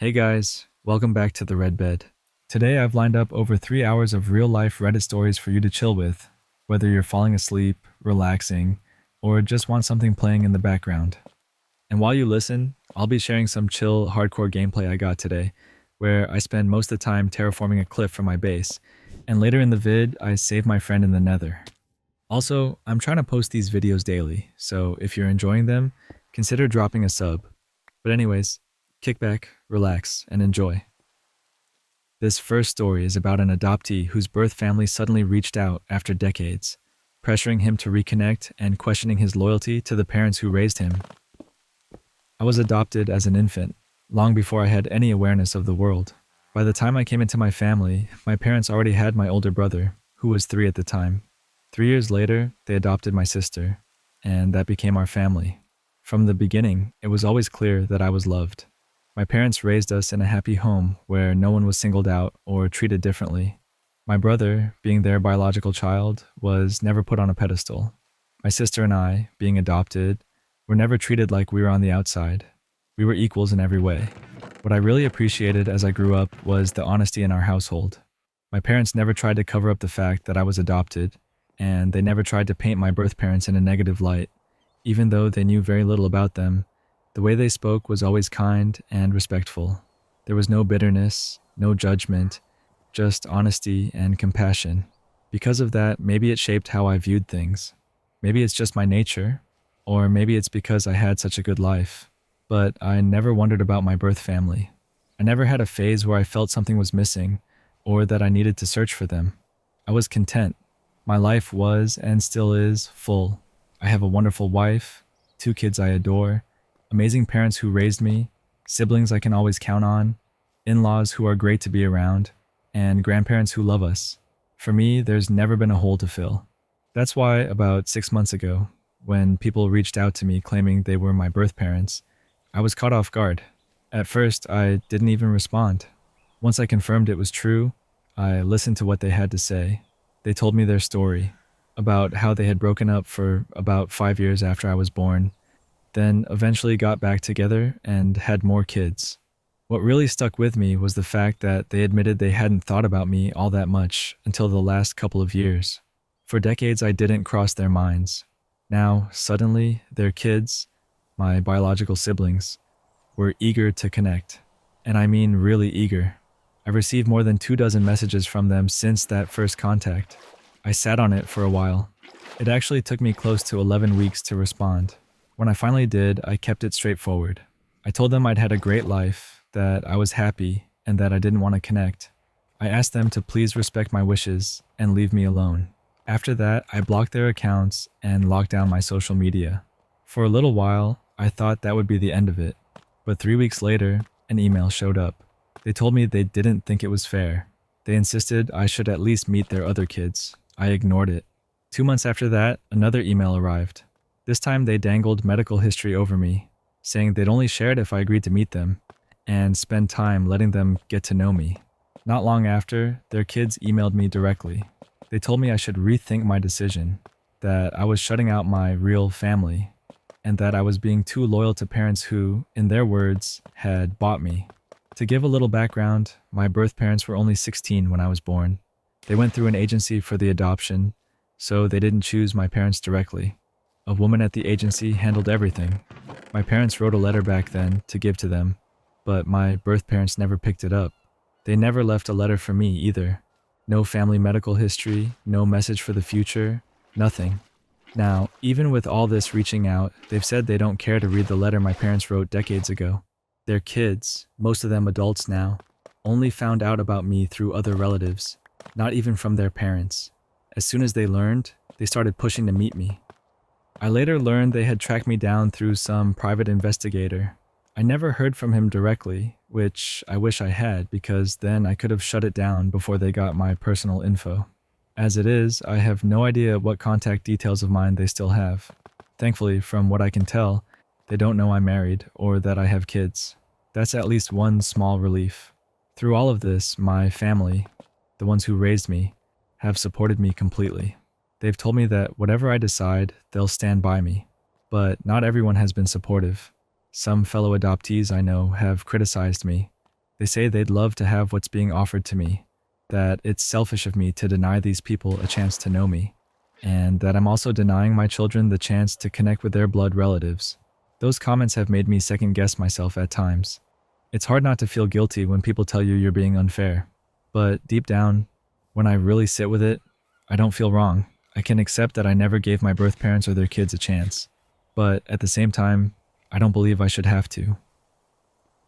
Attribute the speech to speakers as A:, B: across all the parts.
A: Hey guys, welcome back to the Red Bed. Today I've lined up over 3 hours of real-life Reddit stories for you to chill with, whether you're falling asleep, relaxing, or just want something playing in the background. And while you listen, I'll be sharing some chill, hardcore gameplay I got today, where I spend most of the time terraforming a cliff for my base, and later in the vid, I save my friend in the nether. Also, I'm trying to post these videos daily, so if you're enjoying them, consider dropping a sub. But anyways, kick back, relax, and enjoy. This first story is about an adoptee whose birth family suddenly reached out after decades, pressuring him to reconnect and questioning his loyalty to the parents who raised him. I was adopted as an infant, long before I had any awareness of the world. By the time I came into my family, my parents already had my older brother, who was 3 at the time. 3 years later, they adopted my sister, and that became our family. From the beginning, it was always clear that I was loved. My parents raised us in a happy home where no one was singled out or treated differently. My brother, being their biological child, was never put on a pedestal. My sister and I, being adopted, were never treated like we were on the outside. We were equals in every way. What I really appreciated as I grew up was the honesty in our household. My parents never tried to cover up the fact that I was adopted, and they never tried to paint my birth parents in a negative light. Even though they knew very little about them, the way they spoke was always kind and respectful. There was no bitterness, no judgment, just honesty and compassion. Because of that, maybe it shaped how I viewed things. Maybe it's just my nature, or maybe it's because I had such a good life. But I never wondered about my birth family. I never had a phase where I felt something was missing, or that I needed to search for them. I was content. My life was, and still is, full. I have a wonderful wife, 2 kids I adore, amazing parents who raised me, siblings I can always count on, in-laws who are great to be around, and grandparents who love us. For me, there's never been a hole to fill. That's why about 6 months ago, when people reached out to me claiming they were my birth parents, I was caught off guard. At first, I didn't even respond. Once I confirmed it was true, I listened to what they had to say. They told me their story, about how they had broken up for about 5 years after I was born, then eventually got back together and had more kids. What really stuck with me was the fact that they admitted they hadn't thought about me all that much until the last couple of years. For decades I didn't cross their minds. Now, suddenly, their kids, my biological siblings, were eager to connect. And I mean really eager. I've received more than 24 messages from them since that first contact. I sat on it for a while. It actually took me close to 11 weeks to respond. When I finally did, I kept it straightforward. I told them I'd had a great life, that I was happy, and that I didn't want to connect. I asked them to please respect my wishes and leave me alone. After that, I blocked their accounts and locked down my social media. For a little while, I thought that would be the end of it. But 3 weeks later, an email showed up. They told me they didn't think it was fair. They insisted I should at least meet their other kids. I ignored it. 2 months after that, another email arrived. This time they dangled medical history over me, saying they'd only share it if I agreed to meet them, and spend time letting them get to know me. Not long after, their kids emailed me directly. They told me I should rethink my decision, that I was shutting out my real family, and that I was being too loyal to parents who, in their words, had bought me. To give a little background, my birth parents were only 16 when I was born. They went through an agency for the adoption, so they didn't choose my parents directly. A woman at the agency handled everything. My parents wrote a letter back then to give to them, but my birth parents never picked it up. They never left a letter for me either. No family medical history, no message for the future, nothing. Now, even with all this reaching out, they've said they don't care to read the letter my parents wrote decades ago. Their kids, most of them adults now, only found out about me through other relatives, not even from their parents. As soon as they learned, they started pushing to meet me. I later learned they had tracked me down through some private investigator. I never heard from him directly, which I wish I had, because then I could have shut it down before they got my personal info. As it is, I have no idea what contact details of mine they still have. Thankfully, from what I can tell, they don't know I'm married or that I have kids. That's at least one small relief. Through all of this, my family, the ones who raised me, have supported me completely. They've told me that whatever I decide, they'll stand by me. But not everyone has been supportive. Some fellow adoptees I know have criticized me, They say they'd love to have what's being offered to me, that it's selfish of me to deny these people a chance to know me, and that I'm also denying my children the chance to connect with their blood relatives. Those comments have made me second guess myself at times. It's hard not to feel guilty when people tell you you're being unfair, but deep down, when I really sit with it, I don't feel wrong. I can accept that I never gave my birth parents or their kids a chance, but at the same time, I don't believe I should have to.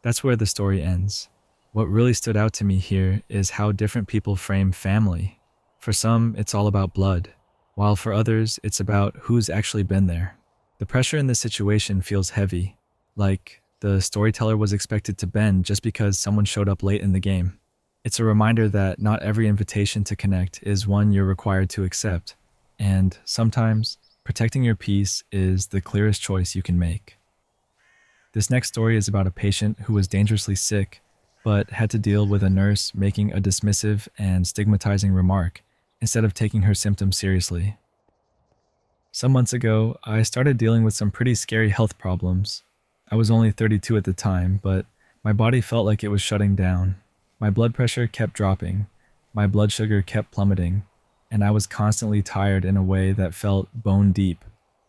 A: That's where the story ends. What really stood out to me here is how different people frame family. For some, it's all about blood, while for others, it's about who's actually been there. The pressure in this situation feels heavy, like the storyteller was expected to bend just because someone showed up late in the game. It's a reminder that not every invitation to connect is one you're required to accept, and sometimes protecting your peace is the clearest choice you can make. This next story is about a patient who was dangerously sick, but had to deal with a nurse making a dismissive and stigmatizing remark instead of taking her symptoms seriously. Some months ago, I started dealing with some pretty scary health problems. I was only 32 at the time, but my body felt like it was shutting down. My blood pressure kept dropping, my blood sugar kept plummeting, and I was constantly tired in a way that felt bone deep.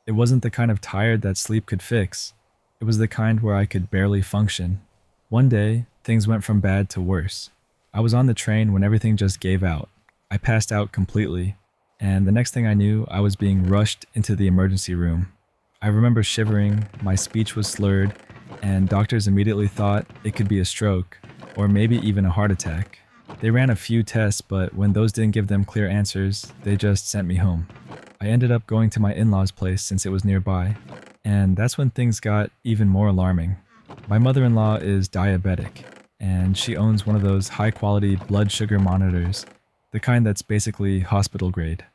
A: It wasn't the kind of tired that sleep could fix. It was the kind where I could barely function. One day, things went from bad to worse. I was on the train when everything just gave out. I passed out completely, and the next thing I knew, I was being rushed into the emergency room. I remember shivering, my speech was slurred, and doctors immediately thought it could be a stroke, or maybe even a heart attack. They ran a few tests, but when those didn't give them clear answers, they just sent me home. I ended up going to my in-laws' place since it was nearby, and that's when things got even more alarming. My mother-in-law is diabetic, and she owns one of those high-quality blood sugar monitors, the kind that's basically hospital grade.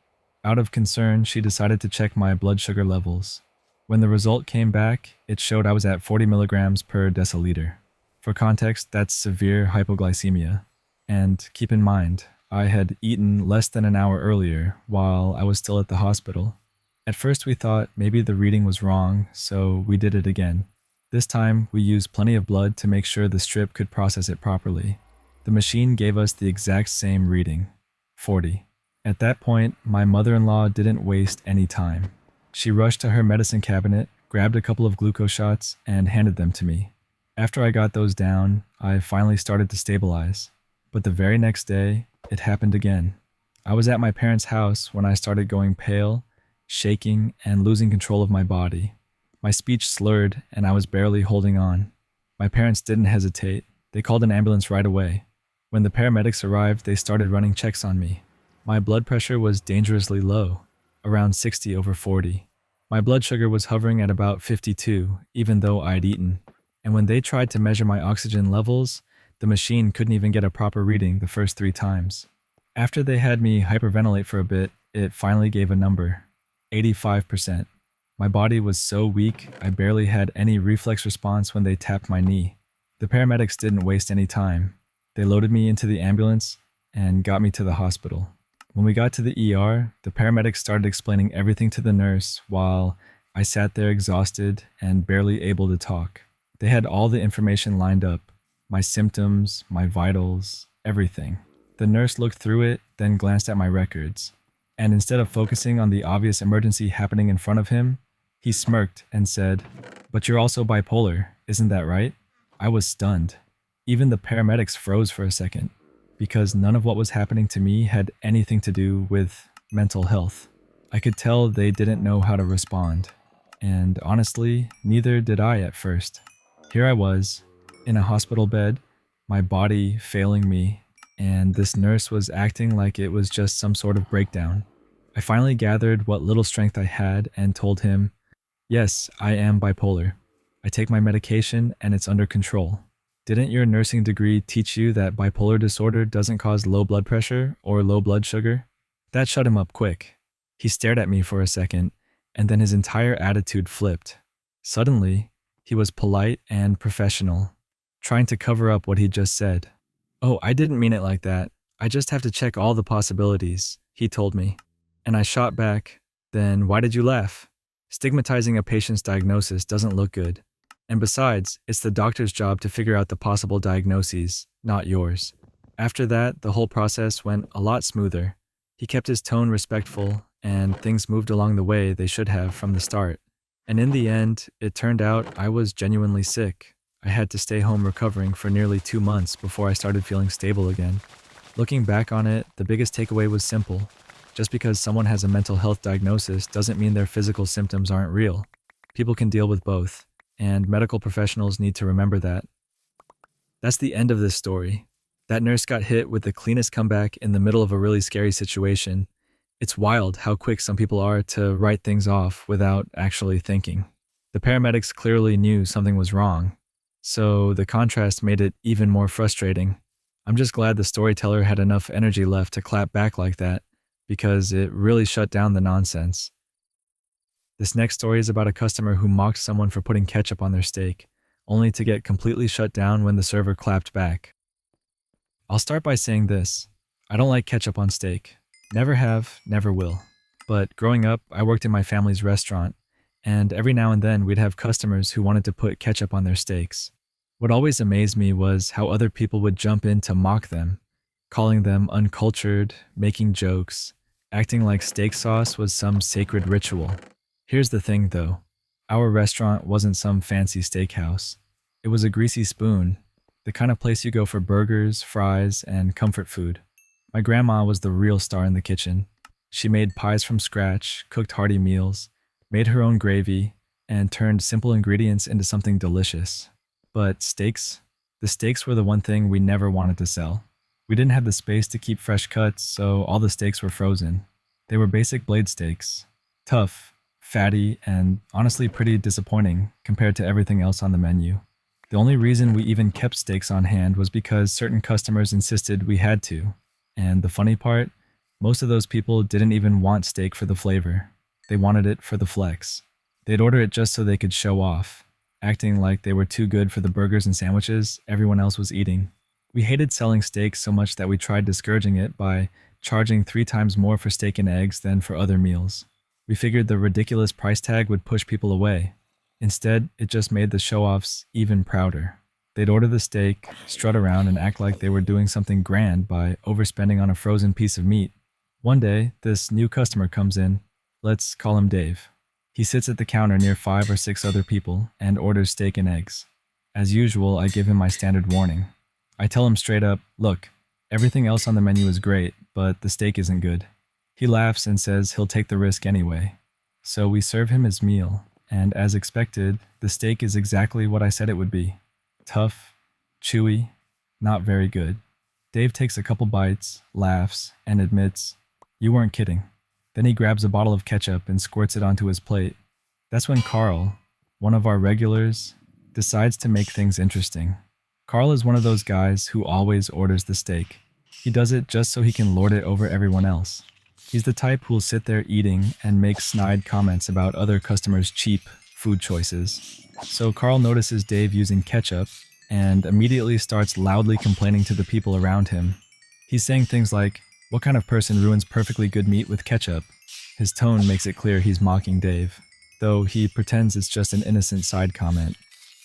A: Out of concern, she decided to check my blood sugar levels. When the result came back, it showed I was at 40 milligrams per deciliter. For context, that's severe hypoglycemia. And keep in mind, I had eaten less than an hour earlier while I was still at the hospital. At first we thought maybe the reading was wrong, so we did it again. This time we used plenty of blood to make sure the strip could process it properly. The machine gave us the exact same reading, 40. At that point, my mother-in-law didn't waste any time. She rushed to her medicine cabinet, grabbed a couple of glucose shots, and handed them to me. After I got those down, I finally started to stabilize. But the very next day, it happened again. I was at my parents' house when I started going pale, shaking, and losing control of my body. My speech slurred, and I was barely holding on. My parents didn't hesitate. They called an ambulance right away. When the paramedics arrived, they started running checks on me. My blood pressure was dangerously low, around 60 over 40. My blood sugar was hovering at about 52, even though I'd eaten. And when they tried to measure my oxygen levels, the machine couldn't even get a proper reading the first 3 times. After they had me hyperventilate for a bit, it finally gave a number, 85%. My body was so weak, I barely had any reflex response when they tapped my knee. The paramedics didn't waste any time. They loaded me into the ambulance and got me to the hospital. When we got to the ER, the paramedics started explaining everything to the nurse while I sat there exhausted and barely able to talk. They had all the information lined up, my symptoms, my vitals, everything. The nurse looked through it, then glanced at my records. And instead of focusing on the obvious emergency happening in front of him, he smirked and said, "But you're also bipolar, isn't that right?" I was stunned. Even the paramedics froze for a second, because none of what was happening to me had anything to do with mental health. I could tell they didn't know how to respond. And honestly, neither did I at first. Here I was, in a hospital bed, my body failing me, and this nurse was acting like it was just some sort of breakdown. I finally gathered what little strength I had and told him, "Yes, I am bipolar. I take my medication and it's under control. Didn't your nursing degree teach you that bipolar disorder doesn't cause low blood pressure or low blood sugar?" That shut him up quick. He stared at me for a second, and then his entire attitude flipped. Suddenly, he was polite and professional, trying to cover up what he'd just said. "Oh, I didn't mean it like that. I just have to check all the possibilities," he told me. And I shot back, "Then why did you laugh? Stigmatizing a patient's diagnosis doesn't look good. And besides, it's the doctor's job to figure out the possible diagnoses, not yours. After that, the whole process went a lot smoother. He kept his tone respectful, and things moved along the way they should have from the start. And in the end, it turned out I was genuinely sick. I had to stay home recovering for nearly 2 months before I started feeling stable again. Looking back on it, the biggest takeaway was simple. Just because someone has a mental health diagnosis doesn't mean their physical symptoms aren't real. People can deal with both, and medical professionals need to remember that. That's the end of this story. That nurse got hit with the cleanest comeback in the middle of a really scary situation. It's wild how quick some people are to write things off without actually thinking. The paramedics clearly knew something was wrong, so the contrast made it even more frustrating. I'm just glad the storyteller had enough energy left to clap back like that, because it really shut down the nonsense. This next story is about a customer who mocked someone for putting ketchup on their steak, only to get completely shut down when the server clapped back. I'll start by saying this. I don't like ketchup on steak. Never have, never will. But growing up, I worked in my family's restaurant, and every now and then we'd have customers who wanted to put ketchup on their steaks. What always amazed me was how other people would jump in to mock them, calling them uncultured, making jokes, acting like steak sauce was some sacred ritual. Here's the thing though, our restaurant wasn't some fancy steakhouse. It was a greasy spoon, the kind of place you go for burgers, fries, and comfort food. My grandma was the real star in the kitchen. She made pies from scratch, cooked hearty meals, made her own gravy, and turned simple ingredients into something delicious. But steaks? The steaks were the one thing we never wanted to sell. We didn't have the space to keep fresh cuts, so all the steaks were frozen. They were basic blade steaks. Tough, fatty, and honestly pretty disappointing compared to everything else on the menu. The only reason we even kept steaks on hand was because certain customers insisted we had to. And the funny part, most of those people didn't even want steak for the flavor. They wanted it for the flex. They'd order it just so they could show off, acting like they were too good for the burgers and sandwiches everyone else was eating. We hated selling steak so much that we tried discouraging it by charging 3 times more for steak and eggs than for other meals. We figured the ridiculous price tag would push people away. Instead, it just made the show-offs even prouder. They'd order the steak, strut around, and act like they were doing something grand by overspending on a frozen piece of meat. One day, this new customer comes in. Let's call him Dave. He sits at the counter near 5 or 6 other people and orders steak and eggs. As usual, I give him my standard warning. I tell him straight up, look, everything else on the menu is great, but the steak isn't good. He laughs and says he'll take the risk anyway. So we serve him his meal, and as expected, the steak is exactly what I said it would be. Tough, chewy, not very good. Dave takes a couple bites, laughs, and admits, you weren't kidding. Then he grabs a bottle of ketchup and squirts it onto his plate. That's when Carl, one of our regulars, decides to make things interesting. Carl is one of those guys who always orders the steak. He does it just so he can lord it over everyone else. He's the type who'll sit there eating and make snide comments about other customers' cheap food choices. So Carl notices Dave using ketchup and immediately starts loudly complaining to the people around him. He's saying things like, what kind of person ruins perfectly good meat with ketchup? His tone makes it clear he's mocking Dave, though he pretends it's just an innocent side comment.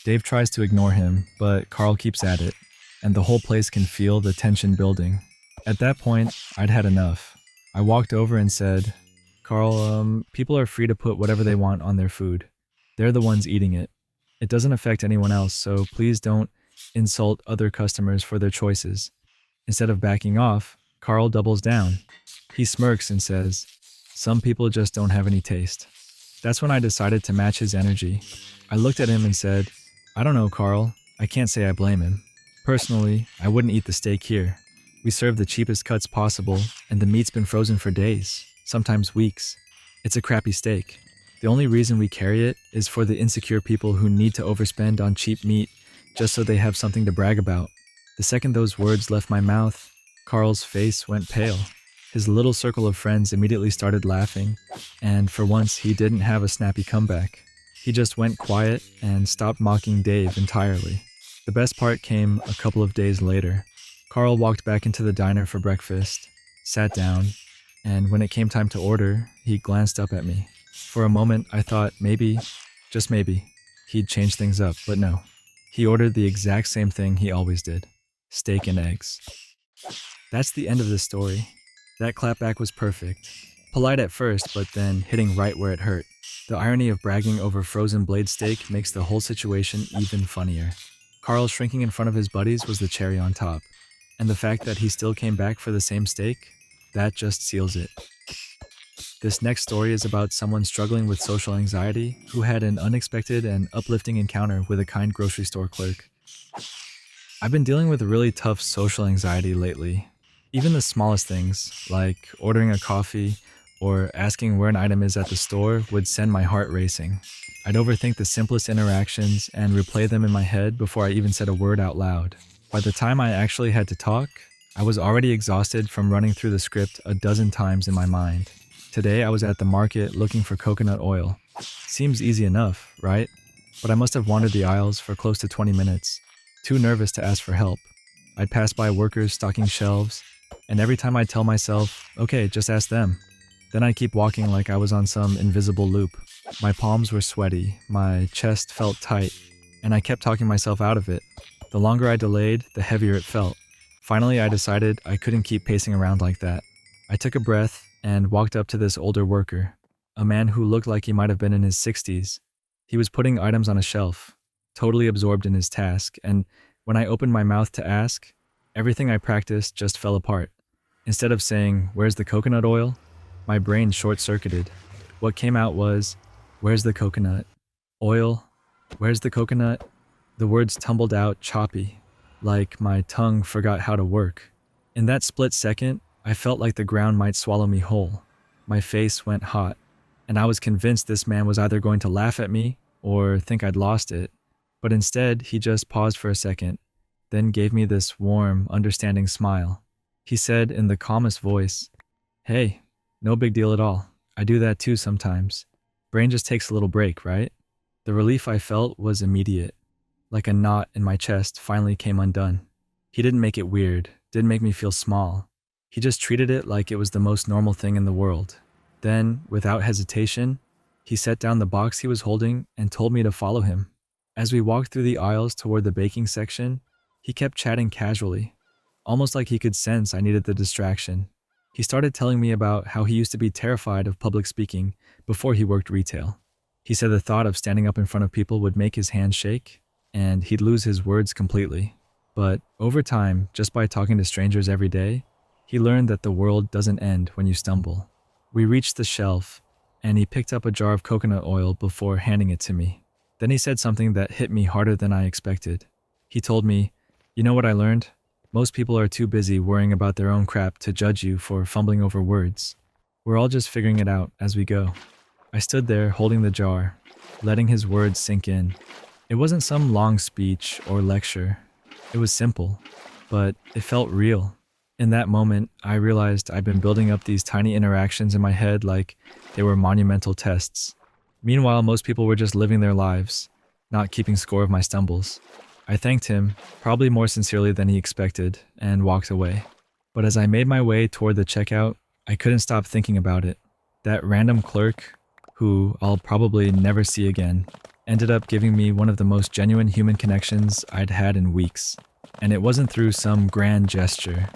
A: Dave tries to ignore him, but Carl keeps at it, and the whole place can feel the tension building. At that point, I'd had enough. I walked over and said, Carl, people are free to put whatever they want on their food. They're the ones eating it. It doesn't affect anyone else, so please don't insult other customers for their choices. Instead of backing off, Carl doubles down. He smirks and says, some people just don't have any taste. That's when I decided to match his energy. I looked at him and said, I don't know, Carl. I can't say I blame him. Personally, I wouldn't eat the steak here. We serve the cheapest cuts possible, and the meat's been frozen for days, sometimes weeks. It's a crappy steak. The only reason we carry it is for the insecure people who need to overspend on cheap meat just so they have something to brag about. The second those words left my mouth, Carl's face went pale. His little circle of friends immediately started laughing, and for once he didn't have a snappy comeback. He just went quiet and stopped mocking Dave entirely. The best part came a couple of days later. Carl walked back into the diner for breakfast, sat down, and when it came time to order, he glanced up at me. For a moment, I thought maybe, just maybe, he'd change things up, but no. He ordered the exact same thing he always did: steak and eggs. That's the end of the story. That clapback was perfect. Polite at first, but then hitting right where it hurt. The irony of bragging over frozen blade steak makes the whole situation even funnier. Carl shrinking in front of his buddies was the cherry on top. And the fact that he still came back for the same steak, that just seals it. This next story is about someone struggling with social anxiety who had an unexpected and uplifting encounter with a kind grocery store clerk. I've been dealing with really tough social anxiety lately. Even the smallest things, like ordering a coffee or asking where an item is at the store, would send my heart racing. I'd overthink the simplest interactions and replay them in my head before I even said a word out loud. By the time I actually had to talk, I was already exhausted from running through the script a dozen times in my mind. Today I was at the market looking for coconut oil. Seems easy enough, right? But I must have wandered the aisles for close to 20 minutes, too nervous to ask for help. I'd pass by workers stocking shelves, and every time I'd tell myself, okay, just ask them. Then I'd keep walking like I was on some invisible loop. My palms were sweaty, my chest felt tight, and I kept talking myself out of it. The longer I delayed, the heavier it felt. Finally, I decided I couldn't keep pacing around like that. I took a breath and walked up to this older worker, a man who looked like he might have been in his 60s. He was putting items on a shelf, totally absorbed in his task, and when I opened my mouth to ask, everything I practiced just fell apart. Instead of saying, "Where's the coconut oil?" my brain short-circuited. What came out was, "Where's the coconut? Oil? Where's the coconut?" The words tumbled out choppy, like my tongue forgot how to work. In that split second, I felt like the ground might swallow me whole. My face went hot, and I was convinced this man was either going to laugh at me or think I'd lost it. But instead, he just paused for a second, then gave me this warm, understanding smile. He said in the calmest voice, "Hey, no big deal at all. I do that too sometimes. Brain just takes a little break, right?" The relief I felt was immediate. Like a knot in my chest finally came undone. He didn't make it weird, didn't make me feel small. He just treated it like it was the most normal thing in the world. Then, without hesitation, he set down the box he was holding and told me to follow him. As we walked through the aisles toward the baking section, he kept chatting casually, almost like he could sense I needed the distraction. He started telling me about how he used to be terrified of public speaking before he worked retail. He said the thought of standing up in front of people would make his hands shake, and he'd lose his words completely. But over time, just by talking to strangers every day, he learned that the world doesn't end when you stumble. We reached the shelf, and he picked up a jar of coconut oil before handing it to me. Then he said something that hit me harder than I expected. He told me, "You know what I learned? Most people are too busy worrying about their own crap to judge you for fumbling over words. We're all just figuring it out as we go." I stood there holding the jar, letting his words sink in. It wasn't some long speech or lecture. It was simple, but it felt real. In that moment, I realized I'd been building up these tiny interactions in my head like they were monumental tests. Meanwhile, most people were just living their lives, not keeping score of my stumbles. I thanked him, probably more sincerely than he expected, and walked away. But as I made my way toward the checkout, I couldn't stop thinking about it. That random clerk, who I'll probably never see again, ended up giving me one of the most genuine human connections I'd had in weeks. And it wasn't through some grand gesture.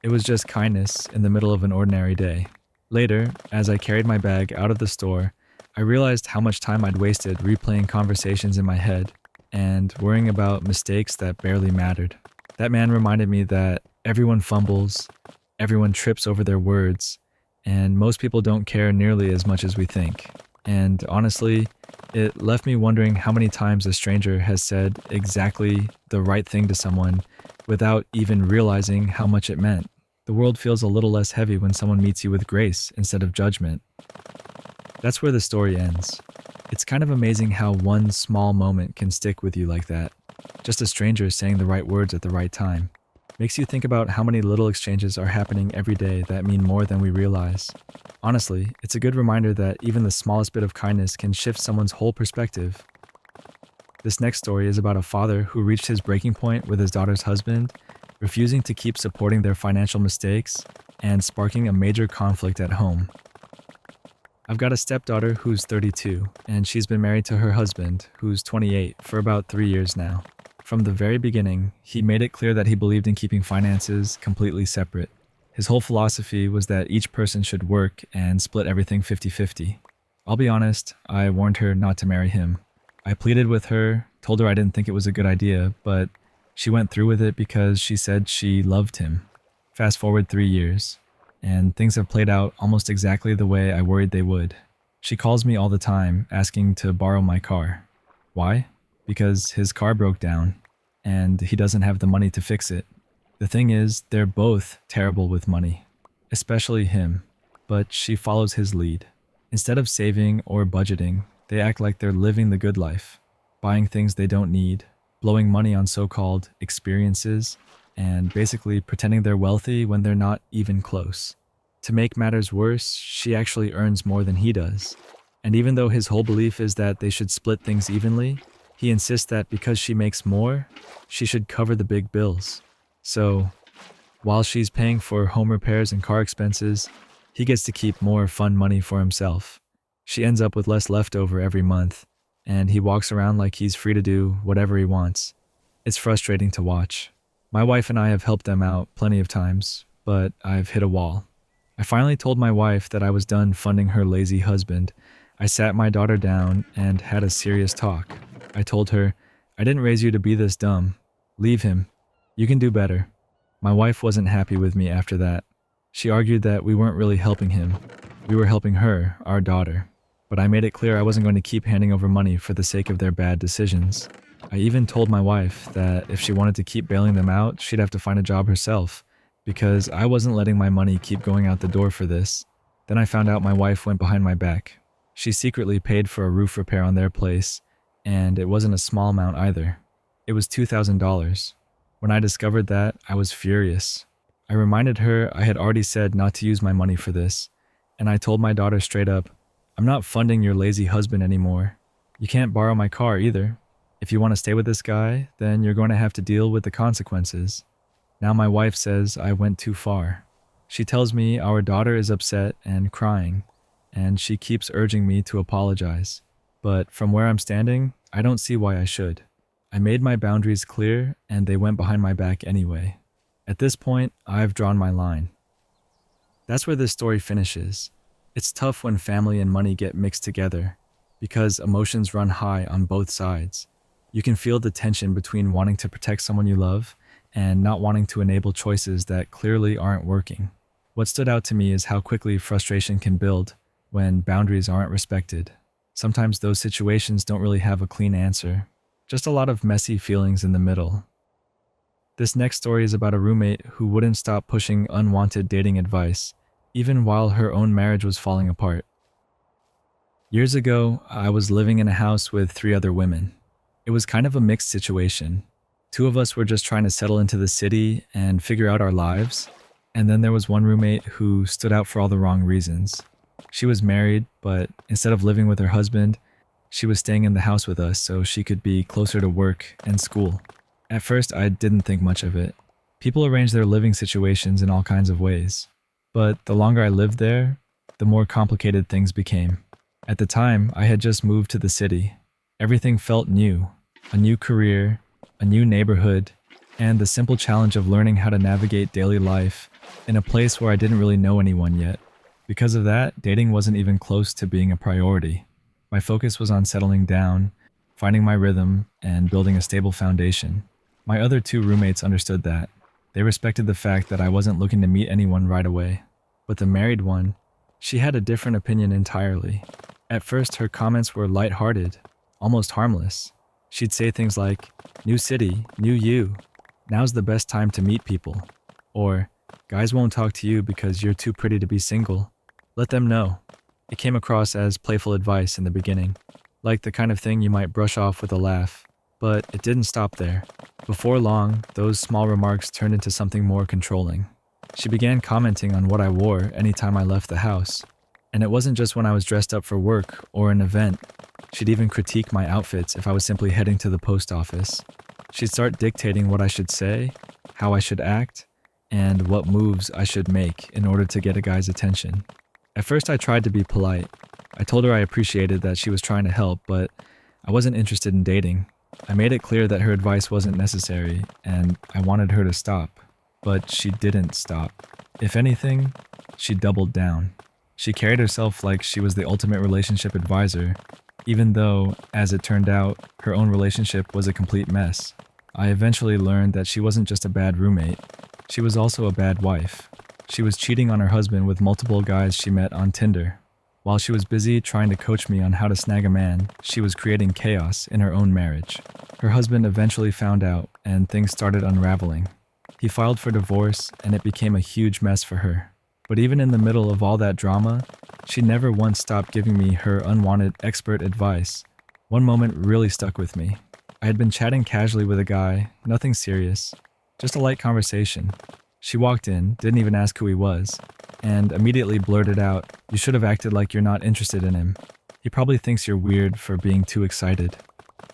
A: It was just kindness in the middle of an ordinary day. Later, as I carried my bag out of the store, I realized how much time I'd wasted replaying conversations in my head and worrying about mistakes that barely mattered. That man reminded me that everyone fumbles, everyone trips over their words, and most people don't care nearly as much as we think. And honestly, it left me wondering how many times a stranger has said exactly the right thing to someone without even realizing how much it meant. The world feels a little less heavy when someone meets you with grace instead of judgment. That's where the story ends. It's kind of amazing how one small moment can stick with you like that. Just a stranger saying the right words at the right time. Makes you think about how many little exchanges are happening every day that mean more than we realize. Honestly, it's a good reminder that even the smallest bit of kindness can shift someone's whole perspective. This next story is about a father who reached his breaking point with his daughter's husband, refusing to keep supporting their financial mistakes, and sparking a major conflict at home. I've got a stepdaughter who's 32, and she's been married to her husband, who's 28, for about 3 years now. From the very beginning, he made it clear that he believed in keeping finances completely separate. His whole philosophy was that each person should work and split everything 50-50. I'll be honest, I warned her not to marry him. I pleaded with her, told her I didn't think it was a good idea, but she went through with it because she said she loved him. Fast forward 3 years, and things have played out almost exactly the way I worried they would. She calls me all the time asking to borrow my car. Why? Because his car broke down, and he doesn't have the money to fix it. The thing is, they're both terrible with money, especially him, but she follows his lead. Instead of saving or budgeting, they act like they're living the good life, buying things they don't need, blowing money on so-called experiences, and basically pretending they're wealthy when they're not even close. To make matters worse, she actually earns more than he does. And even though his whole belief is that they should split things evenly, he insists that because she makes more, she should cover the big bills. So, while she's paying for home repairs and car expenses, he gets to keep more fun money for himself. She ends up with less leftover every month, and he walks around like he's free to do whatever he wants. It's frustrating to watch. My wife and I have helped them out plenty of times, but I've hit a wall. I finally told my wife that I was done funding her lazy husband. I sat my daughter down and had a serious talk. I told her, I didn't raise you to be this dumb. Leave him. You can do better. My wife wasn't happy with me after that. She argued that we weren't really helping him. We were helping her, our daughter. But I made it clear I wasn't going to keep handing over money for the sake of their bad decisions. I even told my wife that if she wanted to keep bailing them out, she'd have to find a job herself, because I wasn't letting my money keep going out the door for this. Then I found out my wife went behind my back. She secretly paid for a roof repair on their place, and it wasn't a small amount either. It was $2,000. When I discovered that, I was furious. I reminded her I had already said not to use my money for this, and I told my daughter straight up, I'm not funding your lazy husband anymore. You can't borrow my car either. If you want to stay with this guy, then you're going to have to deal with the consequences. Now my wife says I went too far. She tells me our daughter is upset and crying, and she keeps urging me to apologize. But from where I'm standing, I don't see why I should. I made my boundaries clear, and they went behind my back anyway. At this point, I've drawn my line. That's where this story finishes. It's tough when family and money get mixed together, because emotions run high on both sides. You can feel the tension between wanting to protect someone you love and not wanting to enable choices that clearly aren't working. What stood out to me is how quickly frustration can build when boundaries aren't respected. Sometimes those situations don't really have a clean answer, just a lot of messy feelings in the middle. This next story is about a roommate who wouldn't stop pushing unwanted dating advice, even while her own marriage was falling apart. Years ago, I was living in a house with 3 other women. It was kind of a mixed situation. 2 of us were just trying to settle into the city and figure out our lives, and then there was one roommate who stood out for all the wrong reasons. She was married, but instead of living with her husband, she was staying in the house with us so she could be closer to work and school. At first, I didn't think much of it. People arrange their living situations in all kinds of ways. But the longer I lived there, the more complicated things became. At the time, I had just moved to the city. Everything felt new. A new career, a new neighborhood, and the simple challenge of learning how to navigate daily life in a place where I didn't really know anyone yet. Because of that, dating wasn't even close to being a priority. My focus was on settling down, finding my rhythm, and building a stable foundation. My other 2 roommates understood that. They respected the fact that I wasn't looking to meet anyone right away. But the married one, she had a different opinion entirely. At first, her comments were lighthearted, almost harmless. She'd say things like, "New city, new you. Now's the best time to meet people." Or, "Guys won't talk to you because you're too pretty to be single. Let them know." It came across as playful advice in the beginning, like the kind of thing you might brush off with a laugh. But it didn't stop there. Before long, those small remarks turned into something more controlling. She began commenting on what I wore anytime I left the house. And it wasn't just when I was dressed up for work or an event. She'd even critique my outfits if I was simply heading to the post office. She'd start dictating what I should say, how I should act, and what moves I should make in order to get a guy's attention. At first I tried to be polite. I told her I appreciated that she was trying to help, but I wasn't interested in dating. I made it clear that her advice wasn't necessary, and I wanted her to stop. But she didn't stop. If anything, she doubled down. She carried herself like she was the ultimate relationship advisor, even though, as it turned out, her own relationship was a complete mess. I eventually learned that she wasn't just a bad roommate, she was also a bad wife. She was cheating on her husband with multiple guys she met on Tinder. While she was busy trying to coach me on how to snag a man, she was creating chaos in her own marriage. Her husband eventually found out, and things started unraveling. He filed for divorce, and it became a huge mess for her. But even in the middle of all that drama, she never once stopped giving me her unwanted expert advice. One moment really stuck with me. I had been chatting casually with a guy, nothing serious, just a light conversation. She walked in, didn't even ask who he was, and immediately blurted out, "You should have acted like you're not interested in him. He probably thinks you're weird for being too excited."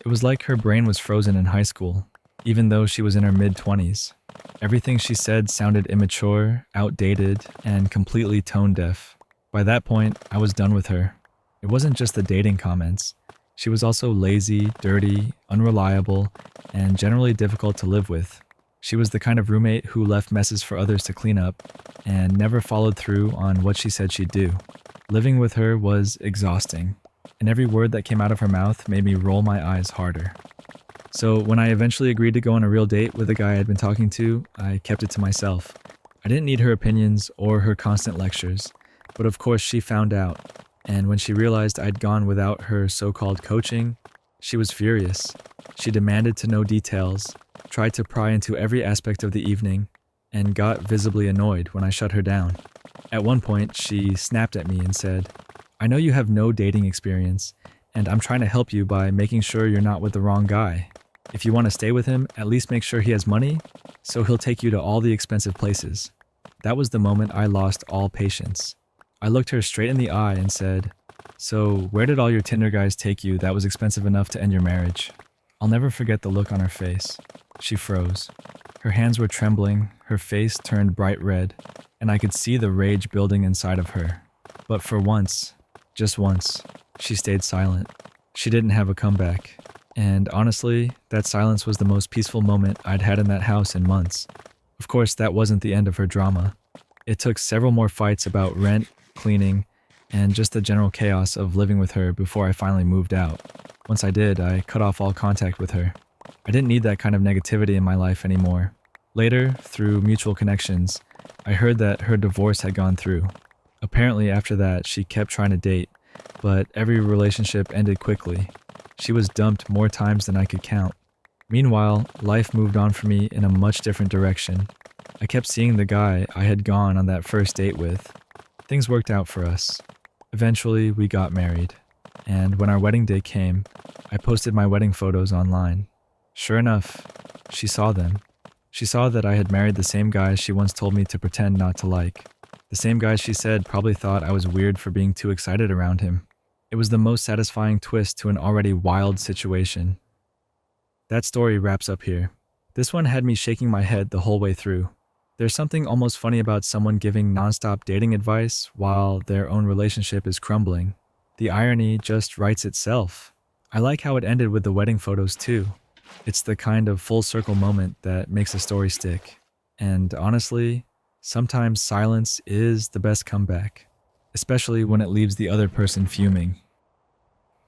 A: It was like her brain was frozen in high school, even though she was in her mid-20s. Everything she said sounded immature, outdated, and completely tone-deaf. By that point, I was done with her. It wasn't just the dating comments. She was also lazy, dirty, unreliable, and generally difficult to live with. She was the kind of roommate who left messes for others to clean up and never followed through on what she said she'd do. Living with her was exhausting, and every word that came out of her mouth made me roll my eyes harder. So when I eventually agreed to go on a real date with the guy I'd been talking to, I kept it to myself. I didn't need her opinions or her constant lectures, but of course she found out, and when she realized I'd gone without her so-called coaching, she was furious. She demanded to know details, tried to pry into every aspect of the evening, and got visibly annoyed when I shut her down. At one point, she snapped at me and said, "I know you have no dating experience, and I'm trying to help you by making sure you're not with the wrong guy. If you want to stay with him, at least make sure he has money, so he'll take you to all the expensive places." That was the moment I lost all patience. I looked her straight in the eye and said, "So where did all your Tinder guys take you that was expensive enough to end your marriage?" I'll never forget the look on her face. She froze. Her hands were trembling, her face turned bright red, and I could see the rage building inside of her. But for once, just once, she stayed silent. She didn't have a comeback. And honestly, that silence was the most peaceful moment I'd had in that house in months. Of course, that wasn't the end of her drama. It took several more fights about rent, cleaning, and just the general chaos of living with her before I finally moved out. Once I did, I cut off all contact with her. I didn't need that kind of negativity in my life anymore. Later, through mutual connections, I heard that her divorce had gone through. Apparently after that, she kept trying to date, but every relationship ended quickly. She was dumped more times than I could count. Meanwhile, life moved on for me in a much different direction. I kept seeing the guy I had gone on that first date with. Things worked out for us. Eventually, we got married. And when our wedding day came, I posted my wedding photos online. Sure enough, she saw them. She saw that I had married the same guy she once told me to pretend not to like. The same guy she said probably thought I was weird for being too excited around him. It was the most satisfying twist to an already wild situation. That story wraps up here. This one had me shaking my head the whole way through. There's something almost funny about someone giving nonstop dating advice while their own relationship is crumbling. The irony just writes itself. I like how it ended with the wedding photos too. It's the kind of full circle moment that makes a story stick. And honestly, sometimes silence is the best comeback, especially when it leaves the other person fuming.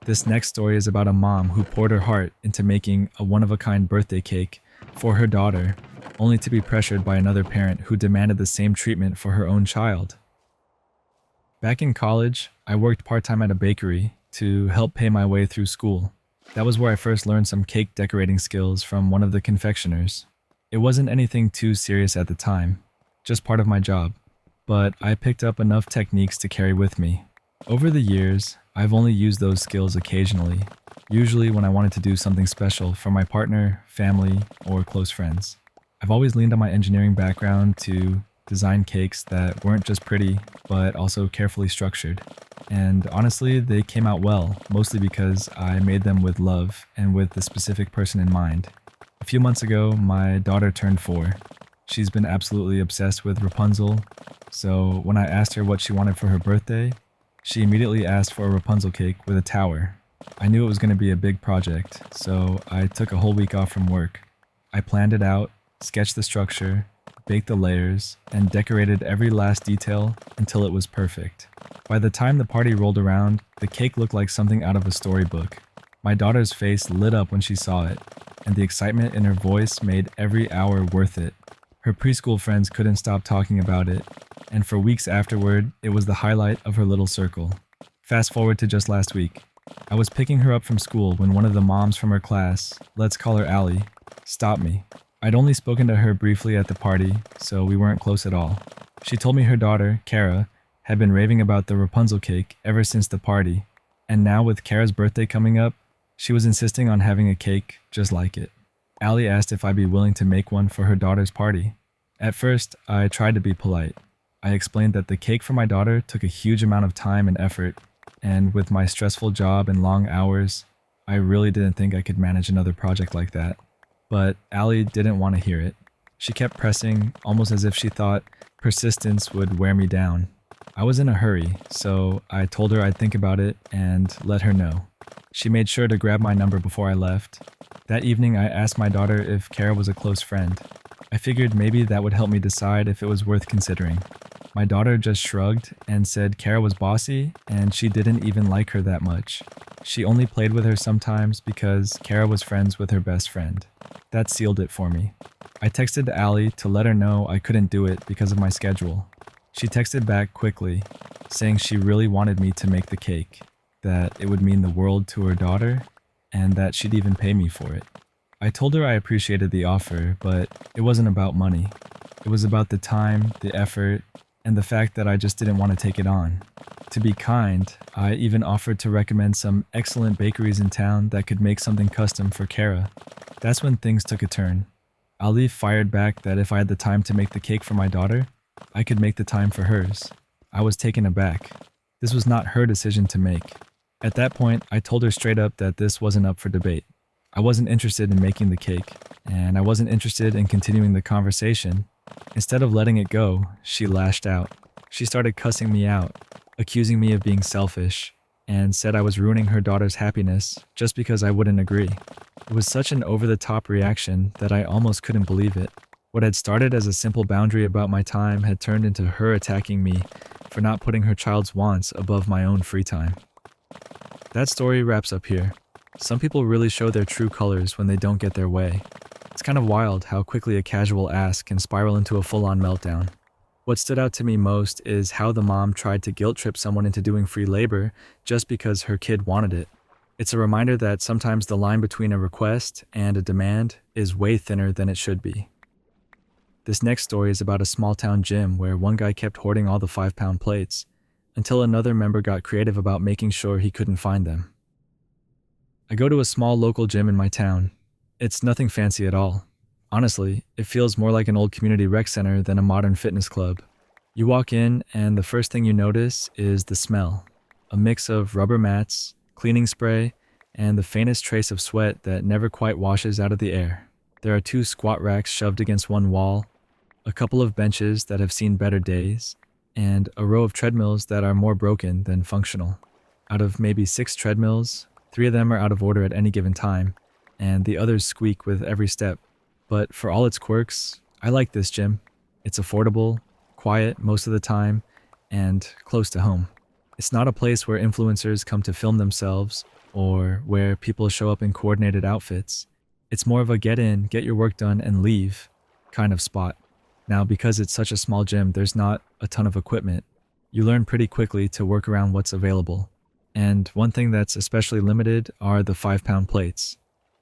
A: This next story is about a mom who poured her heart into making a one-of-a-kind birthday cake for her daughter, only to be pressured by another parent who demanded the same treatment for her own child. Back in college, I worked part-time at a bakery to help pay my way through school. That was where I first learned some cake decorating skills from one of the confectioners. It wasn't anything too serious at the time, just part of my job, but I picked up enough techniques to carry with me. Over the years, I've only used those skills occasionally, usually when I wanted to do something special for my partner, family, or close friends. I've always leaned on my engineering background to design cakes that weren't just pretty, but also carefully structured. And honestly, they came out well, mostly because I made them with love and with the specific person in mind. A few months ago, my daughter turned 4. She's been absolutely obsessed with Rapunzel, so when I asked her what she wanted for her birthday, She immediately asked for a Rapunzel cake with a tower. I knew it was going to be a big project, so I took a whole week off from work. I planned it out, sketched the structure, baked the layers, and decorated every last detail until it was perfect. By the time the party rolled around, the cake looked like something out of a storybook. My daughter's face lit up when she saw it, and the excitement in her voice made every hour worth it. Her preschool friends couldn't stop talking about it, and for weeks afterward, it was the highlight of her little circle. Fast forward to just last week. I was picking her up from school when one of the moms from her class, let's call her Allie, stopped me. I'd only spoken to her briefly at the party, so we weren't close at all. She told me her daughter, Kara, had been raving about the Rapunzel cake ever since the party, and now with Kara's birthday coming up, she was insisting on having a cake just like it. Allie asked if I'd be willing to make one for her daughter's party. At first, I tried to be polite. I explained that the cake for my daughter took a huge amount of time and effort, and with my stressful job and long hours, I really didn't think I could manage another project like that. But Allie didn't want to hear it. She kept pressing, almost as if she thought persistence would wear me down. I was in a hurry, so I told her I'd think about it and let her know. She made sure to grab my number before I left. That evening, I asked my daughter if Kara was a close friend. I figured maybe that would help me decide if it was worth considering. My daughter just shrugged and said Kara was bossy and she didn't even like her that much. She only played with her sometimes because Kara was friends with her best friend. That sealed it for me. I texted Allie to let her know I couldn't do it because of my schedule. She texted back quickly, saying she really wanted me to make the cake, that it would mean the world to her daughter, and that she'd even pay me for it. I told her I appreciated the offer, but it wasn't about money. It was about the time, the effort, and the fact that I just didn't want to take it on. To be kind, I even offered to recommend some excellent bakeries in town that could make something custom for Kara. That's when things took a turn. Ali fired back that if I had the time to make the cake for my daughter, I could make the time for hers. I was taken aback. This was not her decision to make. At that point, I told her straight up that this wasn't up for debate. I wasn't interested in making the cake, and I wasn't interested in continuing the conversation. Instead of letting it go, she lashed out. She started cussing me out, accusing me of being selfish, and said I was ruining her daughter's happiness just because I wouldn't agree. It was such an over-the-top reaction that I almost couldn't believe it. What had started as a simple boundary about my time had turned into her attacking me for not putting her child's wants above my own free time. That story wraps up here. Some people really show their true colors when they don't get their way. It's kind of wild how quickly a casual ask can spiral into a full-on meltdown. What stood out to me most is how the mom tried to guilt-trip someone into doing free labor just because her kid wanted it. It's a reminder that sometimes the line between a request and a demand is way thinner than it should be. This next story is about a small-town gym where one guy kept hoarding all the 5-pound plates until another member got creative about making sure he couldn't find them. I go to a small local gym in my town. It's nothing fancy at all. Honestly, it feels more like an old community rec center than a modern fitness club. You walk in and the first thing you notice is the smell. A mix of rubber mats, cleaning spray, and the faintest trace of sweat that never quite washes out of the air. There are 2 squat racks shoved against one wall, a couple of benches that have seen better days, and a row of treadmills that are more broken than functional. Out of maybe 6 treadmills, 3 of them are out of order at any given time, and the others squeak with every step. But for all its quirks, I like this gym. It's affordable, quiet most of the time, and close to home. It's not a place where influencers come to film themselves or where people show up in coordinated outfits. It's more of a get in, get your work done, and leave kind of spot. Now, because it's such a small gym, there's not a ton of equipment. You learn pretty quickly to work around what's available. And one thing that's especially limited are the 5-pound plates.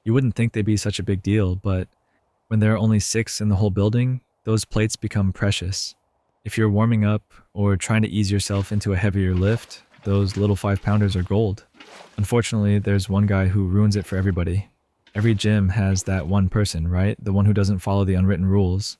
A: You wouldn't think they'd be such a big deal, but when there are only 6 in the whole building, those plates become precious. If you're warming up or trying to ease yourself into a heavier lift, those little 5-pounders are gold. Unfortunately, there's one guy who ruins it for everybody. Every gym has that one person, right? The one who doesn't follow the unwritten rules.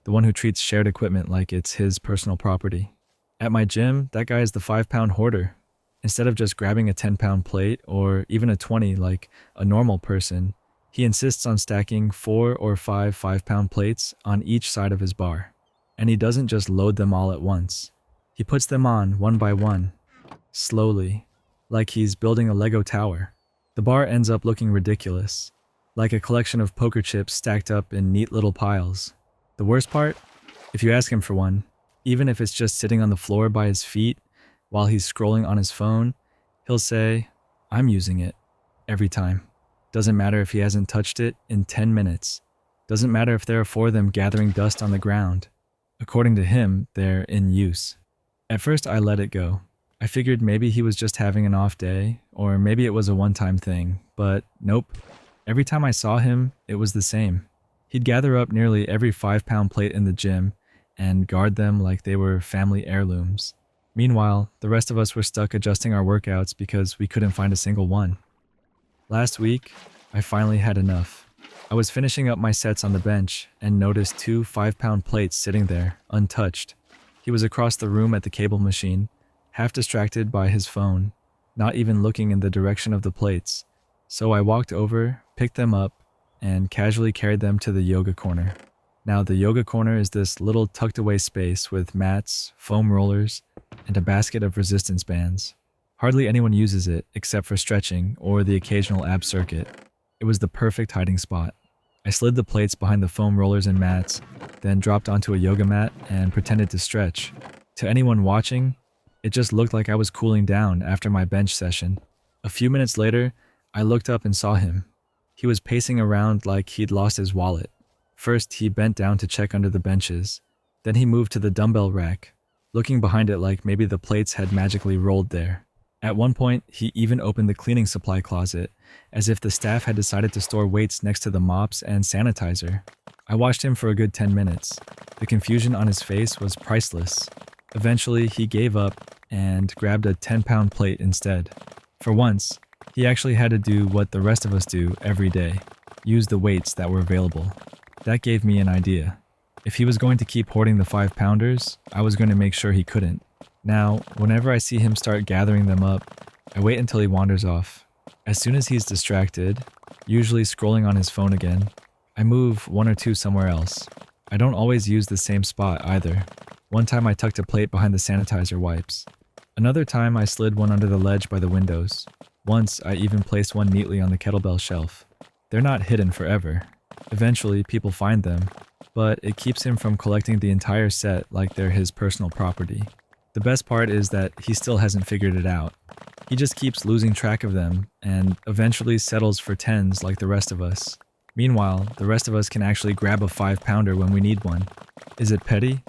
A: The one who treats shared equipment like it's his personal property. At my gym, that guy is the 5-pound hoarder. Instead of just grabbing a 10-pound plate or even a 20 like a normal person, he insists on stacking 4 or 5 5-pound plates on each side of his bar. And he doesn't just load them all at once. He puts them on one by one. slowly, like he's building a Lego tower. The bar ends up looking ridiculous, like a collection of poker chips stacked up in neat little piles. The worst part? If you ask him for one, even if it's just sitting on the floor by his feet while he's scrolling on his phone, he'll say, "I'm using it," every time. Doesn't matter if he hasn't touched it in 10 minutes. Doesn't matter if there are 4 of them gathering dust on the ground. According to him, they're in use. At first, I let it go. I figured maybe he was just having an off day, or maybe it was a one-time thing, but nope. Every time I saw him, it was the same. He'd gather up nearly every 5-pound plate in the gym and guard them like they were family heirlooms. Meanwhile, the rest of us were stuck adjusting our workouts because we couldn't find a single one. Last week, I finally had enough. I was finishing up my sets on the bench and noticed 2 5-pound plates sitting there, untouched. He was across the room at the cable machine, half distracted by his phone, not even looking in the direction of the plates. So I walked over, picked them up, and casually carried them to the yoga corner. Now, the yoga corner is this little tucked away space with mats, foam rollers, and a basket of resistance bands. Hardly anyone uses it except for stretching or the occasional ab circuit. It was the perfect hiding spot. I slid the plates behind the foam rollers and mats, then dropped onto a yoga mat and pretended to stretch. To anyone watching, it just looked like I was cooling down after my bench session. A few minutes later, I looked up and saw him. He was pacing around like he'd lost his wallet. First, he bent down to check under the benches. Then he moved to the dumbbell rack, looking behind it like maybe the plates had magically rolled there. At one point, he even opened the cleaning supply closet, as if the staff had decided to store weights next to the mops and sanitizer. I watched him for a good 10 minutes. The confusion on his face was priceless. Eventually, he gave up and grabbed a 10-pound plate instead. For once, he actually had to do what the rest of us do every day, use the weights that were available. That gave me an idea. If he was going to keep hoarding the 5-pounders, I was going to make sure he couldn't. Now, whenever I see him start gathering them up, I wait until he wanders off. As soon as he's distracted, usually scrolling on his phone again, I move 1 or 2 somewhere else. I don't always use the same spot either. One time I tucked a plate behind the sanitizer wipes. Another time I slid one under the ledge by the windows. Once I even placed one neatly on the kettlebell shelf. They're not hidden forever. Eventually people find them, but it keeps him from collecting the entire set like they're his personal property. The best part is that he still hasn't figured it out. He just keeps losing track of them and eventually settles for 10s like the rest of us. Meanwhile, the rest of us can actually grab a 5-pounder when we need one. Is it petty?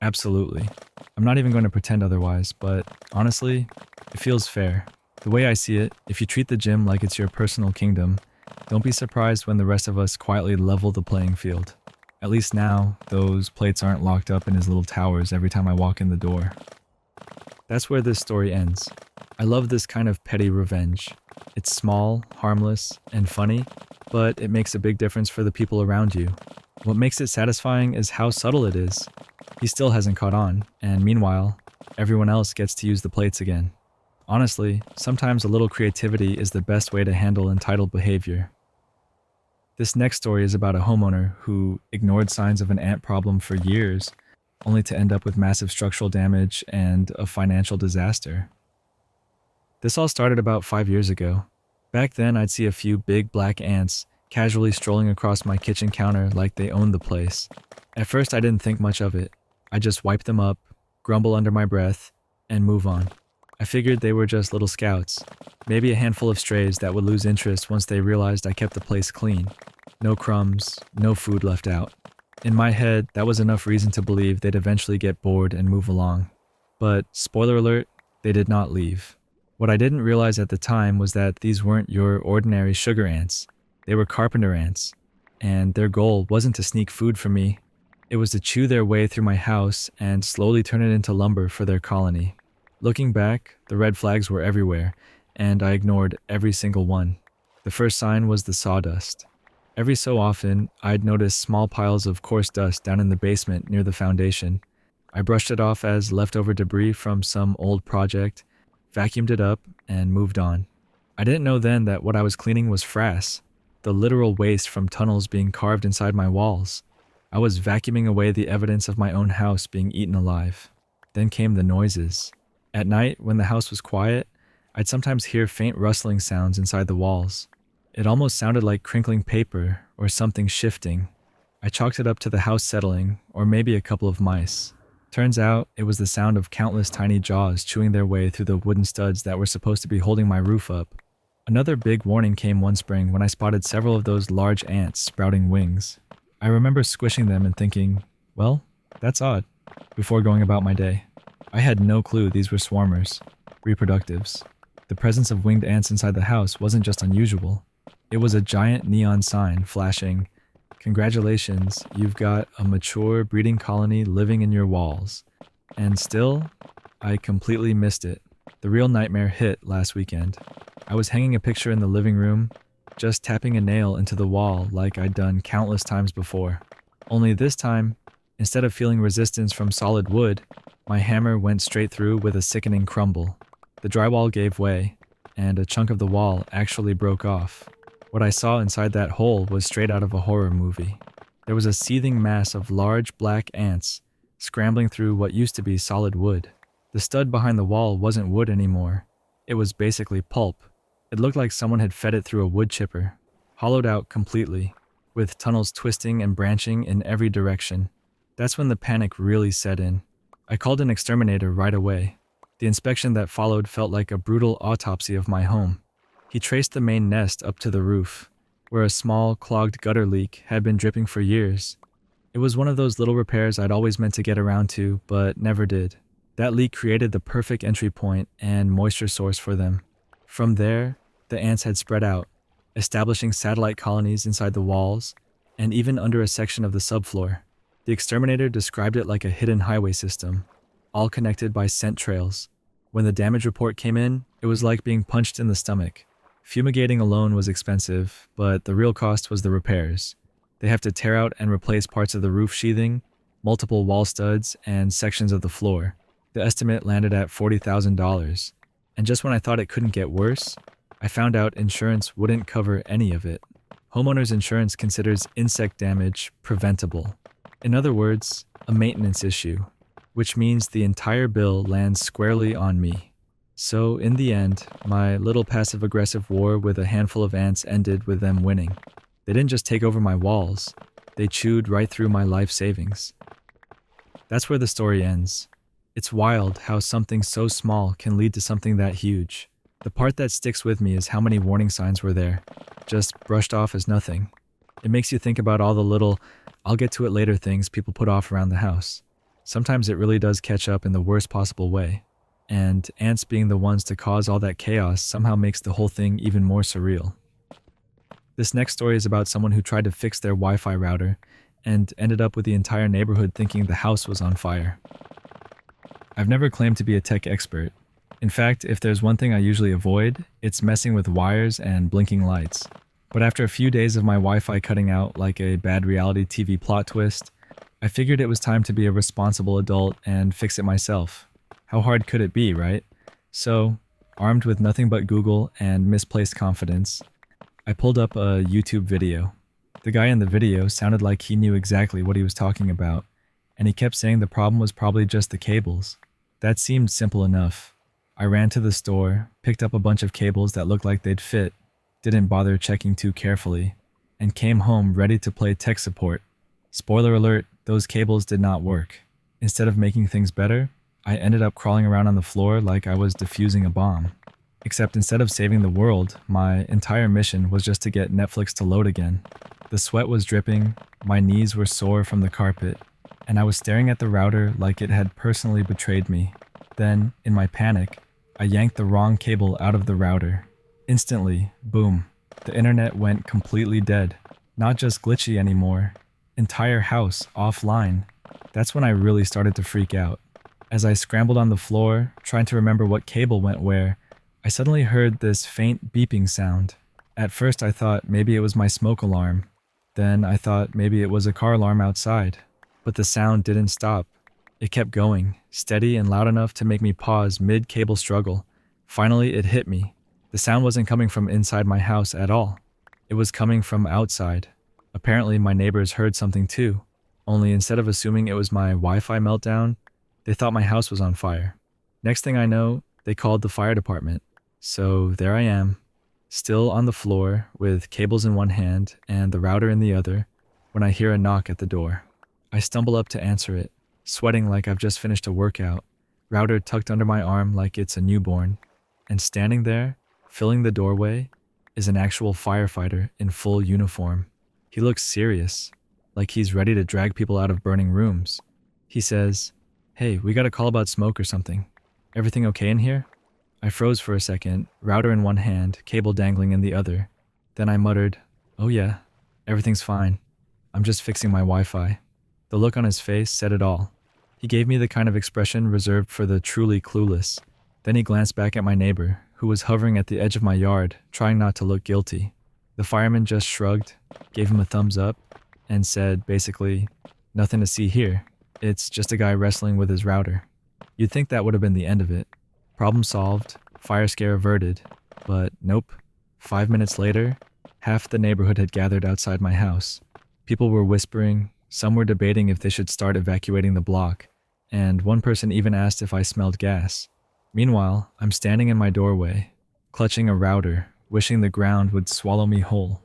A: Absolutely. I'm not even going to pretend otherwise, but honestly, it feels fair. The way I see it, if you treat the gym like it's your personal kingdom, don't be surprised when the rest of us quietly level the playing field. At least now, those plates aren't locked up in his little towers every time I walk in the door. That's where this story ends. I love this kind of petty revenge. It's small, harmless, and funny, but it makes a big difference for the people around you. What makes it satisfying is how subtle it is. He still hasn't caught on, and meanwhile, everyone else gets to use the plates again. Honestly, sometimes a little creativity is the best way to handle entitled behavior. This next story is about a homeowner who ignored signs of an ant problem for years, only to end up with massive structural damage and a financial disaster. This all started about 5 years ago. Back then, I'd see a few big black ants casually strolling across my kitchen counter like they owned the place. At first, I didn't think much of it. I just wipe them up, grumble under my breath, and move on. I figured they were just little scouts, maybe a handful of strays that would lose interest once they realized I kept the place clean. No crumbs, no food left out. In my head, that was enough reason to believe they'd eventually get bored and move along. But, spoiler alert, they did not leave. What I didn't realize at the time was that these weren't your ordinary sugar ants. They were carpenter ants, and their goal wasn't to sneak food from me. It was to chew their way through my house and slowly turn it into lumber for their colony. Looking back, the red flags were everywhere, and I ignored every single one. The first sign was the sawdust. Every so often, I'd notice small piles of coarse dust down in the basement near the foundation. I brushed it off as leftover debris from some old project, vacuumed it up, and moved on. I didn't know then that what I was cleaning was frass, the literal waste from tunnels being carved inside my walls. I was vacuuming away the evidence of my own house being eaten alive. Then came the noises. At night, when the house was quiet, I'd sometimes hear faint rustling sounds inside the walls. It almost sounded like crinkling paper or something shifting. I chalked it up to the house settling, or maybe a couple of mice. Turns out, it was the sound of countless tiny jaws chewing their way through the wooden studs that were supposed to be holding my roof up. Another big warning came one spring when I spotted several of those large ants sprouting wings. I remember squishing them and thinking, well, that's odd, before going about my day. I had no clue these were swarmers, reproductives. The presence of winged ants inside the house wasn't just unusual. It was a giant neon sign flashing, "Congratulations, you've got a mature breeding colony living in your walls." And still, I completely missed it. The real nightmare hit last weekend. I was hanging a picture in the living room, just tapping a nail into the wall like I'd done countless times before. Only this time, instead of feeling resistance from solid wood, my hammer went straight through with a sickening crumble. The drywall gave way, and a chunk of the wall actually broke off. What I saw inside that hole was straight out of a horror movie. There was a seething mass of large black ants scrambling through what used to be solid wood. The stud behind the wall wasn't wood anymore. It was basically pulp. It looked like someone had fed it through a wood chipper, hollowed out completely, with tunnels twisting and branching in every direction. That's when the panic really set in. I called an exterminator right away. The inspection that followed felt like a brutal autopsy of my home. He traced the main nest up to the roof, where a small, clogged gutter leak had been dripping for years. It was one of those little repairs I'd always meant to get around to, but never did. That leak created the perfect entry point and moisture source for them. From there, the ants had spread out, establishing satellite colonies inside the walls, and even under a section of the subfloor. The exterminator described it like a hidden highway system, all connected by scent trails. When the damage report came in, it was like being punched in the stomach. Fumigating alone was expensive, but the real cost was the repairs. They have to tear out and replace parts of the roof sheathing, multiple wall studs, and sections of the floor. The estimate landed at $40,000. And just when I thought it couldn't get worse, I found out insurance wouldn't cover any of it. Homeowners insurance considers insect damage preventable. In other words, a maintenance issue, which means the entire bill lands squarely on me. So in the end, my little passive-aggressive war with a handful of ants ended with them winning. They didn't just take over my walls, they chewed right through my life savings. That's where the story ends. It's wild how something so small can lead to something that huge. The part that sticks with me is how many warning signs were there, just brushed off as nothing. It makes you think about all the little, I'll get to it later things people put off around the house. Sometimes it really does catch up in the worst possible way. And ants being the ones to cause all that chaos somehow makes the whole thing even more surreal. This next story is about someone who tried to fix their Wi-Fi router and ended up with the entire neighborhood thinking the house was on fire. I've never claimed to be a tech expert. In fact, if there's one thing I usually avoid, it's messing with wires and blinking lights. But after a few days of my Wi-Fi cutting out like a bad reality TV plot twist, I figured it was time to be a responsible adult and fix it myself. How hard could it be, right? So, armed with nothing but Google and misplaced confidence, I pulled up a YouTube video. The guy in the video sounded like he knew exactly what he was talking about, and he kept saying the problem was probably just the cables. That seemed simple enough. I ran to the store, picked up a bunch of cables that looked like they'd fit, didn't bother checking too carefully, and came home ready to play tech support. Spoiler alert, those cables did not work. Instead of making things better, I ended up crawling around on the floor like I was defusing a bomb. Except instead of saving the world, my entire mission was just to get Netflix to load again. The sweat was dripping, my knees were sore from the carpet, and I was staring at the router like it had personally betrayed me. Then, in my panic, I yanked the wrong cable out of the router. Instantly, boom, the internet went completely dead. Not just glitchy anymore, entire house offline. That's when I really started to freak out. As I scrambled on the floor, trying to remember what cable went where, I suddenly heard this faint beeping sound. At first I thought maybe it was my smoke alarm. Then I thought maybe it was a car alarm outside. But the sound didn't stop. It kept going, steady and loud enough to make me pause mid-cable struggle. Finally, it hit me. The sound wasn't coming from inside my house at all. It was coming from outside. Apparently, my neighbors heard something too. Only instead of assuming it was my Wi-Fi meltdown, they thought my house was on fire. Next thing I know, they called the fire department. So there I am, still on the floor with cables in one hand and the router in the other, when I hear a knock at the door. I stumble up to answer it, sweating like I've just finished a workout, router tucked under my arm like it's a newborn, and standing there, filling the doorway, is an actual firefighter in full uniform. He looks serious, like he's ready to drag people out of burning rooms. He says, "Hey, we got a call about smoke or something. Everything okay in here?" I froze for a second, router in one hand, cable dangling in the other. Then I muttered, "Oh yeah, everything's fine. I'm just fixing my Wi-Fi." The look on his face said it all. He gave me the kind of expression reserved for the truly clueless. Then he glanced back at my neighbor, who was hovering at the edge of my yard, trying not to look guilty. The fireman just shrugged, gave him a thumbs up, and said, basically, "Nothing to see here. It's just a guy wrestling with his router." You'd think that would have been the end of it. Problem solved, fire scare averted, but nope. 5 minutes later, half the neighborhood had gathered outside my house. People were whispering, some were debating if they should start evacuating the block, and one person even asked if I smelled gas. Meanwhile, I'm standing in my doorway, clutching a router, wishing the ground would swallow me whole.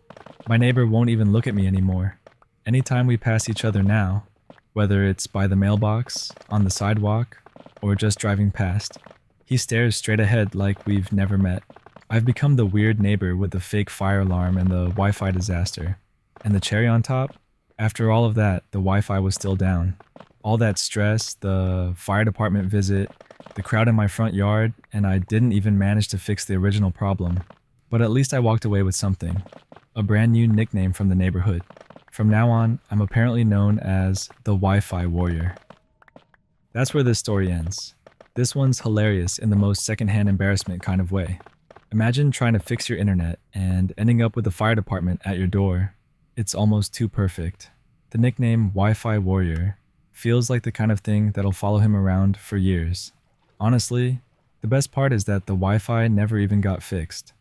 A: My neighbor won't even look at me anymore. Anytime we pass each other now, whether it's by the mailbox, on the sidewalk, or just driving past, he stares straight ahead like we've never met. I've become the weird neighbor with the fake fire alarm and the Wi-Fi disaster. And the cherry on top? After all of that, the Wi-Fi was still down. All that stress, the fire department visit, the crowd in my front yard, and I didn't even manage to fix the original problem. But at least I walked away with something. A brand new nickname from the neighborhood. From now on, I'm apparently known as the Wi-Fi Warrior. That's where this story ends. This one's hilarious in the most secondhand embarrassment kind of way. Imagine trying to fix your internet and ending up with the fire department at your door. It's almost too perfect. The nickname Wi-Fi Warrior feels like the kind of thing that'll follow him around for years. Honestly, the best part is that the Wi-Fi never even got fixed.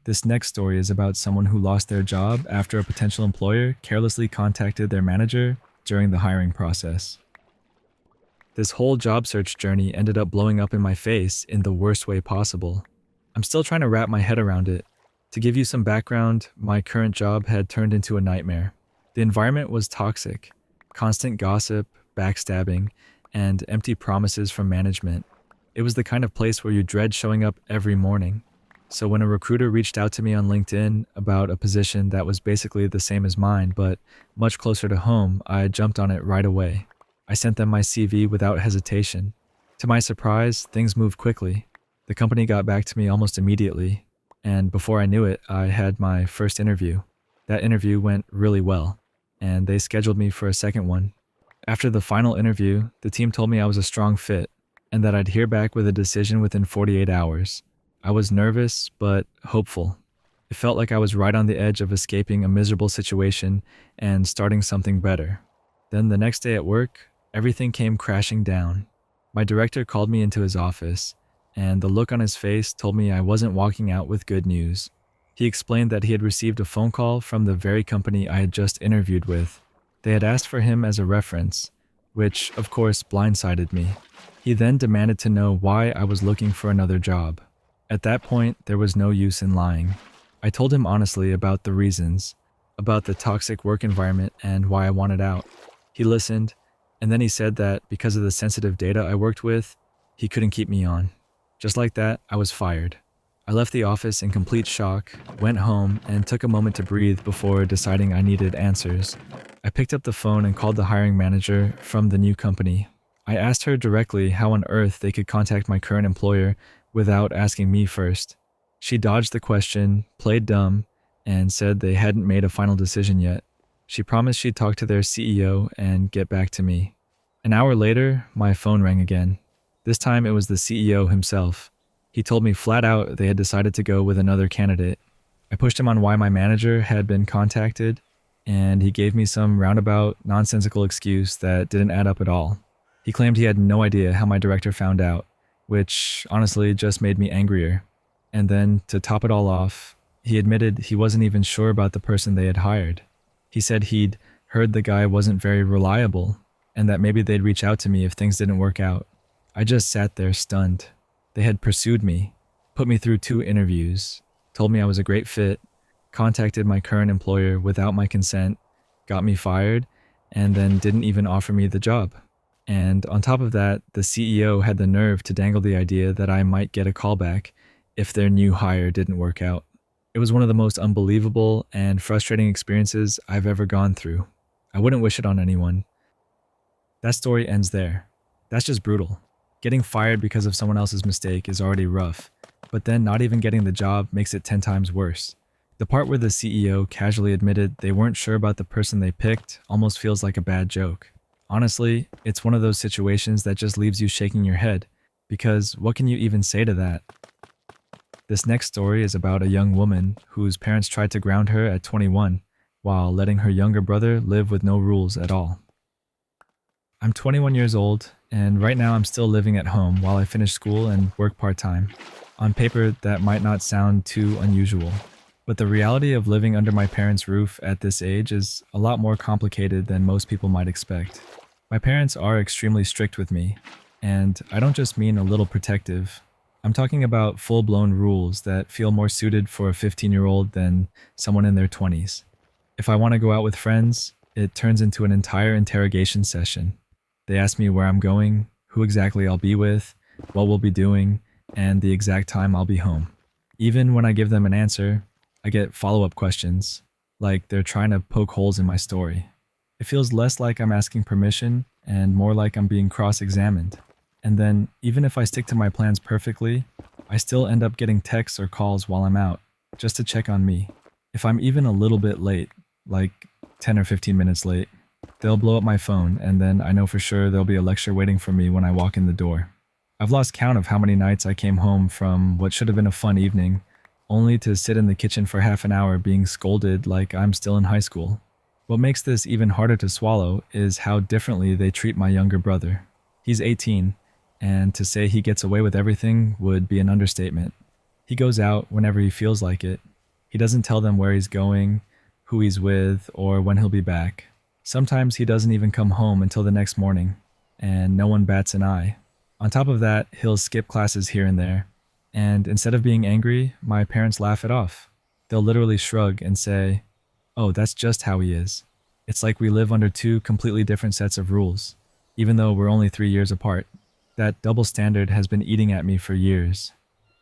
A: This next story is about someone who lost their job after a potential employer carelessly contacted their manager during the hiring process. This whole job search journey ended up blowing up in my face in the worst way possible. I'm still trying to wrap my head around it. To give you some background, my current job had turned into a nightmare. The environment was toxic. Constant gossip, backstabbing, and empty promises from management. It was the kind of place where you dread showing up every morning. So when a recruiter reached out to me on LinkedIn about a position that was basically the same as mine, but much closer to home, I jumped on it right away. I sent them my CV without hesitation. To my surprise, things moved quickly. The company got back to me almost immediately, and before I knew it, I had my first interview. That interview went really well, and they scheduled me for a second one. After the final interview, the team told me I was a strong fit, and that I'd hear back with a decision within 48 hours. I was nervous, but hopeful. It felt like I was right on the edge of escaping a miserable situation and starting something better. Then the next day at work, everything came crashing down. My director called me into his office, and the look on his face told me I wasn't walking out with good news. He explained that he had received a phone call from the very company I had just interviewed with. They had asked for him as a reference, which of course blindsided me. He then demanded to know why I was looking for another job. At that point, there was no use in lying. I told him honestly about the reasons, about the toxic work environment and why I wanted out. He listened, and then he said that because of the sensitive data I worked with, he couldn't keep me on. Just like that, I was fired. I left the office in complete shock, went home, and took a moment to breathe before deciding I needed answers. I picked up the phone and called the hiring manager from the new company. I asked her directly how on earth they could contact my current employer without asking me first. She dodged the question, played dumb, and said they hadn't made a final decision yet. She promised she'd talk to their CEO and get back to me. An hour later, my phone rang again. This time it was the CEO himself. He told me flat out they had decided to go with another candidate. I pushed him on why my manager had been contacted, and he gave me some roundabout, nonsensical excuse that didn't add up at all. He claimed he had no idea how my director found out, which honestly just made me angrier. And then, to top it all off, he admitted he wasn't even sure about the person they had hired. He said he'd heard the guy wasn't very reliable, and that maybe they'd reach out to me if things didn't work out. I just sat there stunned. They had pursued me, put me through 2 interviews, told me I was a great fit, contacted my current employer without my consent, got me fired, and then didn't even offer me the job. And on top of that, the CEO had the nerve to dangle the idea that I might get a callback if their new hire didn't work out. It was one of the most unbelievable and frustrating experiences I've ever gone through. I wouldn't wish it on anyone. That story ends there. That's just brutal. Getting fired because of someone else's mistake is already rough, but then not even getting the job makes it 10 times worse. The part where the CEO casually admitted they weren't sure about the person they picked almost feels like a bad joke. Honestly, it's one of those situations that just leaves you shaking your head, because what can you even say to that? This next story is about a young woman whose parents tried to ground her at 21, while letting her younger brother live with no rules at all. I'm 21 years old, and right now I'm still living at home while I finish school and work part-time. On paper, that might not sound too unusual, but the reality of living under my parents' roof at this age is a lot more complicated than most people might expect. My parents are extremely strict with me, and I don't just mean a little protective. I'm talking about full-blown rules that feel more suited for a 15-year-old than someone in their 20s. If I want to go out with friends, it turns into an entire interrogation session. They ask me where I'm going, who exactly I'll be with, what we'll be doing, and the exact time I'll be home. Even when I give them an answer, I get follow-up questions, like they're trying to poke holes in my story. It feels less like I'm asking permission and more like I'm being cross-examined. And then, even if I stick to my plans perfectly, I still end up getting texts or calls while I'm out, just to check on me. If I'm even a little bit late, like 10 or 15 minutes late, they'll blow up my phone, and then I know for sure there'll be a lecture waiting for me when I walk in the door. I've lost count of how many nights I came home from what should have been a fun evening, only to sit in the kitchen for half an hour being scolded like I'm still in high school. What makes this even harder to swallow is how differently they treat my younger brother. He's 18, and to say he gets away with everything would be an understatement. He goes out whenever he feels like it. He doesn't tell them where he's going, who he's with, or when he'll be back. Sometimes he doesn't even come home until the next morning, and no one bats an eye. On top of that, he'll skip classes here and there, and instead of being angry, my parents laugh it off. They'll literally shrug and say, "Oh, that's just how he is." It's like we live under 2 completely different sets of rules, even though we're only 3 years apart. That double standard has been eating at me for years.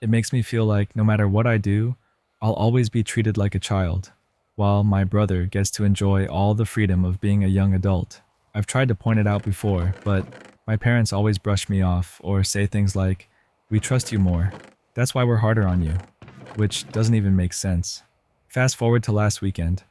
A: It makes me feel like no matter what I do, I'll always be treated like a child, while my brother gets to enjoy all the freedom of being a young adult. I've tried to point it out before, but my parents always brush me off or say things like, "We trust you more. That's why we're harder on you," which doesn't even make sense. Fast forward to last weekend.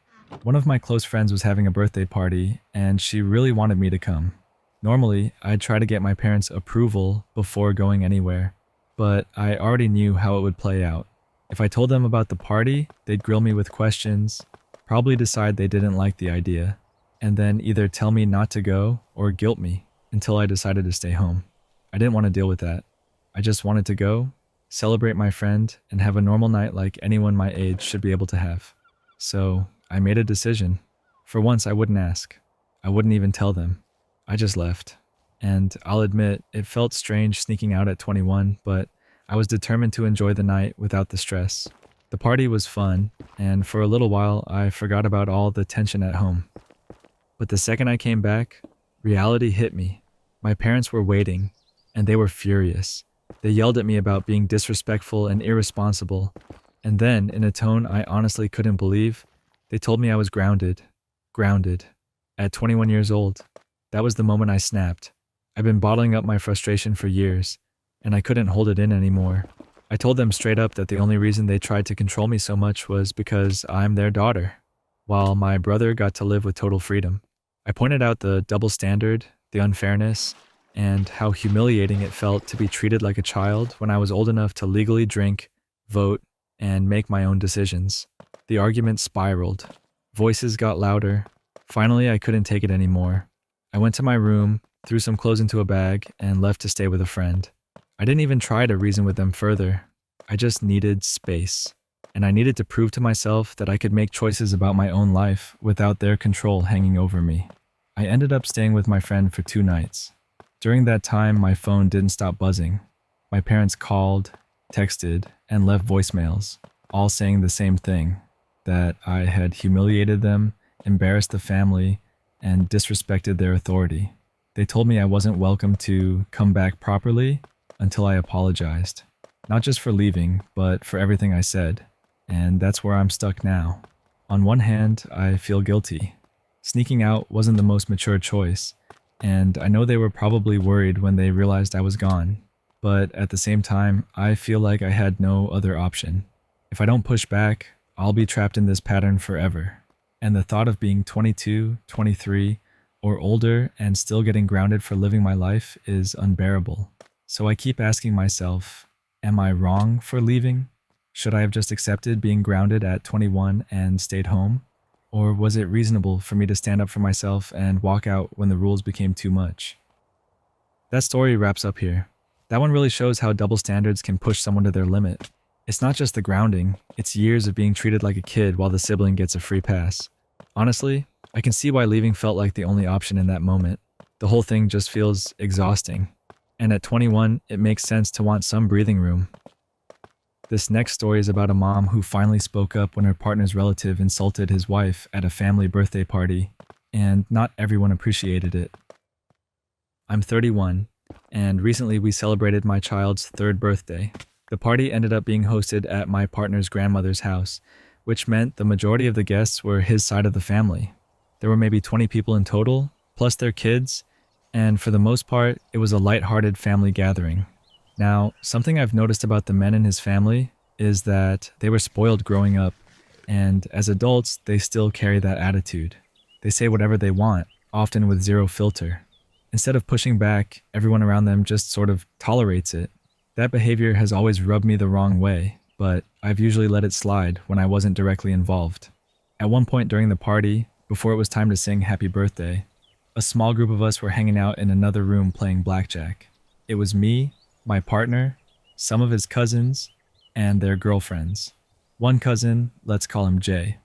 A: One of my close friends was having a birthday party, and she really wanted me to come. Normally, I'd try to get my parents' approval before going anywhere, but I already knew how it would play out. If I told them about the party, they'd grill me with questions, probably decide they didn't like the idea, and then either tell me not to go or guilt me until I decided to stay home. I didn't want to deal with that. I just wanted to go, celebrate my friend, and have a normal night like anyone my age should be able to have. So I made a decision. For once, I wouldn't ask. I wouldn't even tell them. I just left. And I'll admit, it felt strange sneaking out at 21, but I was determined to enjoy the night without the stress. The party was fun, and for a little while, I forgot about all the tension at home. But the second I came back, reality hit me. My parents were waiting, and they were furious. They yelled at me about being disrespectful and irresponsible, and then, in a tone I honestly couldn't believe, they told me I was grounded. Grounded. At 21 years old. That was the moment I snapped. I've been bottling up my frustration for years, and I couldn't hold it in anymore. I told them straight up that the only reason they tried to control me so much was because I'm their daughter, while my brother got to live with total freedom. I pointed out the double standard, the unfairness, and how humiliating it felt to be treated like a child when I was old enough to legally drink, vote, and make my own decisions. The argument spiraled. Voices got louder. Finally, I couldn't take it anymore. I went to my room, threw some clothes into a bag, and left to stay with a friend. I didn't even try to reason with them further. I just needed space. And I needed to prove to myself that I could make choices about my own life without their control hanging over me. I ended up staying with my friend for 2 nights. During that time, my phone didn't stop buzzing. My parents called, texted, and left voicemails, all saying the same thing, that I had humiliated them, embarrassed the family, and disrespected their authority. They told me I wasn't welcome to come back properly until I apologized. Not just for leaving, but for everything I said. And that's where I'm stuck now. On one hand, I feel guilty. Sneaking out wasn't the most mature choice, and I know they were probably worried when they realized I was gone. But at the same time, I feel like I had no other option. If I don't push back, I'll be trapped in this pattern forever. And the thought of being 22, 23, or older and still getting grounded for living my life is unbearable. So I keep asking myself, am I wrong for leaving? Should I have just accepted being grounded at 21 and stayed home? Or was it reasonable for me to stand up for myself and walk out when the rules became too much? That story wraps up here. That one really shows how double standards can push someone to their limit. It's not just the grounding, it's years of being treated like a kid while the sibling gets a free pass. Honestly, I can see why leaving felt like the only option in that moment. The whole thing just feels exhausting. And at 21, it makes sense to want some breathing room. This next story is about a mom who finally spoke up when her partner's relative insulted his wife at a family birthday party, and not everyone appreciated it. I'm 31, and recently we celebrated my child's 3rd birthday. The party ended up being hosted at my partner's grandmother's house, which meant the majority of the guests were his side of the family. There were maybe 20 people in total, plus their kids, and for the most part, it was a lighthearted family gathering. Now, something I've noticed about the men in his family is that they were spoiled growing up, and as adults, they still carry that attitude. They say whatever they want, often with zero filter. Instead of pushing back, everyone around them just sort of tolerates it. That behavior has always rubbed me the wrong way, but I've usually let it slide when I wasn't directly involved. At one point during the party, before it was time to sing Happy Birthday, a small group of us were hanging out in another room playing blackjack. It was me, my partner, some of his cousins, and their girlfriends. One cousin, let's call him Jay,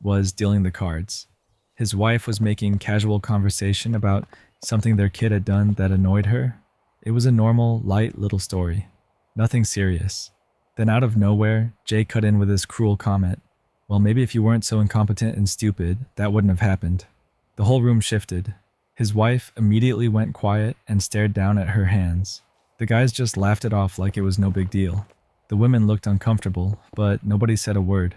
A: was dealing the cards. His wife was making casual conversation about something their kid had done that annoyed her. It was a normal, light little story. Nothing serious. Then out of nowhere, Jay cut in with this cruel comment. Well, maybe if you weren't so incompetent and stupid, that wouldn't have happened. The whole room shifted. His wife immediately went quiet and stared down at her hands. The guys just laughed it off like it was no big deal. The women looked uncomfortable, but nobody said a word.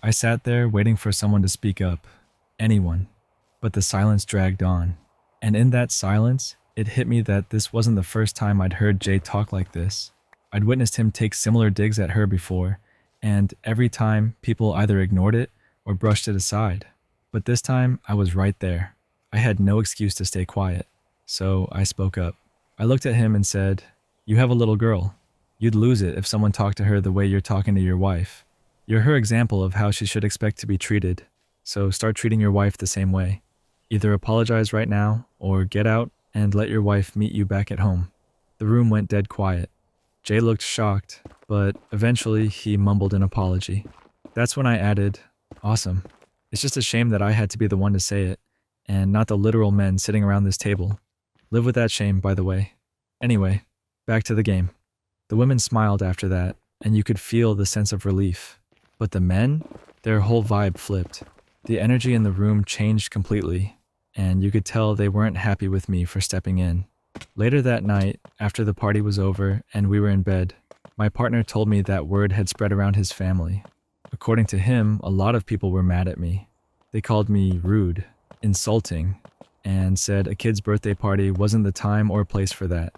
A: I sat there waiting for someone to speak up. Anyone. But the silence dragged on. And in that silence, it hit me that this wasn't the first time I'd heard Jay talk like this. I'd witnessed him take similar digs at her before, and every time people either ignored it or brushed it aside. But this time, I was right there. I had no excuse to stay quiet, so I spoke up. I looked at him and said, "You have a little girl. You'd lose it if someone talked to her the way you're talking to your wife. You're her example of how she should expect to be treated, so start treating your wife the same way. Either apologize right now, or get out and let your wife meet you back at home." The room went dead quiet. Jay looked shocked, but eventually he mumbled an apology. That's when I added, "Awesome. It's just a shame that I had to be the one to say it, and not the literal men sitting around this table. Live with that shame, by the way. Anyway, back to the game." The women smiled after that, and you could feel the sense of relief. But the men, their whole vibe flipped. The energy in the room changed completely, and you could tell they weren't happy with me for stepping in. Later that night, after the party was over and we were in bed, my partner told me that word had spread around his family. According to him, a lot of people were mad at me. They called me rude, insulting, and said a kid's birthday party wasn't the time or place for that.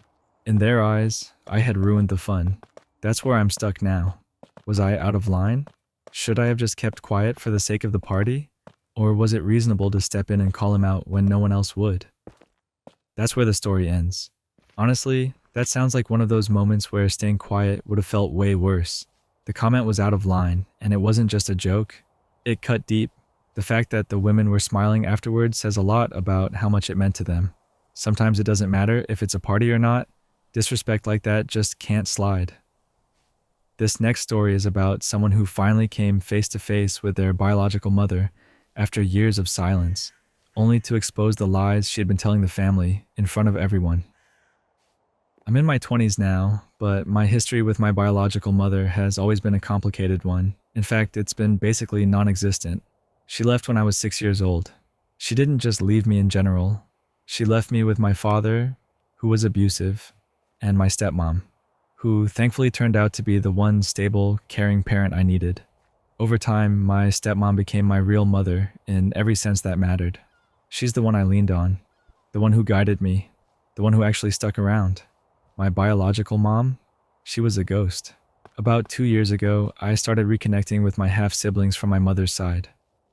A: In their eyes, I had ruined the fun. That's where I'm stuck now. Was I out of line? Should I have just kept quiet for the sake of the party? Or was it reasonable to step in and call him out when no one else would? That's where the story ends. Honestly, that sounds like one of those moments where staying quiet would have felt way worse. The comment was out of line, and it wasn't just a joke. It cut deep. The fact that the women were smiling afterwards says a lot about how much it meant to them. Sometimes it doesn't matter if it's a party or not. Disrespect like that just can't slide. This next story is about someone who finally came face to face with their biological mother after years of silence, only to expose the lies she had been telling the family in front of everyone. I'm in my 20s now, but my history with my biological mother has always been a complicated one. In fact, it's been basically non-existent. She left when I was 6 years old. She didn't just leave me in general. She left me with my father, who was abusive, and my stepmom, who thankfully turned out to be the one stable, caring parent I needed. Over time, my stepmom became my real mother in every sense that mattered. She's the one I leaned on, the one who guided me, the one who actually stuck around. My biological mom, she was a ghost. About 2 years ago, I started reconnecting with my half-siblings from my mother's side.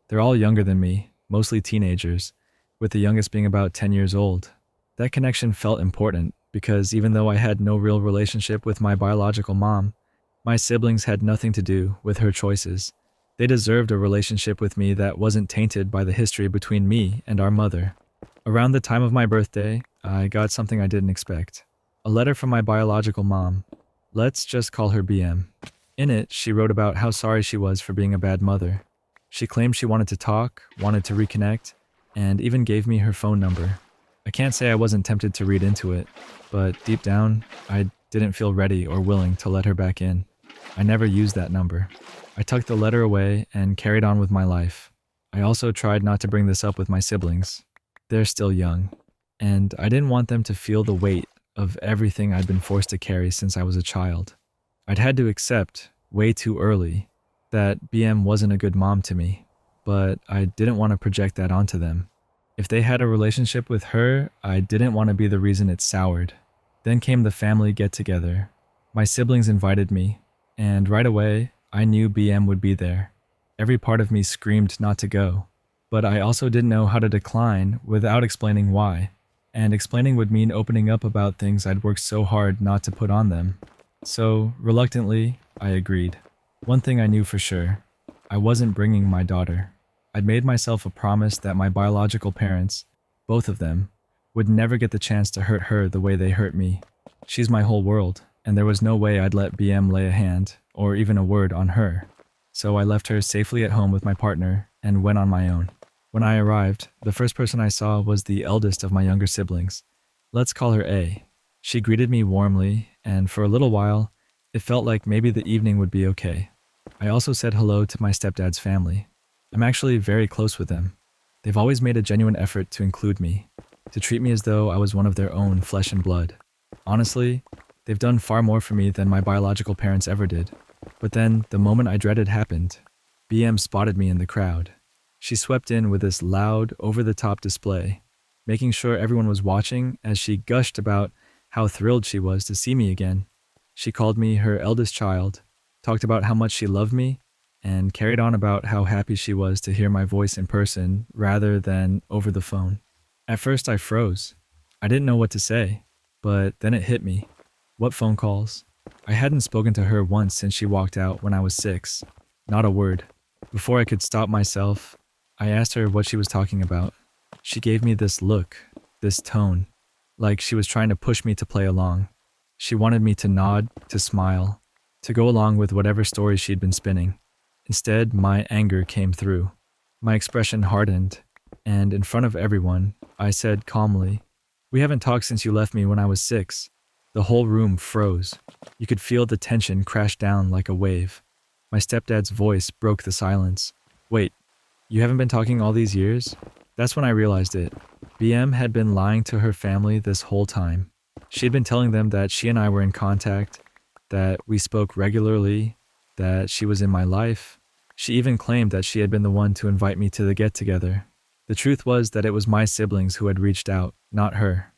A: They're all younger than me, mostly teenagers, with the youngest being about 10 years old. That connection felt important because even though I had no real relationship with my biological mom, my siblings had nothing to do with her choices. They deserved a relationship with me that wasn't tainted by the history between me and our mother. Around the time of my birthday, I got something I didn't expect. A letter from my biological mom. Let's just call her BM. In it, she wrote about how sorry she was for being a bad mother. She claimed she wanted to talk, wanted to reconnect, and even gave me her phone number. I can't say I wasn't tempted to read into it, but deep down, I didn't feel ready or willing to let her back in. I never used that number. I tucked the letter away and carried on with my life. I also tried not to bring this up with my siblings. They're still young, and I didn't want them to feel the weight of everything I'd been forced to carry since I was a child. I'd had to accept, way too early, that BM wasn't a good mom to me, but I didn't want to project that onto them. If they had a relationship with her, I didn't want to be the reason it soured. Then came the family get-together. My siblings invited me, and right away, I knew BM would be there. Every part of me screamed not to go, but I also didn't know how to decline without explaining why. And explaining would mean opening up about things I'd worked so hard not to put on them. So, reluctantly, I agreed. One thing I knew for sure, I wasn't bringing my daughter. I'd made myself a promise that my biological parents, both of them, would never get the chance to hurt her the way they hurt me. She's my whole world, and there was no way I'd let BM lay a hand, or even a word on her. So I left her safely at home with my partner and went on my own. When I arrived, the first person I saw was the eldest of my younger siblings. Let's call her A. She greeted me warmly, and for a little while, it felt like maybe the evening would be okay. I also said hello to my stepdad's family. I'm actually very close with them. They've always made a genuine effort to include me, to treat me as though I was one of their own flesh and blood. Honestly, they've done far more for me than my biological parents ever did. But then, the moment I dreaded happened. BM spotted me in the crowd. She swept in with this loud, over-the-top display, making sure everyone was watching as she gushed about how thrilled she was to see me again. She called me her eldest child, talked about how much she loved me, and carried on about how happy she was to hear my voice in person rather than over the phone. At first I froze. I didn't know what to say, but then it hit me. What phone calls? I hadn't spoken to her once since she walked out when I was 6. Not a word. Before I could stop myself, I asked her what she was talking about. She gave me this look, this tone, like she was trying to push me to play along. She wanted me to nod, to smile, to go along with whatever story she'd been spinning. Instead, my anger came through. My expression hardened, and in front of everyone, I said calmly, "We haven't talked since you left me when I was 6. The whole room froze. You could feel the tension crash down like a wave. My stepdad's voice broke the silence. "Wait, you haven't been talking all these years?" That's when I realized it. BM had been lying to her family this whole time. She had been telling them that she and I were in contact, that we spoke regularly, that she was in my life. She even claimed that she had been the one to invite me to the get-together. The truth was that it was my siblings who had reached out, not her.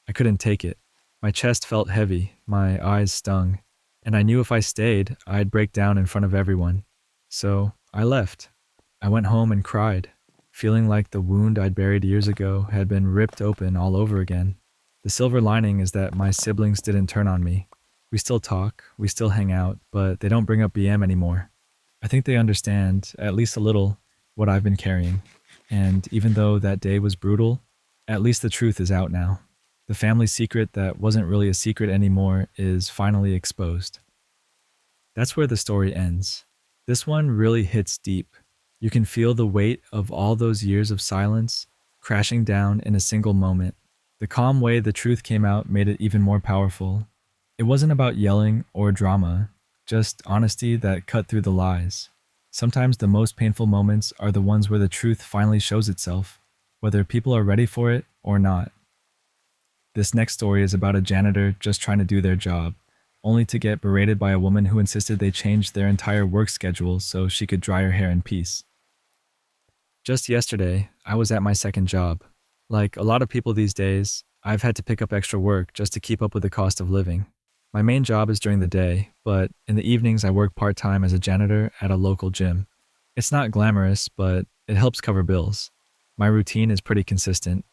A: I couldn't take it. My chest felt heavy, my eyes stung, and I knew if I stayed, I'd break down in front of everyone. So I left. I went home and cried, feeling like the wound I'd buried years ago had been ripped open all over again. The silver lining is that my siblings didn't turn on me. We still talk, we still hang out, but they don't bring up BM anymore. I think they understand, at least a little, what I've been carrying. And even though that day was brutal, at least the truth is out now. The family secret that wasn't really a secret anymore is finally exposed. That's where the story ends. This one really hits deep. You can feel the weight of all those years of silence crashing down in a single moment. The calm way the truth came out made it even more powerful, It wasn't about yelling or drama, just honesty that cut through the lies. Sometimes the most painful moments are the ones where the truth finally shows itself, whether people are ready for it or not. This next story is about a janitor just trying to do their job, only to get berated by a woman who insisted they change their entire work schedule so she could dry her hair in peace. Just yesterday, I was at my second job. Like a lot of people these days, I've had to pick up extra work just to keep up with the cost of living. My main job is during the day, but in the evenings I work part-time as a janitor at a local gym. It's not glamorous, but it helps cover bills. My routine is pretty consistent.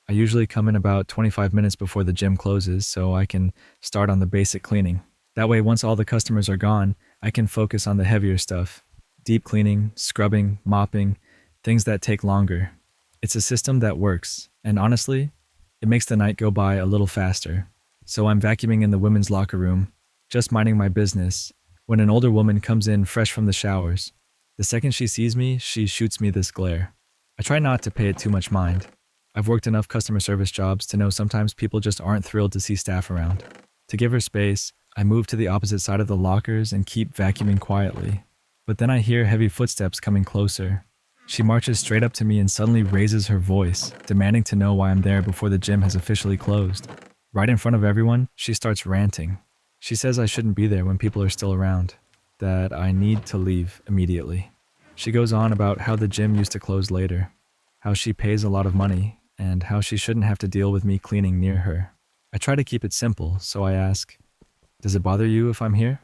A: I usually come in about 25 minutes before the gym closes so I can start on the basic cleaning. That way, once all the customers are gone, I can focus on the heavier stuff. Deep cleaning, scrubbing, mopping, things that take longer. It's a system that works, and honestly, it makes the night go by a little faster. So I'm vacuuming in the women's locker room, just minding my business, when an older woman comes in fresh from the showers. The second she sees me, she shoots me this glare. I try not to pay it too much mind. I've worked enough customer service jobs to know sometimes people just aren't thrilled to see staff around. To give her space, I move to the opposite side of the lockers and keep vacuuming quietly. But then I hear heavy footsteps coming closer. She marches straight up to me and suddenly raises her voice, demanding to know why I'm there before the gym has officially closed. Right in front of everyone, she starts ranting. She says I shouldn't be there when people are still around, that I need to leave immediately. She goes on about how the gym used to close later, how she pays a lot of money, and how she shouldn't have to deal with me cleaning near her. I try to keep it simple, so I ask, "Does it bother you if I'm here?"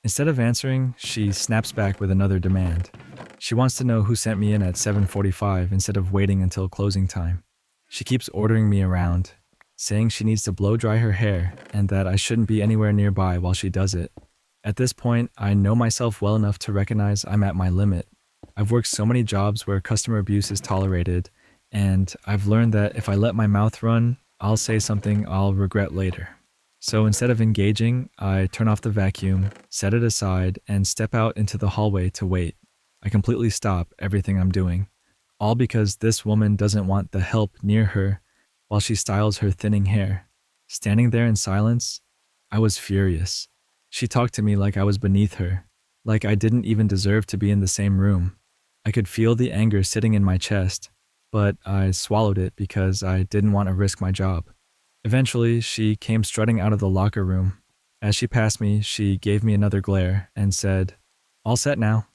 A: Instead of answering, she snaps back with another demand. She wants to know who sent me in at 7:45 instead of waiting until closing time. She keeps ordering me around, saying she needs to blow dry her hair and that I shouldn't be anywhere nearby while she does it. At this point, I know myself well enough to recognize I'm at my limit. I've worked so many jobs where customer abuse is tolerated, and I've learned that if I let my mouth run, I'll say something I'll regret later. So instead of engaging, I turn off the vacuum, set it aside, and step out into the hallway to wait. I completely stop everything I'm doing, all because this woman doesn't want the help near her while she styles her thinning hair. Standing there in silence, I was furious. She talked to me like I was beneath her, like I didn't even deserve to be in the same room. I could feel the anger sitting in my chest, but I swallowed it because I didn't want to risk my job. Eventually, she came strutting out of the locker room. As she passed me, she gave me another glare and said, "All set now,"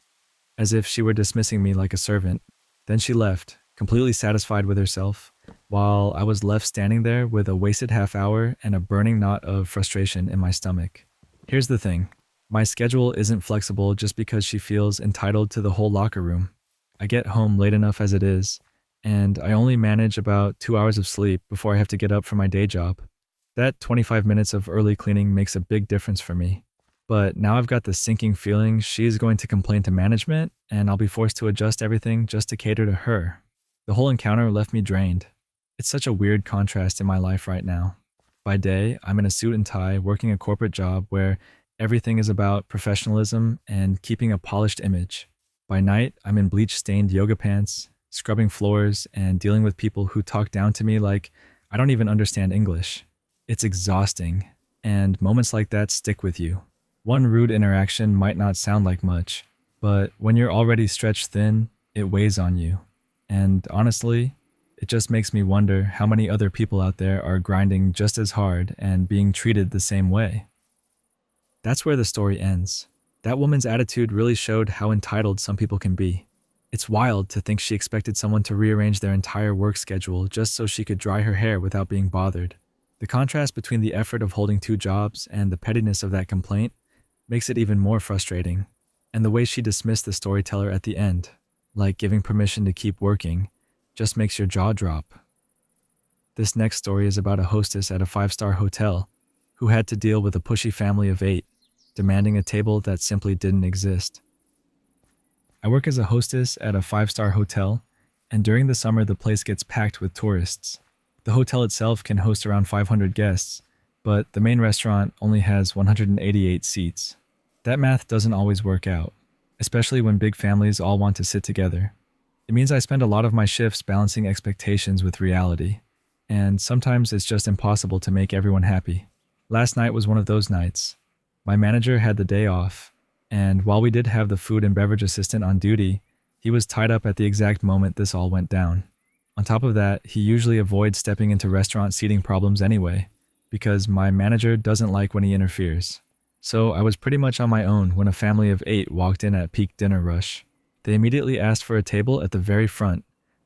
A: as if she were dismissing me like a servant. Then she left, completely satisfied with herself, while I was left standing there with a wasted half hour and a burning knot of frustration in my stomach. Here's the thing. My schedule isn't flexible just because she feels entitled to the whole locker room. I get home late enough as it is, and I only manage about 2 hours of sleep before I have to get up for my day job. That 25 minutes of early cleaning makes a big difference for me. But now I've got the sinking feeling she's going to complain to management, and I'll be forced to adjust everything just to cater to her. The whole encounter left me drained. It's such a weird contrast in my life right now. By day, I'm in a suit and tie working a corporate job where everything is about professionalism and keeping a polished image. By night, I'm in bleach-stained yoga pants, scrubbing floors, and dealing with people who talk down to me like I don't even understand English. It's exhausting, and moments like that stick with you. One rude interaction might not sound like much, but when you're already stretched thin, it weighs on you. And honestly, it just makes me wonder how many other people out there are grinding just as hard and being treated the same way. That's where the story ends. That woman's attitude really showed how entitled some people can be. It's wild to think she expected someone to rearrange their entire work schedule just so she could dry her hair without being bothered. The contrast between the effort of holding two jobs and the pettiness of that complaint makes it even more frustrating. And the way she dismissed the storyteller at the end, like giving permission to keep working, just makes your jaw drop. This next story is about a hostess at a 5-star hotel who had to deal with a pushy family of 8, demanding a table that simply didn't exist. I work as a hostess at a 5-star hotel, and during the summer the place gets packed with tourists. The hotel itself can host around 500 guests, but the main restaurant only has 188 seats. That math doesn't always work out, especially when big families all want to sit together. It means I spend a lot of my shifts balancing expectations with reality, and sometimes it's just impossible to make everyone happy. Last night was one of those nights. My manager had the day off, and while we did have the food and beverage assistant on duty, he was tied up at the exact moment this all went down. On top of that, he usually avoids stepping into restaurant seating problems anyway, because my manager doesn't like when he interferes. So I was pretty much on my own when a family of 8 walked in at peak dinner rush. They immediately asked for a table at the very front,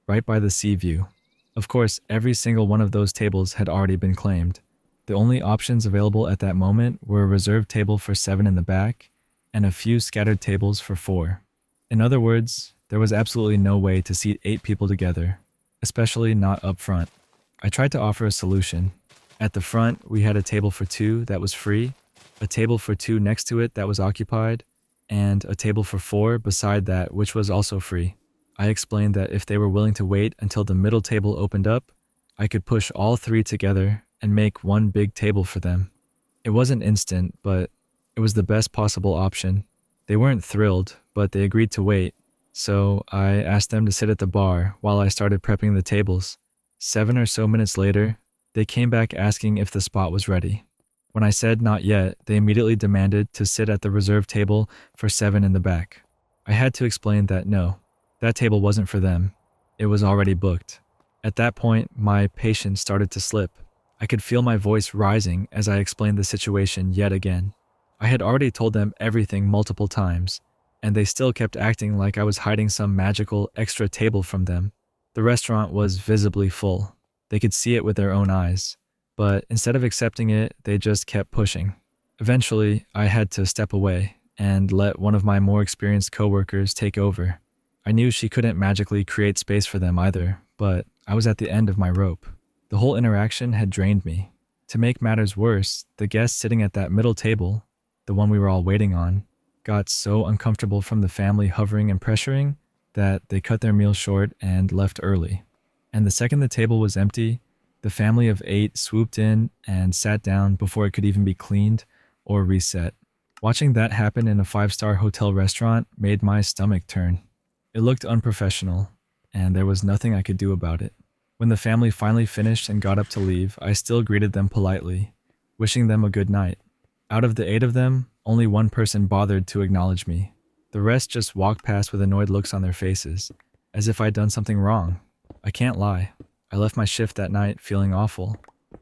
A: right by the sea view. Of course, every single one of those tables had already been claimed. The only options available at that moment were a reserved table for 7 in the back and a few scattered tables for 4. In other words, there was absolutely no way to seat 8 people together, especially not up front. I tried to offer a solution. At the front, we had a table for 2 that was free, a table for 2 next to it that was occupied, and a table for 4 beside that which was also free. I explained that if they were willing to wait until the middle table opened up, I could push all 3 together and make one big table for them. It wasn't instant, but it was the best possible option. They weren't thrilled, but they agreed to wait, so I asked them to sit at the bar while I started prepping the tables. 7 or so minutes later, they came back asking if the spot was ready. When I said not yet, they immediately demanded to sit at the reserved table for 7 in the back. I had to explain that no, that table wasn't for them. It was already booked. At that point, my patience started to slip. I could feel my voice rising as I explained the situation yet again. I had already told them everything multiple times, and they still kept acting like I was hiding some magical extra table from them. The restaurant was visibly full. They could see it with their own eyes. But instead of accepting it, they just kept pushing. Eventually, I had to step away and let one of my more experienced coworkers take over. I knew she couldn't magically create space for them either, but I was at the end of my rope. The whole interaction had drained me. To make matters worse, the guest sitting at that middle table, the one we were all waiting on, got so uncomfortable from the family hovering and pressuring that they cut their meal short and left early. And the second the table was empty, the family of 8 swooped in and sat down before it could even be cleaned or reset. Watching that happen in a 5-star hotel restaurant made my stomach turn. It looked unprofessional, and there was nothing I could do about it. When the family finally finished and got up to leave, I still greeted them politely, wishing them a good night. Out of the 8 of them, only one person bothered to acknowledge me. The rest just walked past with annoyed looks on their faces, as if I'd done something wrong. I can't lie. I left my shift that night feeling awful.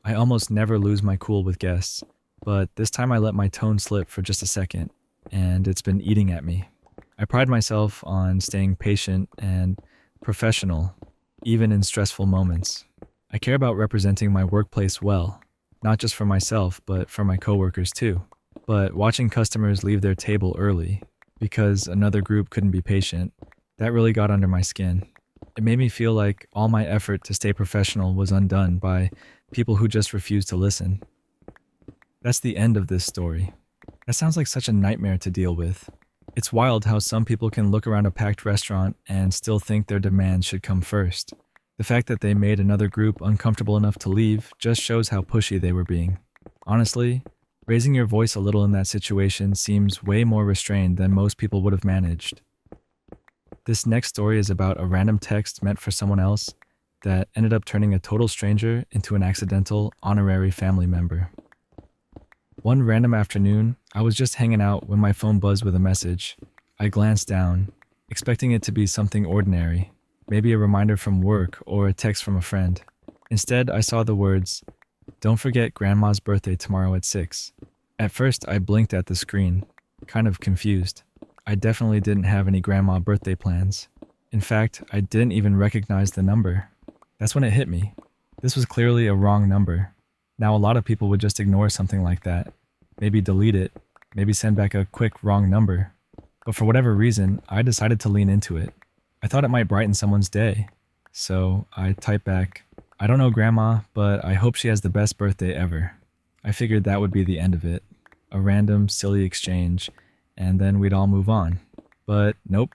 A: I almost never lose my cool with guests, but this time I let my tone slip for just a second, and it's been eating at me. I pride myself on staying patient and professional, even in stressful moments. I care about representing my workplace well, not just for myself, but for my coworkers too. But watching customers leave their table early because another group couldn't be patient, that really got under my skin. It made me feel like all my effort to stay professional was undone by people who just refused to listen. That's the end of this story. That sounds like such a nightmare to deal with. It's wild how some people can look around a packed restaurant and still think their demands should come first. The fact that they made another group uncomfortable enough to leave just shows how pushy they were being. Honestly, raising your voice a little in that situation seems way more restrained than most people would have managed. This next story is about a random text meant for someone else that ended up turning a total stranger into an accidental honorary family member. One random afternoon, I was just hanging out when my phone buzzed with a message. I glanced down, expecting it to be something ordinary, maybe a reminder from work or a text from a friend. Instead, I saw the words, "Don't forget Grandma's birthday tomorrow at 6. At first, I blinked at the screen, kind of confused. I definitely didn't have any grandma birthday plans. In fact, I didn't even recognize the number. That's when it hit me. This was clearly a wrong number. Now a lot of people would just ignore something like that. Maybe delete it, maybe send back a quick wrong number. But for whatever reason, I decided to lean into it. I thought it might brighten someone's day. So I typed back, "I don't know Grandma, but I hope she has the best birthday ever." I figured that would be the end of it. A random, silly exchange, and then we'd all move on. But nope.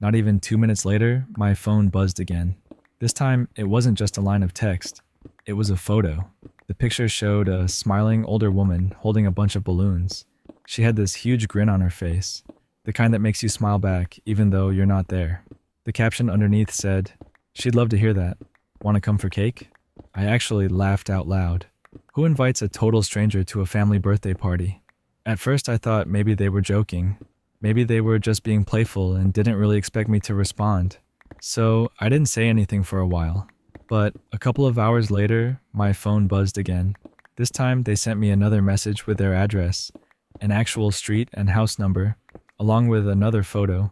A: Not even 2 minutes later, my phone buzzed again. This time, it wasn't just a line of text. It was a photo. The picture showed a smiling older woman holding a bunch of balloons. She had this huge grin on her face, the kind that makes you smile back even though you're not there. The caption underneath said, "She'd love to hear that. Want to come for cake?" I actually laughed out loud. Who invites a total stranger to a family birthday party? At first I thought maybe they were joking. Maybe they were just being playful and didn't really expect me to respond. So I didn't say anything for a while. But a couple of hours later, my phone buzzed again. This time they sent me another message with their address, an actual street and house number, along with another photo.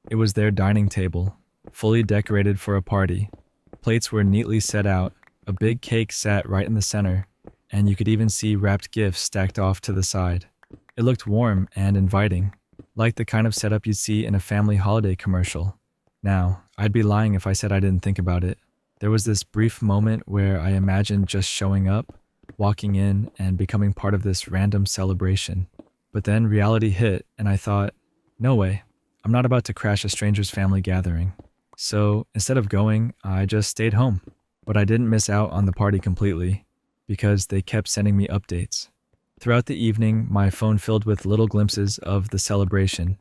A: It was their dining table, fully decorated for a party. Plates were neatly set out, a big cake sat right in the center, and you could even see wrapped gifts stacked off to the side. It looked warm and inviting, like the kind of setup you'd see in a family holiday commercial. Now, I'd be lying if I said I didn't think about it. There was this brief moment where I imagined just showing up, walking in, and becoming part of this random celebration. But then reality hit, and I thought, no way, I'm not about to crash a stranger's family gathering. So instead of going, I just stayed home. But I didn't miss out on the party completely, because they kept sending me updates. Throughout the evening, my phone filled with little glimpses of the celebration.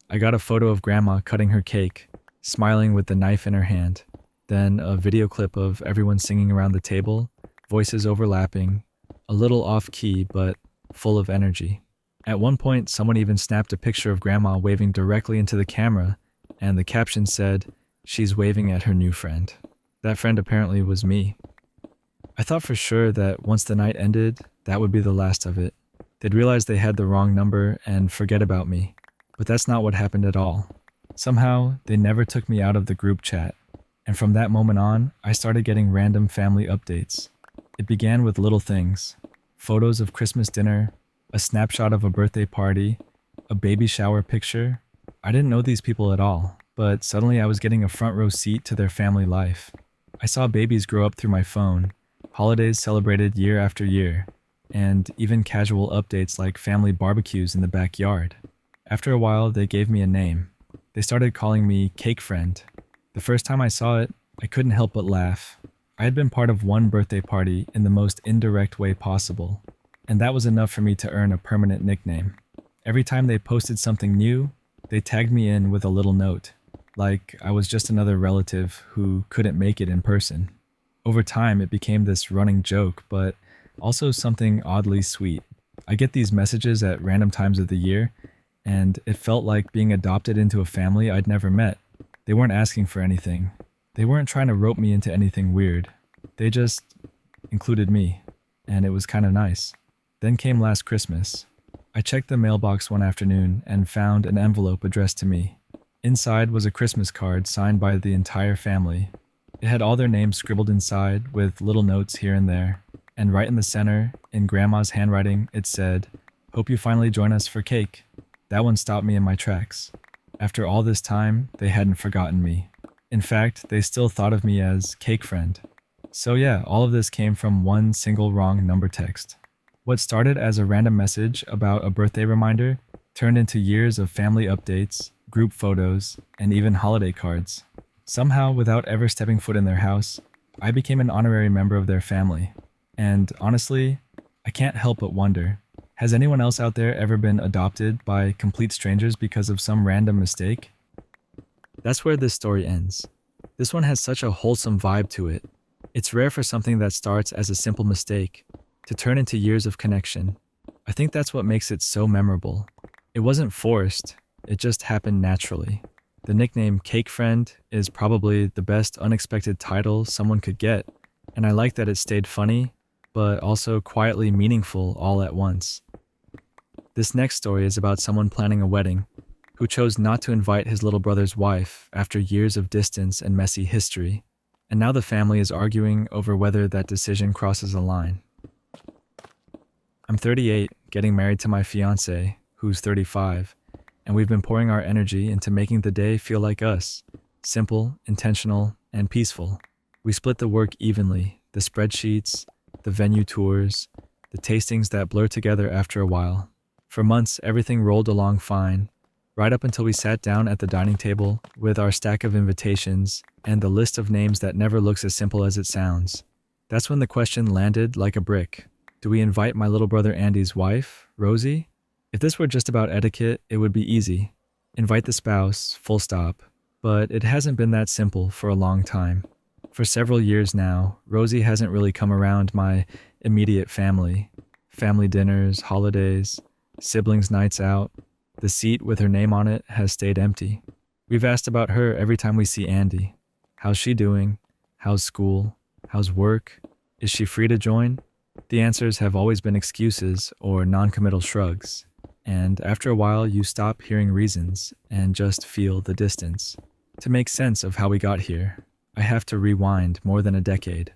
A: I got a photo of Grandma cutting her cake, smiling with the knife in her hand. Then a video clip of everyone singing around the table, voices overlapping, a little off-key but full of energy. At one point, someone even snapped a picture of Grandma waving directly into the camera, and the caption said, "She's waving at her new friend." That friend apparently was me. I thought for sure that once the night ended, that would be the last of it. They'd realize they had the wrong number and forget about me. But that's not what happened at all. Somehow, they never took me out of the group chat. And from that moment on, I started getting random family updates. It began with little things. Photos of Christmas dinner, a snapshot of a birthday party, a baby shower picture. I didn't know these people at all, but suddenly I was getting a front row seat to their family life. I saw babies grow up through my phone, holidays celebrated year after year, and even casual updates like family barbecues in the backyard. After a while, they gave me a name. They started calling me Cake Friend. The first time I saw it, I couldn't help but laugh. I had been part of one birthday party in the most indirect way possible, and that was enough for me to earn a permanent nickname. Every time they posted something new, they tagged me in with a little note, like I was just another relative who couldn't make it in person. Over time, it became this running joke, but also something oddly sweet. I get these messages at random times of the year, and it felt like being adopted into a family I'd never met. They weren't asking for anything. They weren't trying to rope me into anything weird. They just included me, and it was kind of nice. Then came last Christmas. I checked the mailbox one afternoon and found an envelope addressed to me. Inside was a Christmas card signed by the entire family. It had all their names scribbled inside with little notes here and there. And right in the center, in Grandma's handwriting, it said, "Hope you finally join us for cake." That one stopped me in my tracks. After all this time, they hadn't forgotten me. In fact, they still thought of me as Cake Friend. So yeah, all of this came from one single wrong number text. What started as a random message about a birthday reminder turned into years of family updates, group photos, and even holiday cards. Somehow, without ever stepping foot in their house, I became an honorary member of their family. And honestly, I can't help but wonder, has anyone else out there ever been adopted by complete strangers because of some random mistake? That's where this story ends. This one has such a wholesome vibe to it. It's rare for something that starts as a simple mistake to turn into years of connection. I think that's what makes it so memorable. It wasn't forced, it just happened naturally. The nickname Cake Friend is probably the best unexpected title someone could get, and I like that it stayed funny, but also quietly meaningful all at once. This next story is about someone planning a wedding, who chose not to invite his little brother's wife after years of distance and messy history, and now the family is arguing over whether that decision crosses a line. I'm 38, getting married to my fiancé, who's 35, and we've been pouring our energy into making the day feel like us, simple, intentional, and peaceful. We split the work evenly, the spreadsheets, the venue tours, the tastings that blur together after a while. For months, everything rolled along fine, right up until we sat down at the dining table with our stack of invitations and the list of names that never looks as simple as it sounds. That's when the question landed like a brick. Do we invite my little brother Andy's wife, Rosie? If this were just about etiquette, it would be easy. Invite the spouse, full stop. But it hasn't been that simple for a long time. For several years now, Rosie hasn't really come around my immediate family, family dinners, holidays, siblings' nights out. The seat with her name on it has stayed empty. We've asked about her every time we see Andy. How's she doing? How's school? How's work? Is she free to join? The answers have always been excuses or non-committal shrugs. And after a while, you stop hearing reasons and just feel the distance. To make sense of how we got here, I have to rewind more than a decade.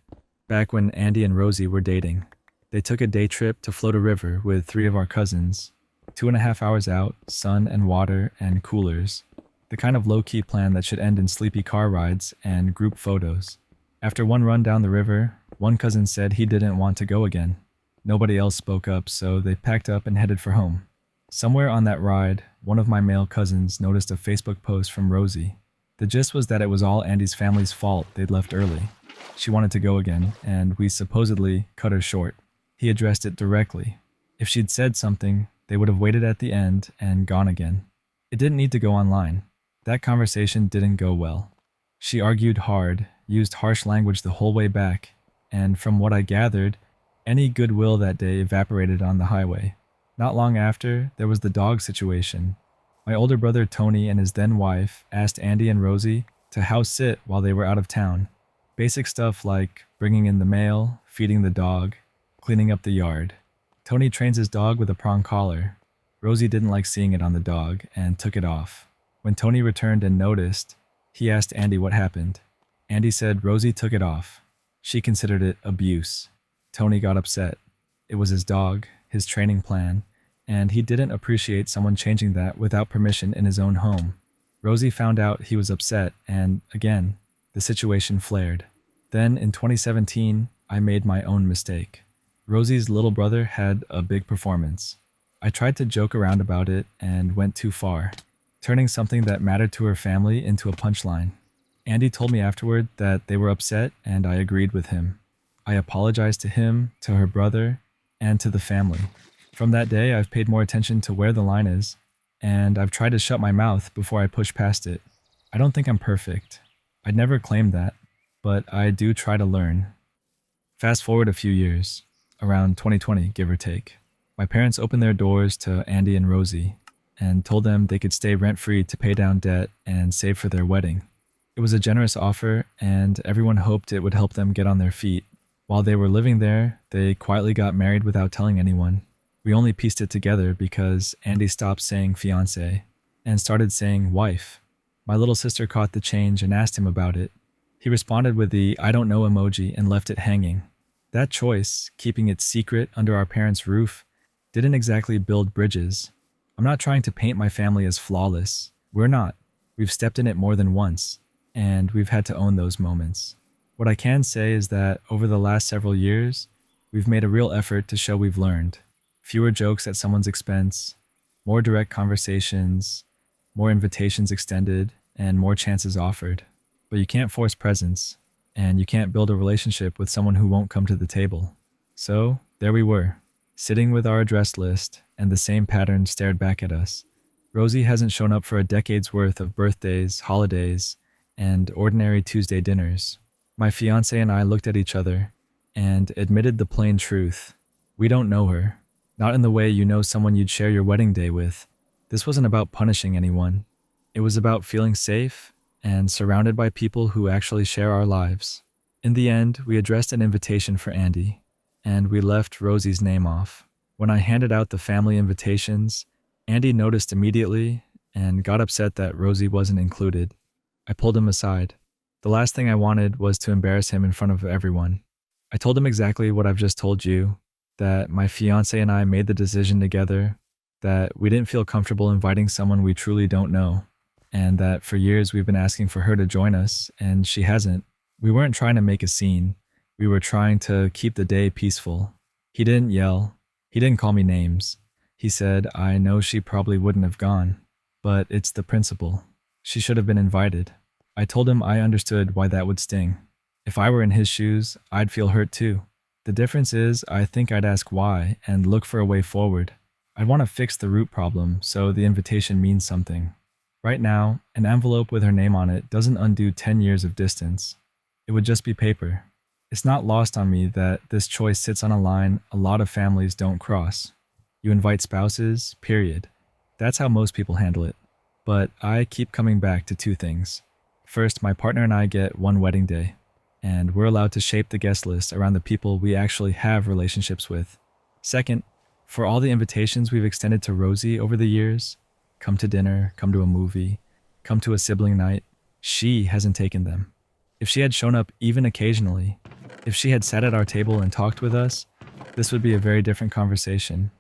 A: Back when Andy and Rosie were dating, they took a day trip to float a river with 3 of our cousins. 2.5 hours out, sun and water and coolers. The kind of low-key plan that should end in sleepy car rides and group photos. After one run down the river, one cousin said he didn't want to go again. Nobody else spoke up, so they packed up and headed for home. Somewhere on that ride, one of my male cousins noticed a Facebook post from Rosie. The gist was that it was all Andy's family's fault they'd left early. She wanted to go again, and we supposedly cut her short. He addressed it directly. If she'd said something, they would have waited at the end and gone again. It didn't need to go online. That conversation didn't go well. She argued hard, used harsh language the whole way back, and from what I gathered, any goodwill that day evaporated on the highway. Not long after, there was the dog situation. My older brother Tony and his then wife asked Andy and Rosie to house sit while they were out of town. Basic stuff like bringing in the mail, feeding the dog, cleaning up the yard. Tony trains his dog with a prong collar. Rosie didn't like seeing it on the dog and took it off. When Tony returned and noticed, he asked Andy what happened. Andy said Rosie took it off. She considered it abuse. Tony got upset. It was his dog, his training plan, and he didn't appreciate someone changing that without permission in his own home. Rosie found out he was upset, and again, the situation flared. Then, in 2017, I made my own mistake. Rosie's little brother had a big performance. I tried to joke around about it and went too far, turning something that mattered to her family into a punchline. Andy told me afterward that they were upset, and I agreed with him. I apologized to him, to her brother, and to the family. From that day, I've paid more attention to where the line is, and I've tried to shut my mouth before I push past it. I don't think I'm perfect. I'd never claim that, but I do try to learn. Fast forward a few years, around 2020, give or take. My parents opened their doors to Andy and Rosie and told them they could stay rent-free to pay down debt and save for their wedding. It was a generous offer, and everyone hoped it would help them get on their feet. While they were living there, they quietly got married without telling anyone. We only pieced it together because Andy stopped saying fiancé and started saying wife. My little sister caught the change and asked him about it. He responded with the I don't know emoji and left it hanging. That choice, keeping it secret under our parents' roof, didn't exactly build bridges. I'm not trying to paint my family as flawless. We're not. We've stepped in it more than once, and we've had to own those moments. What I can say is that over the last several years, we've made a real effort to show we've learned. Fewer jokes at someone's expense, more direct conversations, more invitations extended, and more chances offered. But you can't force presence, and you can't build a relationship with someone who won't come to the table. So, there we were, sitting with our address list, and the same pattern stared back at us. Rosie hasn't shown up for a decade's worth of birthdays, holidays, and ordinary Tuesday dinners. My fiancé and I looked at each other and admitted the plain truth. We don't know her. Not in the way you know someone you'd share your wedding day with. This wasn't about punishing anyone. It was about feeling safe and surrounded by people who actually share our lives. In the end, we addressed an invitation for Andy, and we left Rosie's name off. When I handed out the family invitations, Andy noticed immediately and got upset that Rosie wasn't included. I pulled him aside. The last thing I wanted was to embarrass him in front of everyone. I told him exactly what I've just told you, that my fiancé and I made the decision together, that we didn't feel comfortable inviting someone we truly don't know, and that for years we've been asking for her to join us, and she hasn't. We weren't trying to make a scene. We were trying to keep the day peaceful. He didn't yell. He didn't call me names. He said, I know she probably wouldn't have gone, but it's the principle. She should have been invited. I told him I understood why that would sting. If I were in his shoes, I'd feel hurt too. The difference is I think I'd ask why and look for a way forward. I'd want to fix the root problem so the invitation means something. Right now, an envelope with her name on it doesn't undo 10 years of distance. It would just be paper. It's not lost on me that this choice sits on a line a lot of families don't cross. You invite spouses, period. That's how most people handle it. But I keep coming back to two things. First, my partner and I get one wedding day, and we're allowed to shape the guest list around the people we actually have relationships with. Second, for all the invitations we've extended to Rosie over the years, come to dinner, come to a movie, come to a sibling night, she hasn't taken them. If she had shown up even occasionally, if she had sat at our table and talked with us, this would be a very different conversation.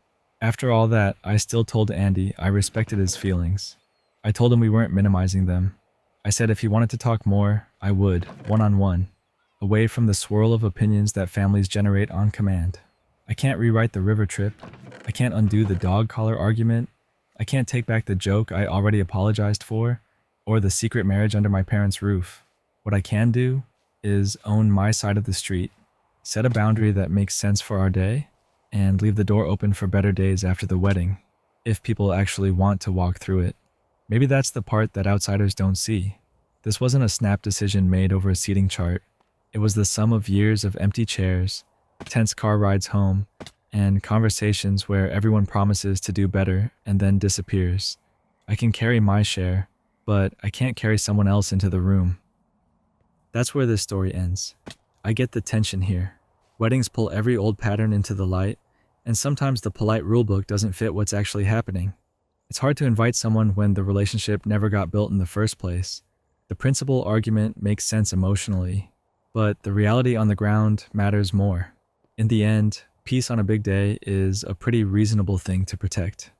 A: After all that, I still told Andy I respected his feelings. I told him we weren't minimizing them. I said if he wanted to talk more, I would, one-on-one, away from the swirl of opinions that families generate on command. I can't rewrite the river trip. I can't undo the dog collar argument. I can't take back the joke I already apologized for, or the secret marriage under my parents' roof. What I can do is own my side of the street, set a boundary that makes sense for our day, and leave the door open for better days after the wedding, if people actually want to walk through it. Maybe that's the part that outsiders don't see. This wasn't a snap decision made over a seating chart. It was the sum of years of empty chairs, tense car rides home, and conversations where everyone promises to do better and then disappears. I can carry my share, but I can't carry someone else into the room. That's where this story ends. I get the tension here. Weddings pull every old pattern into the light, and sometimes the polite rulebook doesn't fit what's actually happening. It's hard to invite someone when the relationship never got built in the first place. The principal argument makes sense emotionally, but the reality on the ground matters more. In the end, peace on a big day is a pretty reasonable thing to protect.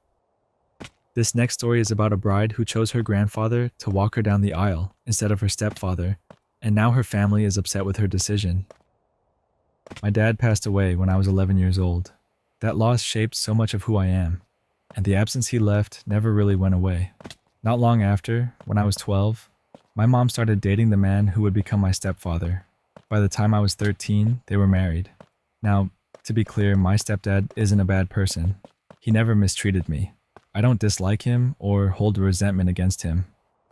A: This next story is about a bride who chose her grandfather to walk her down the aisle instead of her stepfather, and now her family is upset with her decision. My dad passed away when I was 11 years old. That loss shaped so much of who I am, and the absence he left never really went away. Not long after, when I was 12, my mom started dating the man who would become my stepfather. By the time I was 13, they were married. Now, to be clear, my stepdad isn't a bad person. He never mistreated me. I don't dislike him or hold a resentment against him.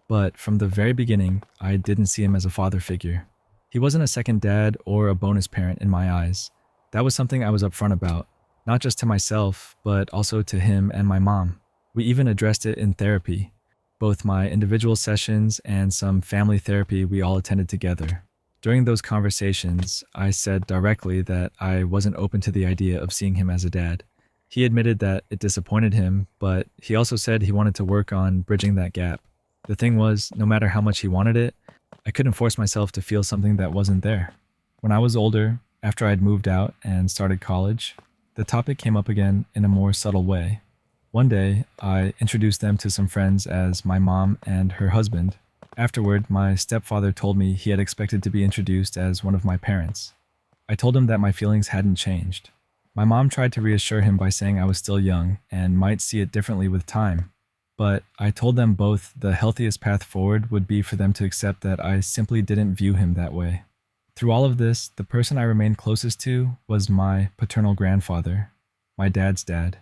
A: But from the very beginning, I didn't see him as a father figure. He wasn't a second dad or a bonus parent in my eyes. That was something I was upfront about, not just to myself, but also to him and my mom. We even addressed it in therapy, both my individual sessions and some family therapy we all attended together. During those conversations, I said directly that I wasn't open to the idea of seeing him as a dad. He admitted that it disappointed him, but he also said he wanted to work on bridging that gap. The thing was, no matter how much he wanted it, I couldn't force myself to feel something that wasn't there. When I was older, after I'd moved out and started college, the topic came up again in a more subtle way. One day, I introduced them to some friends as my mom and her husband. Afterward, my stepfather told me he had expected to be introduced as one of my parents. I told him that my feelings hadn't changed. My mom tried to reassure him by saying I was still young and might see it differently with time. But I told them both the healthiest path forward would be for them to accept that I simply didn't view him that way. Through all of this, the person I remained closest to was my paternal grandfather, my dad's dad.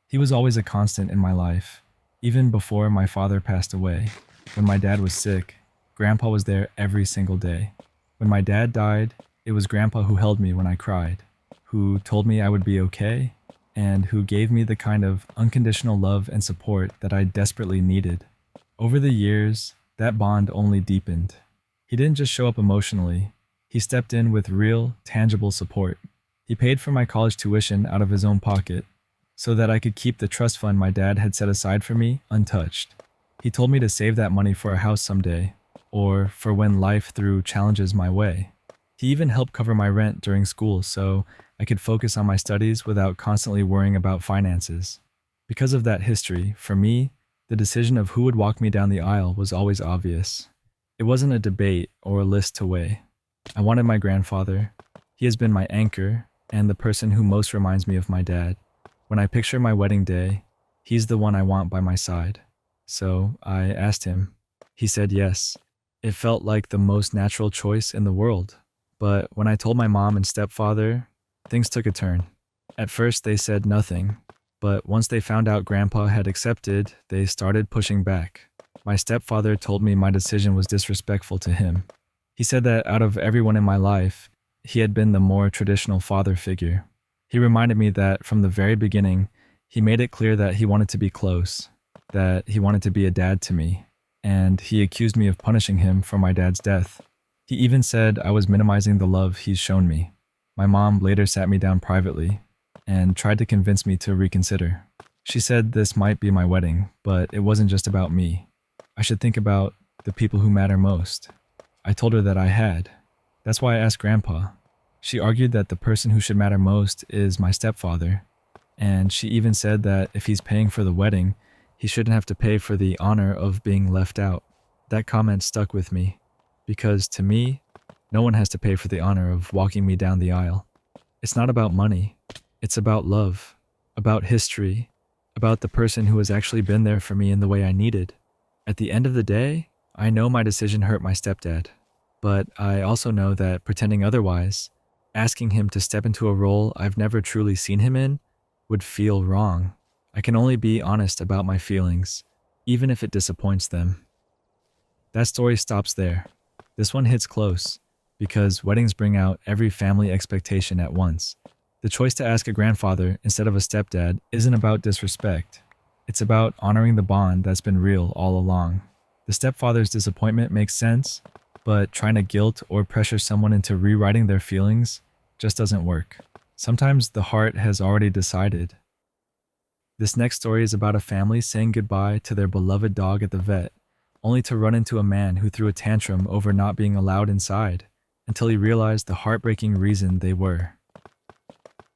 A: He was always a constant in my life, even before my father passed away. When my dad was sick, Grandpa was there every single day. When my dad died, it was Grandpa who held me when I cried, who told me I would be okay, and who gave me the kind of unconditional love and support that I desperately needed. Over the years, that bond only deepened. He didn't just show up emotionally, he stepped in with real, tangible support. He paid for my college tuition out of his own pocket, so that I could keep the trust fund my dad had set aside for me untouched. He told me to save that money for a house someday, or for when life threw challenges my way. He even helped cover my rent during school so I could focus on my studies without constantly worrying about finances. Because of that history, for me, the decision of who would walk me down the aisle was always obvious. It wasn't a debate or a list to weigh. I wanted my grandfather. He has been my anchor and the person who most reminds me of my dad. When I picture my wedding day, he's the one I want by my side. So I asked him. He said yes. It felt like the most natural choice in the world. But when I told my mom and stepfather, things took a turn. At first they said nothing, but once they found out Grandpa had accepted, they started pushing back. My stepfather told me my decision was disrespectful to him. He said that out of everyone in my life, he had been the more traditional father figure. He reminded me that from the very beginning, he made it clear that he wanted to be close, that he wanted to be a dad to me, and he accused me of punishing him for my dad's death. He even said I was minimizing the love he's shown me. My mom later sat me down privately and tried to convince me to reconsider. She said this might be my wedding, but it wasn't just about me. I should think about the people who matter most. I told her that I had. That's why I asked Grandpa. She argued that the person who should matter most is my stepfather, and she even said that if he's paying for the wedding, he shouldn't have to pay for the honor of being left out. That comment stuck with me, because to me, no one has to pay for the honor of walking me down the aisle. It's not about money. It's about love, about history, about the person who has actually been there for me in the way I needed. At the end of the day, I know my decision hurt my stepdad, but I also know that pretending otherwise, asking him to step into a role I've never truly seen him in, would feel wrong. I can only be honest about my feelings, even if it disappoints them. That story stops there. This one hits close, because weddings bring out every family expectation at once. The choice to ask a grandfather instead of a stepdad isn't about disrespect. It's about honoring the bond that's been real all along. The stepfather's disappointment makes sense, but trying to guilt or pressure someone into rewriting their feelings just doesn't work. Sometimes the heart has already decided. This next story is about a family saying goodbye to their beloved dog at the vet, only to run into a man who threw a tantrum over not being allowed inside, until he realized the heartbreaking reason they were.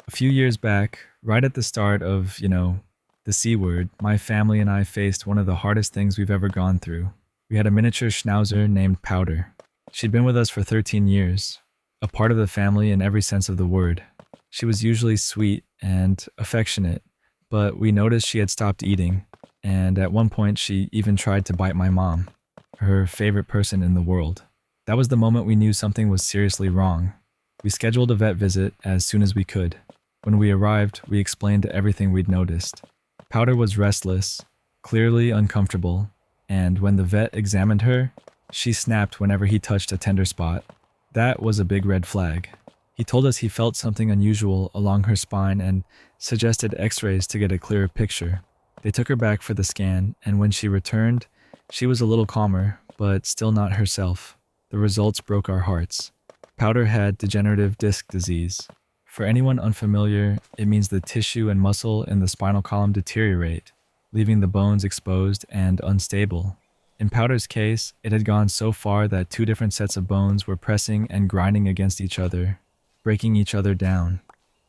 A: A few years back, right at the start of, the C word, my family and I faced one of the hardest things we've ever gone through. We had a miniature schnauzer named Powder. She'd been with us for 13 years, a part of the family in every sense of the word. She was usually sweet and affectionate, but we noticed she had stopped eating, and at one point she even tried to bite my mom, her favorite person in the world. That was the moment we knew something was seriously wrong. We scheduled a vet visit as soon as we could. When we arrived, we explained everything we'd noticed. Powder was restless, clearly uncomfortable, and when the vet examined her, she snapped whenever he touched a tender spot. That was a big red flag. He told us he felt something unusual along her spine and suggested x-rays to get a clearer picture. They took her back for the scan, and when she returned, she was a little calmer, but still not herself. The results broke our hearts. Powder had degenerative disc disease. For anyone unfamiliar, it means the tissue and muscle in the spinal column deteriorate, leaving the bones exposed and unstable. In Powder's case, it had gone so far that two different sets of bones were pressing and grinding against each other, breaking each other down.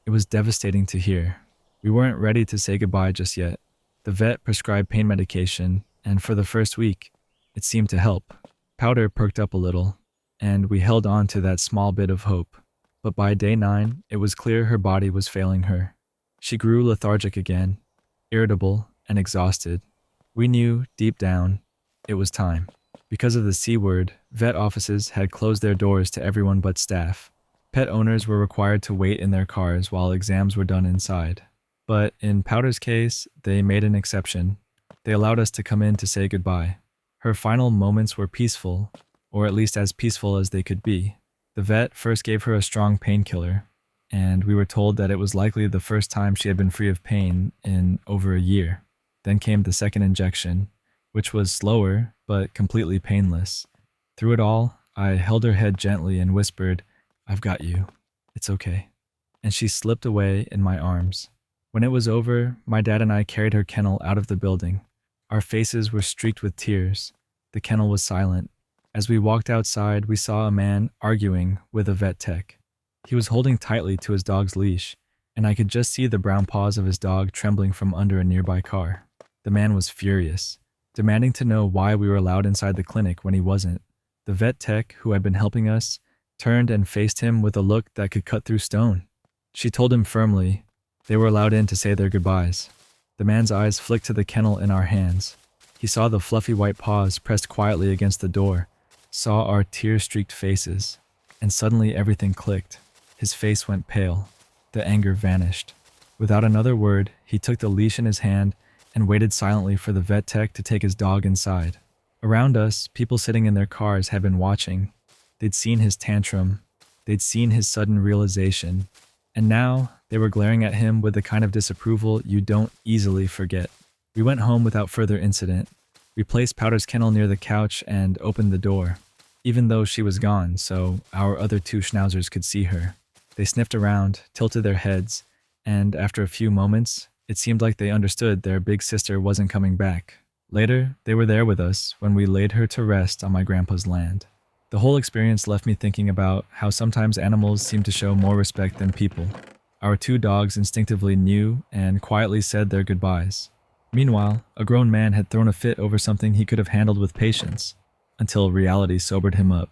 A: It was devastating to hear. We weren't ready to say goodbye just yet. The vet prescribed pain medication, and for the first week, it seemed to help. Powder perked up a little, and we held on to that small bit of hope. But by day 9, it was clear her body was failing her. She grew lethargic again, irritable and exhausted. We knew, deep down, it was time. Because of the C word, vet offices had closed their doors to everyone but staff. Pet owners were required to wait in their cars while exams were done inside. But in Powder's case, they made an exception. They allowed us to come in to say goodbye. Her final moments were peaceful, or at least as peaceful as they could be. The vet first gave her a strong painkiller, and we were told that it was likely the first time she had been free of pain in over a year. Then came the second injection, which was slower but completely painless. Through it all, I held her head gently and whispered, "I've got you. It's okay." And she slipped away in my arms. When it was over, my dad and I carried her kennel out of the building. Our faces were streaked with tears. The kennel was silent. As we walked outside, we saw a man arguing with a vet tech. He was holding tightly to his dog's leash, and I could just see the brown paws of his dog trembling from under a nearby car. The man was furious, demanding to know why we were allowed inside the clinic when he wasn't. The vet tech, who had been helping us, turned and faced him with a look that could cut through stone. She told him firmly they were allowed in to say their goodbyes. The man's eyes flicked to the kennel in our hands. He saw the fluffy white paws pressed quietly against the door, saw our tear-streaked faces, and suddenly everything clicked. His face went pale. The anger vanished. Without another word, he took the leash in his hand and waited silently for the vet tech to take his dog inside. Around us, people sitting in their cars had been watching. They'd seen his tantrum, They'd seen his sudden realization, and now they were glaring at him with the kind of disapproval you don't easily forget. We went home without further incident. We placed Powder's kennel near the couch and opened the door, even though she was gone, so our other two schnauzers could see her. They sniffed around, tilted their heads, and after a few moments, it seemed like they understood their big sister wasn't coming back. Later, they were there with us when we laid her to rest on my grandpa's land. The whole experience left me thinking about how sometimes animals seem to show more respect than people. Our two dogs instinctively knew and quietly said their goodbyes. Meanwhile, a grown man had thrown a fit over something he could have handled with patience, until reality sobered him up.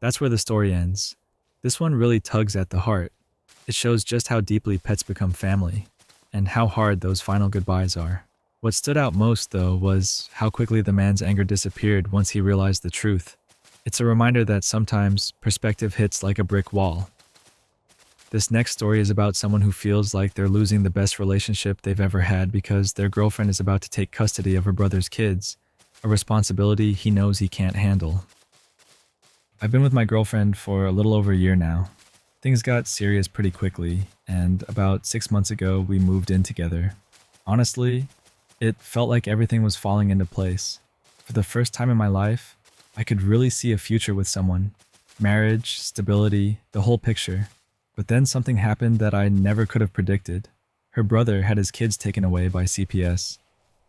A: That's where the story ends. This one really tugs at the heart. It shows just how deeply pets become family, and how hard those final goodbyes are. What stood out most, though, was how quickly the man's anger disappeared once he realized the truth. It's a reminder that sometimes perspective hits like a brick wall. This next story is about someone who feels like they're losing the best relationship they've ever had because their girlfriend is about to take custody of her brother's kids, a responsibility he knows he can't handle. I've been with my girlfriend for a little over a year now. Things got serious pretty quickly, and about 6 months ago we moved in together. Honestly, it felt like everything was falling into place. For the first time in my life, I could really see a future with someone. Marriage, stability, the whole picture. But then something happened that I never could have predicted. Her brother had his kids taken away by CPS.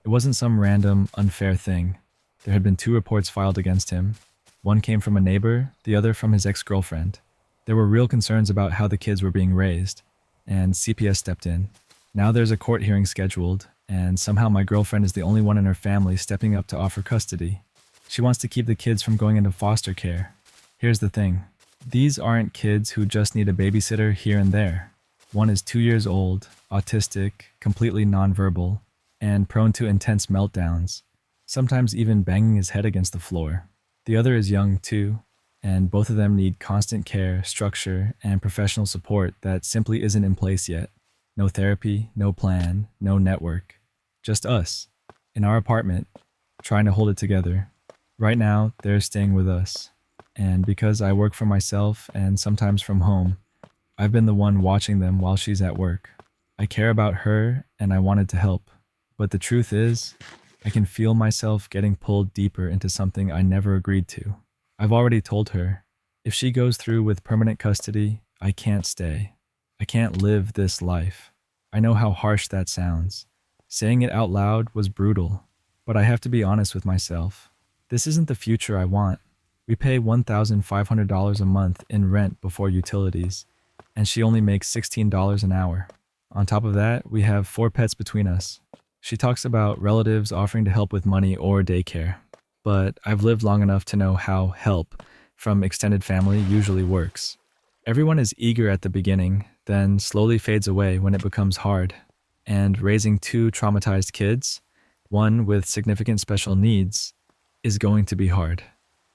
A: It wasn't some random, unfair thing. There had been 2 reports filed against him. One came from a neighbor, the other from his ex-girlfriend. There were real concerns about how the kids were being raised, and CPS stepped in. Now there's a court hearing scheduled, and somehow my girlfriend is the only one in her family stepping up to offer custody. She wants to keep the kids from going into foster care. Here's the thing. These aren't kids who just need a babysitter here and there. One is 2 years old, autistic, completely nonverbal, and prone to intense meltdowns, sometimes even banging his head against the floor. The other is young too, and both of them need constant care, structure, and professional support that simply isn't in place yet. No therapy, no plan, no network. Just us, in our apartment, trying to hold it together. Right now, they're staying with us. And because I work for myself and sometimes from home, I've been the one watching them while she's at work. I care about her and I wanted to help. But the truth is, I can feel myself getting pulled deeper into something I never agreed to. I've already told her, if she goes through with permanent custody, I can't stay. I can't live this life. I know how harsh that sounds. Saying it out loud was brutal, but I have to be honest with myself. This isn't the future I want. We pay $1,500 a month in rent before utilities, and she only makes $16 an hour. On top of that, we have 4 pets between us. She talks about relatives offering to help with money or daycare, but I've lived long enough to know how help from extended family usually works. Everyone is eager at the beginning, then slowly fades away when it becomes hard. And raising 2 traumatized kids, one with significant special needs, is going to be hard.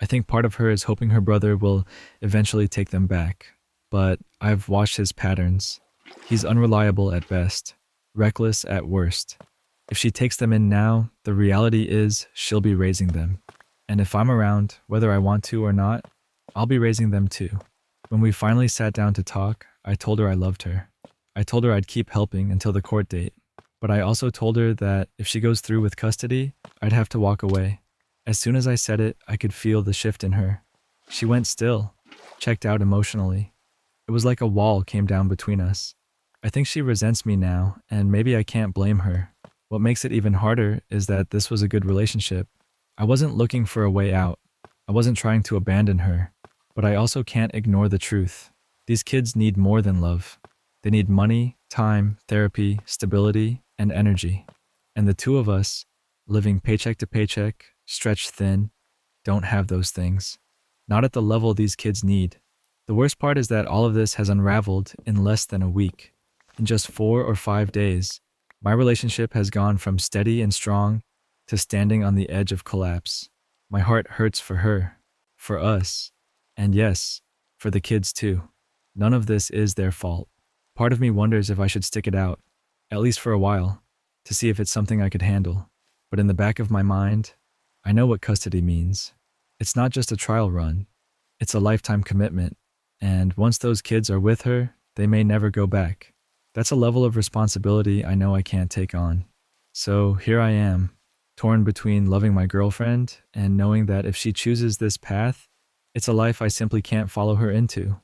A: I think part of her is hoping her brother will eventually take them back, but I've watched his patterns. He's unreliable at best, reckless at worst. If she takes them in now, the reality is she'll be raising them. And if I'm around, whether I want to or not, I'll be raising them too. When we finally sat down to talk, I told her I loved her. I told her I'd keep helping until the court date, but I also told her that if she goes through with custody, I'd have to walk away. As soon as I said it, I could feel the shift in her. She went still, checked out emotionally. It was like a wall came down between us. I think she resents me now, and maybe I can't blame her. What makes it even harder is that this was a good relationship. I wasn't looking for a way out. I wasn't trying to abandon her, but I also can't ignore the truth. These kids need more than love. They need money, time, therapy, stability, and energy. And the 2 of us, living paycheck to paycheck, stretched thin, don't have those things. Not at the level these kids need. The worst part is that all of this has unraveled in less than a week. In just 4 or 5 days, my relationship has gone from steady and strong to standing on the edge of collapse. My heart hurts for her, for us, and yes, for the kids too. None of this is their fault. Part of me wonders if I should stick it out, at least for a while, to see if it's something I could handle. But in the back of my mind, I know what custody means. It's not just a trial run. It's a lifetime commitment. And once those kids are with her, they may never go back. That's a level of responsibility I know I can't take on. So here I am, torn between loving my girlfriend and knowing that if she chooses this path, it's a life I simply can't follow her into.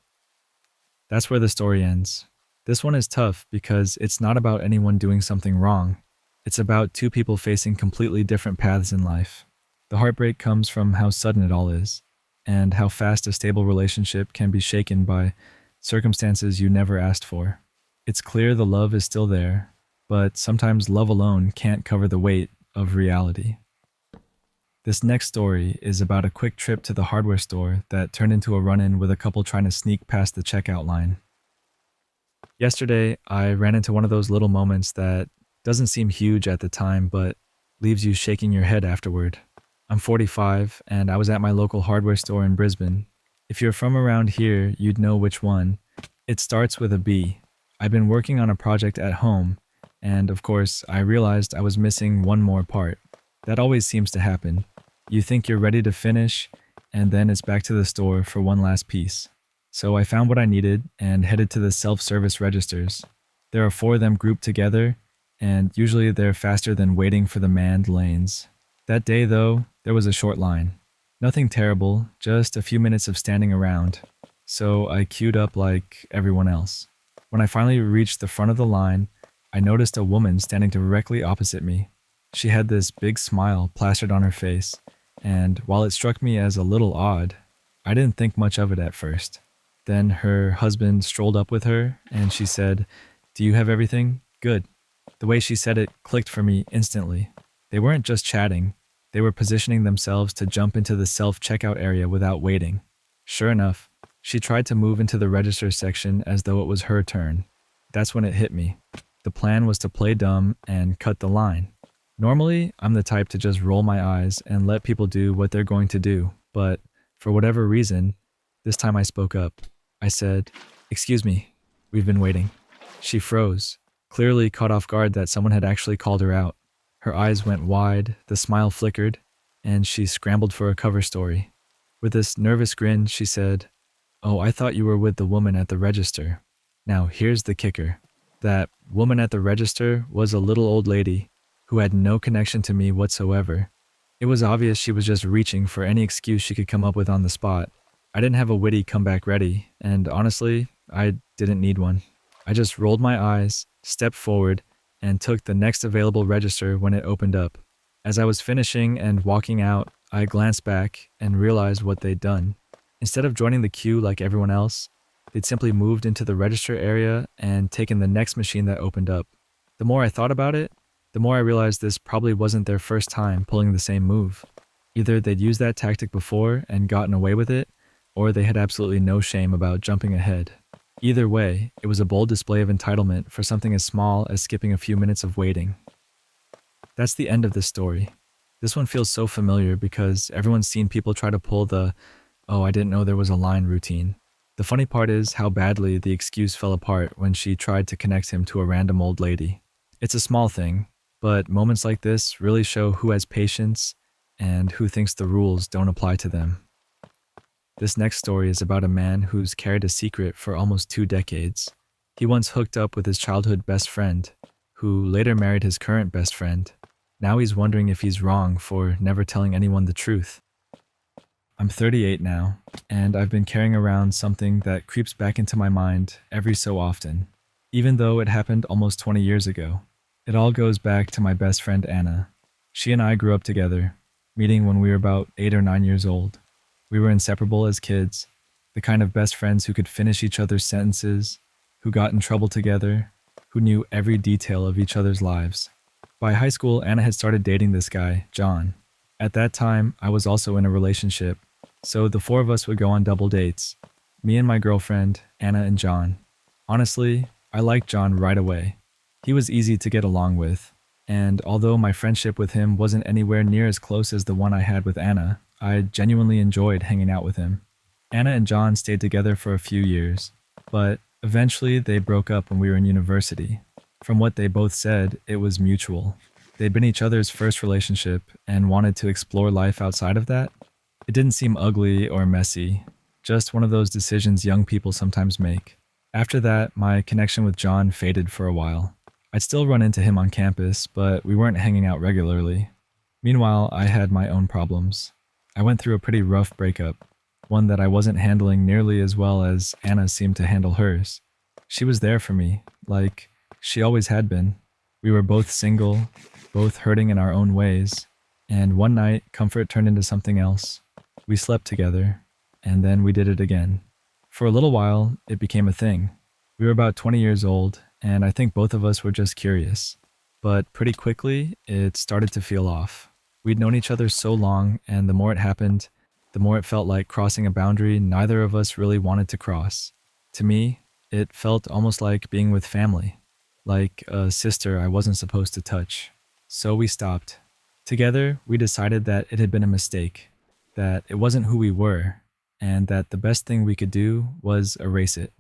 A: That's where the story ends. This one is tough because it's not about anyone doing something wrong. It's about two people facing completely different paths in life. The heartbreak comes from how sudden it all is, and how fast a stable relationship can be shaken by circumstances you never asked for. It's clear the love is still there, but sometimes love alone can't cover the weight of reality. This next story is about a quick trip to the hardware store that turned into a run-in with a couple trying to sneak past the checkout line. Yesterday, I ran into one of those little moments that doesn't seem huge at the time, but leaves you shaking your head afterward. I'm 45, and I was at my local hardware store in Brisbane. If you're from around here, you'd know which one. It starts with a B. I've been working on a project at home, and of course, I realized I was missing one more part. That always seems to happen. You think you're ready to finish, and then it's back to the store for one last piece. So I found what I needed and headed to the self-service registers. There are 4 of them grouped together, and usually they're faster than waiting for the manned lanes. That day, though, there was a short line. Nothing terrible, just a few minutes of standing around. So I queued up like everyone else. When I finally reached the front of the line, I noticed a woman standing directly opposite me. She had this big smile plastered on her face, and while it struck me as a little odd, I didn't think much of it at first. Then her husband strolled up with her, and she said, "Do you have everything? Good." The way she said it clicked for me instantly. They weren't just chatting, they were positioning themselves to jump into the self-checkout area without waiting. Sure enough, she tried to move into the register section as though it was her turn. That's when it hit me. The plan was to play dumb and cut the line. Normally, I'm the type to just roll my eyes and let people do what they're going to do, but for whatever reason, this time I spoke up. I said, "Excuse me, we've been waiting." She froze, clearly caught off guard that someone had actually called her out. Her eyes went wide, the smile flickered, and she scrambled for a cover story. With this nervous grin, she said, "Oh, I thought you were with the woman at the register." Now, here's the kicker. That woman at the register was a little old lady who had no connection to me whatsoever. It was obvious she was just reaching for any excuse she could come up with on the spot. I didn't have a witty comeback ready, and honestly, I didn't need one. I just rolled my eyes, stepped forward, and took the next available register when it opened up. As I was finishing and walking out, I glanced back and realized what they'd done. Instead of joining the queue like everyone else, they'd simply moved into the register area and taken the next machine that opened up. The more I thought about it, the more I realized this probably wasn't their first time pulling the same move. Either they'd used that tactic before and gotten away with it, or they had absolutely no shame about jumping ahead. Either way, it was a bold display of entitlement for something as small as skipping a few minutes of waiting. That's the end of this story. This one feels so familiar because everyone's seen people try to pull the, "Oh, I didn't know there was a line" routine. The funny part is how badly the excuse fell apart when she tried to connect him to a random old lady. It's a small thing, but moments like this really show who has patience and who thinks the rules don't apply to them. This next story is about a man who's carried a secret for almost 2 decades. He once hooked up with his childhood best friend, who later married his current best friend. Now he's wondering if he's wrong for never telling anyone the truth. I'm 38 now, and I've been carrying around something that creeps back into my mind every so often, even though it happened almost 20 years ago. It all goes back to my best friend Anna. She and I grew up together, meeting when we were about 8 or 9 years old. We were inseparable as kids, the kind of best friends who could finish each other's sentences, who got in trouble together, who knew every detail of each other's lives. By high school, Anna had started dating this guy, John. At that time, I was also in a relationship, so the 4 of us would go on double dates. Me and my girlfriend, Anna and John. Honestly, I liked John right away. He was easy to get along with, and although my friendship with him wasn't anywhere near as close as the one I had with Anna, I genuinely enjoyed hanging out with him. Anna and John stayed together for a few years, but eventually they broke up when we were in university. From what they both said, it was mutual. They'd been each other's first relationship and wanted to explore life outside of that. It didn't seem ugly or messy. Just one of those decisions young people sometimes make. After that, my connection with John faded for a while. I'd still run into him on campus, but we weren't hanging out regularly. Meanwhile, I had my own problems. I went through a pretty rough breakup, one that I wasn't handling nearly as well as Anna seemed to handle hers. She was there for me, like she always had been. We were both single, both hurting in our own ways, and one night, comfort turned into something else. We slept together, and then we did it again. For a little while, it became a thing. We were about 20 years old, and I think both of us were just curious. But pretty quickly, it started to feel off. We'd known each other so long, and the more it happened, the more it felt like crossing a boundary neither of us really wanted to cross. To me, it felt almost like being with family, like a sister I wasn't supposed to touch. So we stopped. Together, we decided that it had been a mistake, that it wasn't who we were, and that the best thing we could do was erase it.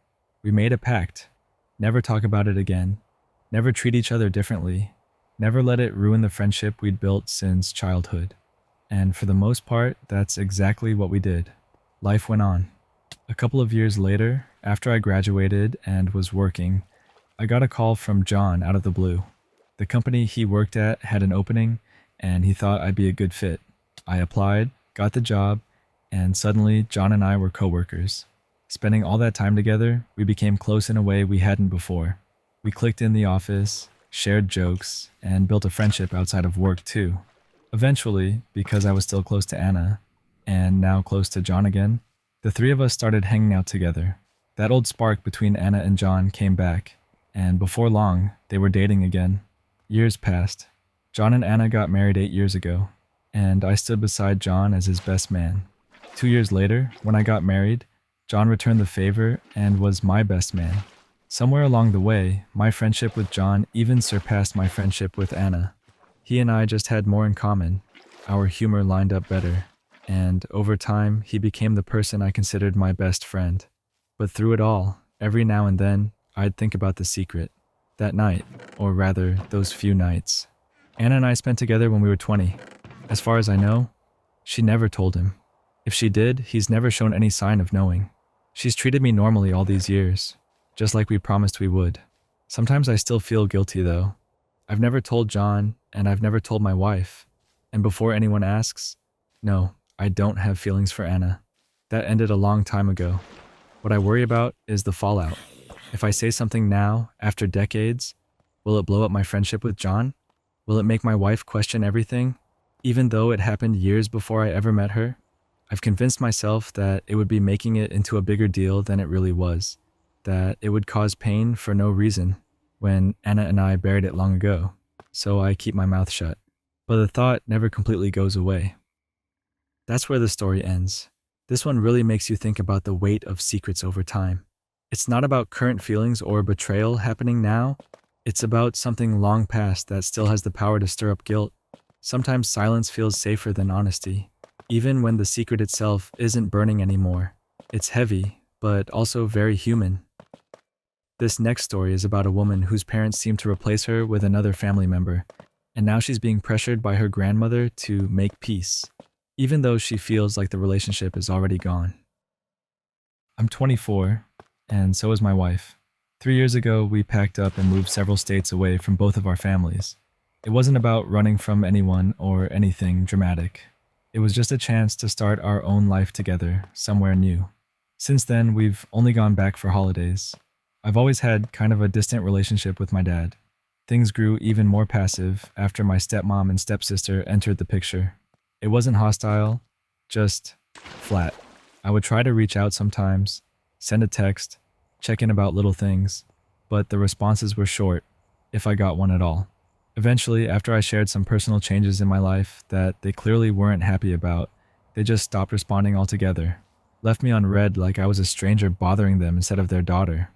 A: We made a pact. Never talk about it again. Never treat each other differently. Never let it ruin the friendship we'd built since childhood. And for the most part, that's exactly what we did. Life went on. A couple of years later, after I graduated and was working, I got a call from John out of the blue. The company he worked at had an opening, and he thought I'd be a good fit. I applied, got the job, and suddenly John and I were coworkers. Spending all that time together, we became close in a way we hadn't before. We clicked in the office, shared jokes, and built a friendship outside of work too. Eventually, because I was still close to Anna, and now close to John again, the three of us started hanging out together. That old spark between Anna and John came back, and before long, they were dating again. Years passed. John and Anna got married 8 years ago, and I stood beside John as his best man. 2 years later, when I got married, John returned the favor and was my best man. Somewhere along the way, my friendship with John even surpassed my friendship with Anna. He and I just had more in common. Our humor lined up better, and over time, he became the person I considered my best friend. But through it all, every now and then, I'd think about the secret. That night, or rather, those few nights. Anna and I spent together when we were 20. As far as I know, she never told him. If she did, he's never shown any sign of knowing. She's treated me normally all these years, just like we promised we would. Sometimes I still feel guilty though. I've never told John, and I've never told my wife. And before anyone asks, no, I don't have feelings for Anna. That ended a long time ago. What I worry about is the fallout. If I say something now, after decades, will it blow up my friendship with John? Will it make my wife question everything, even though it happened years before I ever met her? I've convinced myself that it would be making it into a bigger deal than it really was, that it would cause pain for no reason, when Anna and I buried it long ago, so I keep my mouth shut. But the thought never completely goes away. That's where the story ends. This one really makes you think about the weight of secrets over time. It's not about current feelings or betrayal happening now. It's about something long past that still has the power to stir up guilt. Sometimes silence feels safer than honesty, even when the secret itself isn't burning anymore. It's heavy, but also very human. This next story is about a woman whose parents seem to replace her with another family member, and now she's being pressured by her grandmother to make peace, even though she feels like the relationship is already gone. I'm 24, and so is my wife. 3 years ago, we packed up and moved several states away from both of our families. It wasn't about running from anyone or anything dramatic. It was just a chance to start our own life together, somewhere new. Since then, we've only gone back for holidays. I've always had kind of a distant relationship with my dad. Things grew even more passive after my stepmom and stepsister entered the picture. It wasn't hostile, just flat. I would try to reach out sometimes, send a text, check in about little things, but the responses were short, if I got one at all. Eventually, after I shared some personal changes in my life that they clearly weren't happy about, they just stopped responding altogether, left me on red like I was a stranger bothering them instead of their daughter.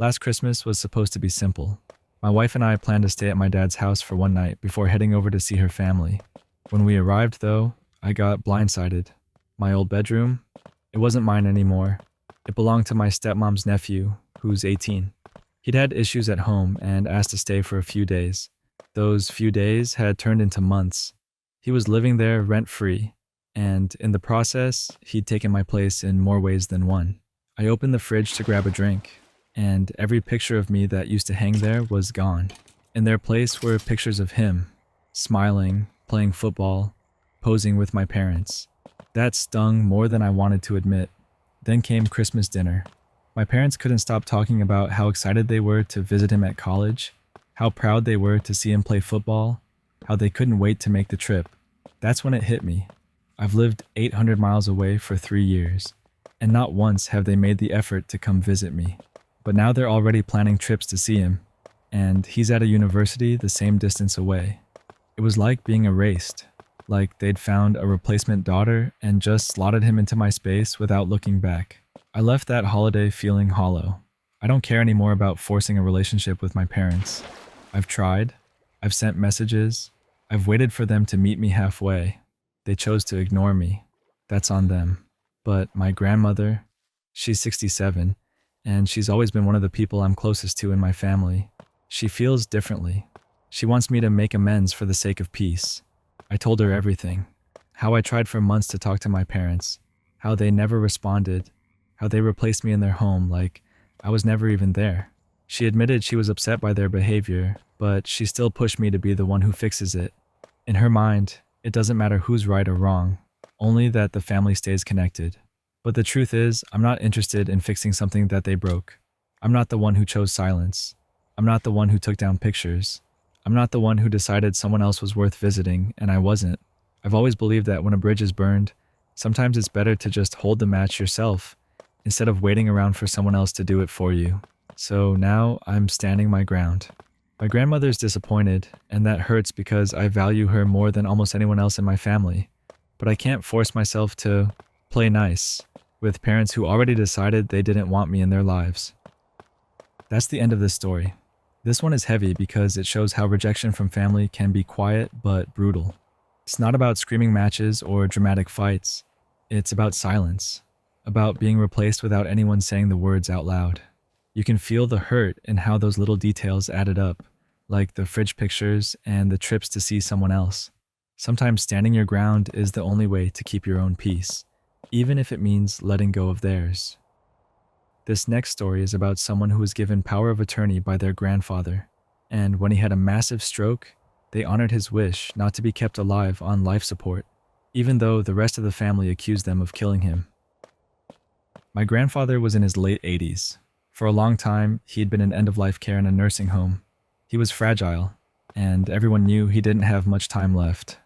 A: Last Christmas was supposed to be simple. My wife and I planned to stay at my dad's house for one night before heading over to see her family. When we arrived, though, I got blindsided. My old bedroom? It wasn't mine anymore. It belonged to my stepmom's nephew, who's 18. He'd had issues at home and asked to stay for a few days. Those few days had turned into months. He was living there rent-free, and in the process, he'd taken my place in more ways than one. I opened the fridge to grab a drink, and every picture of me that used to hang there was gone. In their place were pictures of him, smiling, playing football, posing with my parents. That stung more than I wanted to admit. Then came Christmas dinner. My parents couldn't stop talking about how excited they were to visit him at college, how proud they were to see him play football, how they couldn't wait to make the trip. That's when it hit me. I've lived 800 miles away for 3 years, and not once have they made the effort to come visit me. But now they're already planning trips to see him, and he's at a university the same distance away. It was like being erased, like they'd found a replacement daughter and just slotted him into my space without looking back. I left that holiday feeling hollow. I don't care anymore about forcing a relationship with my parents. I've tried. I've sent messages. I've waited for them to meet me halfway. They chose to ignore me. That's on them. But my grandmother, she's 67, and she's always been one of the people I'm closest to in my family. She feels differently. She wants me to make amends for the sake of peace. I told her everything. How I tried for months to talk to my parents. How they never responded. How they replaced me in their home like I was never even there. She admitted she was upset by their behavior, but she still pushed me to be the one who fixes it. In her mind, it doesn't matter who's right or wrong, only that the family stays connected. But the truth is, I'm not interested in fixing something that they broke. I'm not the one who chose silence. I'm not the one who took down pictures. I'm not the one who decided someone else was worth visiting, and I wasn't. I've always believed that when a bridge is burned, sometimes it's better to just hold the match yourself, instead of waiting around for someone else to do it for you. So now I'm standing my ground. My grandmother's disappointed, and that hurts because I value her more than almost anyone else in my family. But I can't force myself to play nice with parents who already decided they didn't want me in their lives. That's the end of this story. This one is heavy because it shows how rejection from family can be quiet but brutal. It's not about screaming matches or dramatic fights. It's about silence, about being replaced without anyone saying the words out loud. You can feel the hurt in how those little details added up, like the fridge pictures and the trips to see someone else. Sometimes standing your ground is the only way to keep your own peace, even if it means letting go of theirs. This next story is about someone who was given power of attorney by their grandfather, and when he had a massive stroke, they honored his wish not to be kept alive on life support, even though the rest of the family accused them of killing him. My grandfather was in his late 80s. For a long time, he'd been in end-of-life care in a nursing home. He was fragile, and everyone knew he didn't have much time left.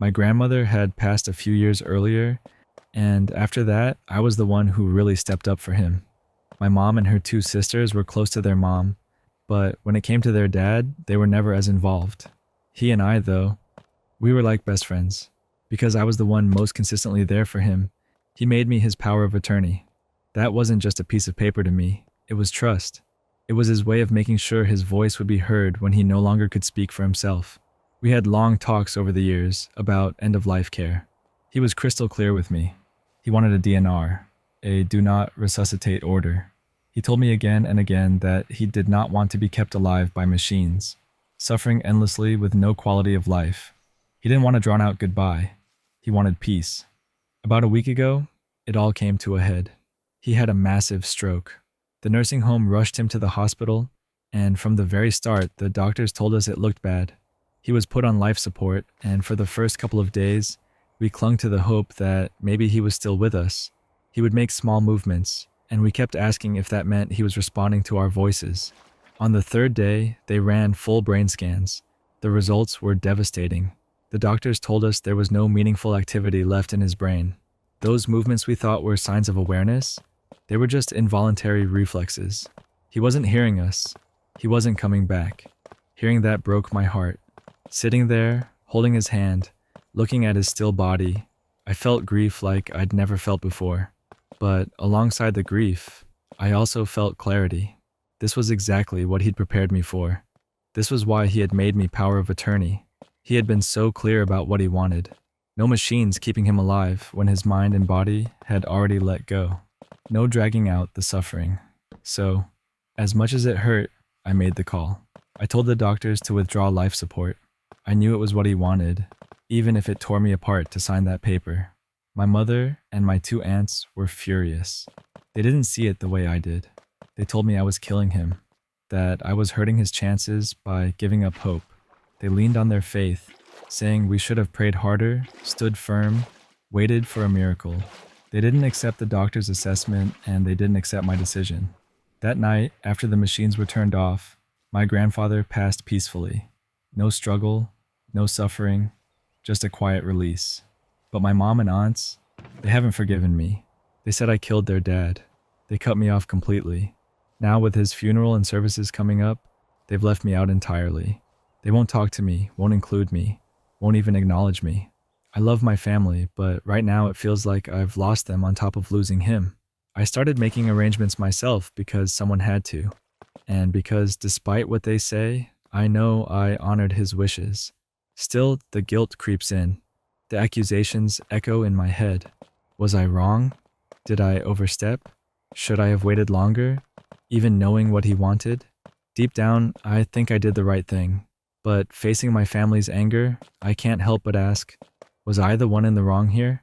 A: My grandmother had passed a few years earlier, and after that, I was the one who really stepped up for him. My mom and her 2 sisters were close to their mom, but when it came to their dad, they were never as involved. He and I, though, we were like best friends. Because I was the one most consistently there for him, he made me his power of attorney. That wasn't just a piece of paper to me, it was trust. It was his way of making sure his voice would be heard when he no longer could speak for himself. We had long talks over the years about end-of-life care. He was crystal clear with me. He wanted a DNR, a do not resuscitate order. He told me again and again that he did not want to be kept alive by machines, suffering endlessly with no quality of life. He didn't want a drawn-out goodbye. He wanted peace. About a week ago, it all came to a head. He had a massive stroke. The nursing home rushed him to the hospital, and from the very start, the doctors told us it looked bad. He was put on life support, and for the first couple of days, we clung to the hope that maybe he was still with us. He would make small movements, and we kept asking if that meant he was responding to our voices. On the 3rd day, they ran full brain scans. The results were devastating. The doctors told us there was no meaningful activity left in his brain. Those movements we thought were signs of awareness, they were just involuntary reflexes. He wasn't hearing us. He wasn't coming back. Hearing that broke my heart. Sitting there, holding his hand, looking at his still body, I felt grief like I'd never felt before. But alongside the grief, I also felt clarity. This was exactly what he'd prepared me for. This was why he had made me power of attorney. He had been so clear about what he wanted. No machines keeping him alive when his mind and body had already let go. No dragging out the suffering. So, as much as it hurt, I made the call. I told the doctors to withdraw life support. I knew it was what he wanted, even if it tore me apart to sign that paper. My mother and my two aunts were furious. They didn't see it the way I did. They told me I was killing him, that I was hurting his chances by giving up hope. They leaned on their faith, saying we should have prayed harder, stood firm, waited for a miracle. They didn't accept the doctor's assessment, and they didn't accept my decision. That night, after the machines were turned off, my grandfather passed peacefully. No struggle, no suffering, just a quiet release. But my mom and aunts, they haven't forgiven me. They said I killed their dad. They cut me off completely. Now with his funeral and services coming up, they've left me out entirely. They won't talk to me, won't include me, won't even acknowledge me. I love my family, but right now it feels like I've lost them on top of losing him. I started making arrangements myself because someone had to. And because despite what they say, I know I honored his wishes. Still, the guilt creeps in. The accusations echo in my head. Was I wrong? Did I overstep? Should I have waited longer? Even knowing what he wanted? Deep down, I think I did the right thing. But facing my family's anger, I can't help but ask, was I the one in the wrong here?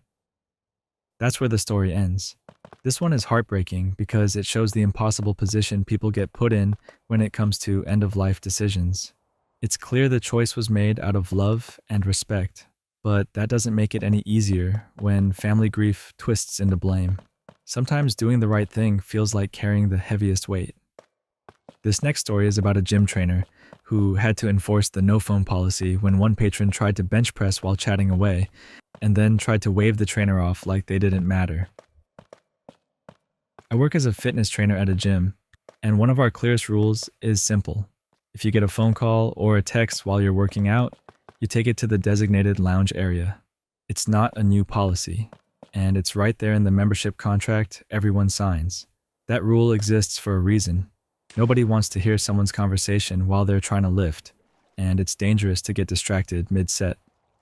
A: That's where the story ends. This one is heartbreaking because it shows the impossible position people get put in when it comes to end-of-life decisions. It's clear the choice was made out of love and respect, but that doesn't make it any easier when family grief twists into blame. Sometimes doing the right thing feels like carrying the heaviest weight. This next story is about a gym trainer who had to enforce the no-phone policy when one patron tried to bench press while chatting away, and then tried to wave the trainer off like they didn't matter. I work as a fitness trainer at a gym, and one of our clearest rules is simple. If you get a phone call or a text while you're working out, you take it to the designated lounge area. It's not a new policy, and it's right there in the membership contract everyone signs. That rule exists for a reason. Nobody wants to hear someone's conversation while they're trying to lift, and it's dangerous to get distracted mid-set.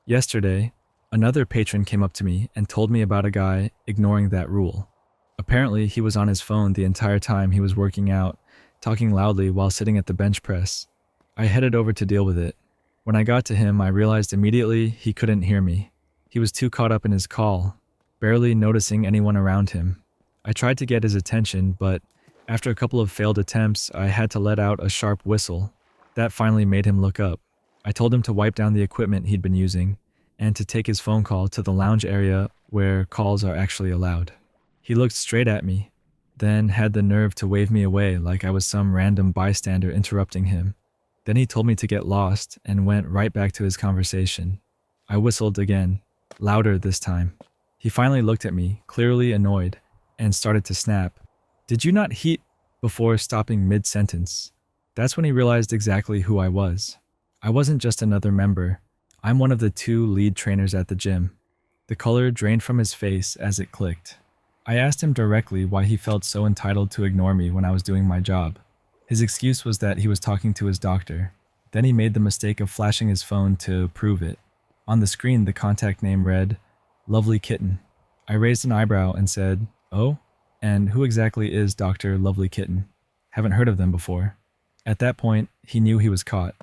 A: Yesterday, another patron came up to me and told me about a guy ignoring that rule. Apparently, he was on his phone the entire time he was working out, talking loudly while sitting at the bench press. I headed over to deal with it. When I got to him, I realized immediately he couldn't hear me. He was too caught up in his call, barely noticing anyone around him. I tried to get his attention, but after a couple of failed attempts, I had to let out a sharp whistle. That finally made him look up. I told him to wipe down the equipment he'd been using, and to take his phone call to the lounge area where calls are actually allowed. He looked straight at me, then had the nerve to wave me away like I was some random bystander interrupting him. Then he told me to get lost and went right back to his conversation. I whistled again, louder this time. He finally looked at me, clearly annoyed, and started to snap. "Did you not heat?" before stopping mid-sentence. That's when he realized exactly who I was. I wasn't just another member. I'm one of the two lead trainers at the gym. The color drained from his face as it clicked. I asked him directly why he felt so entitled to ignore me when I was doing my job. His excuse was that he was talking to his doctor. Then he made the mistake of flashing his phone to prove it. On the screen, the contact name read, Lovely Kitten. I raised an eyebrow and said, "Oh? And who exactly is Dr. Lovely Kitten? Haven't heard of them before." At that point, he knew he was caught.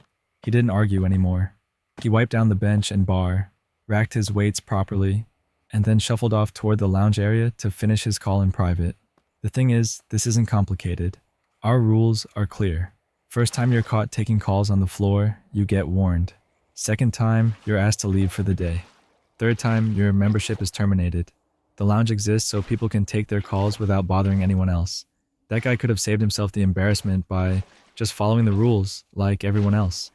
A: He didn't argue anymore. He wiped down the bench and bar, racked his weights properly, and then shuffled off toward the lounge area to finish his call in private. The thing is, this isn't complicated. Our rules are clear. First time you're caught taking calls on the floor, you get warned. Second time, you're asked to leave for the day. Third time, your membership is terminated. The lounge exists so people can take their calls without bothering anyone else. That guy could have saved himself the embarrassment by just following the rules like everyone else.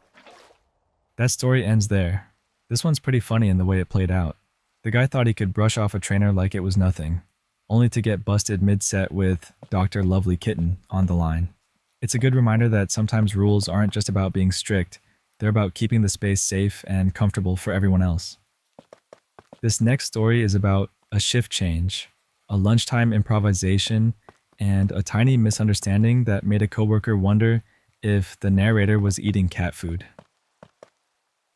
A: That story ends there. This one's pretty funny in the way it played out. The guy thought he could brush off a trainer like it was nothing, only to get busted mid-set with Dr. Lovely Kitten on the line. It's a good reminder that sometimes rules aren't just about being strict, they're about keeping the space safe and comfortable for everyone else. This next story is about a shift change, a lunchtime improvisation, and a tiny misunderstanding that made a coworker wonder if the narrator was eating cat food.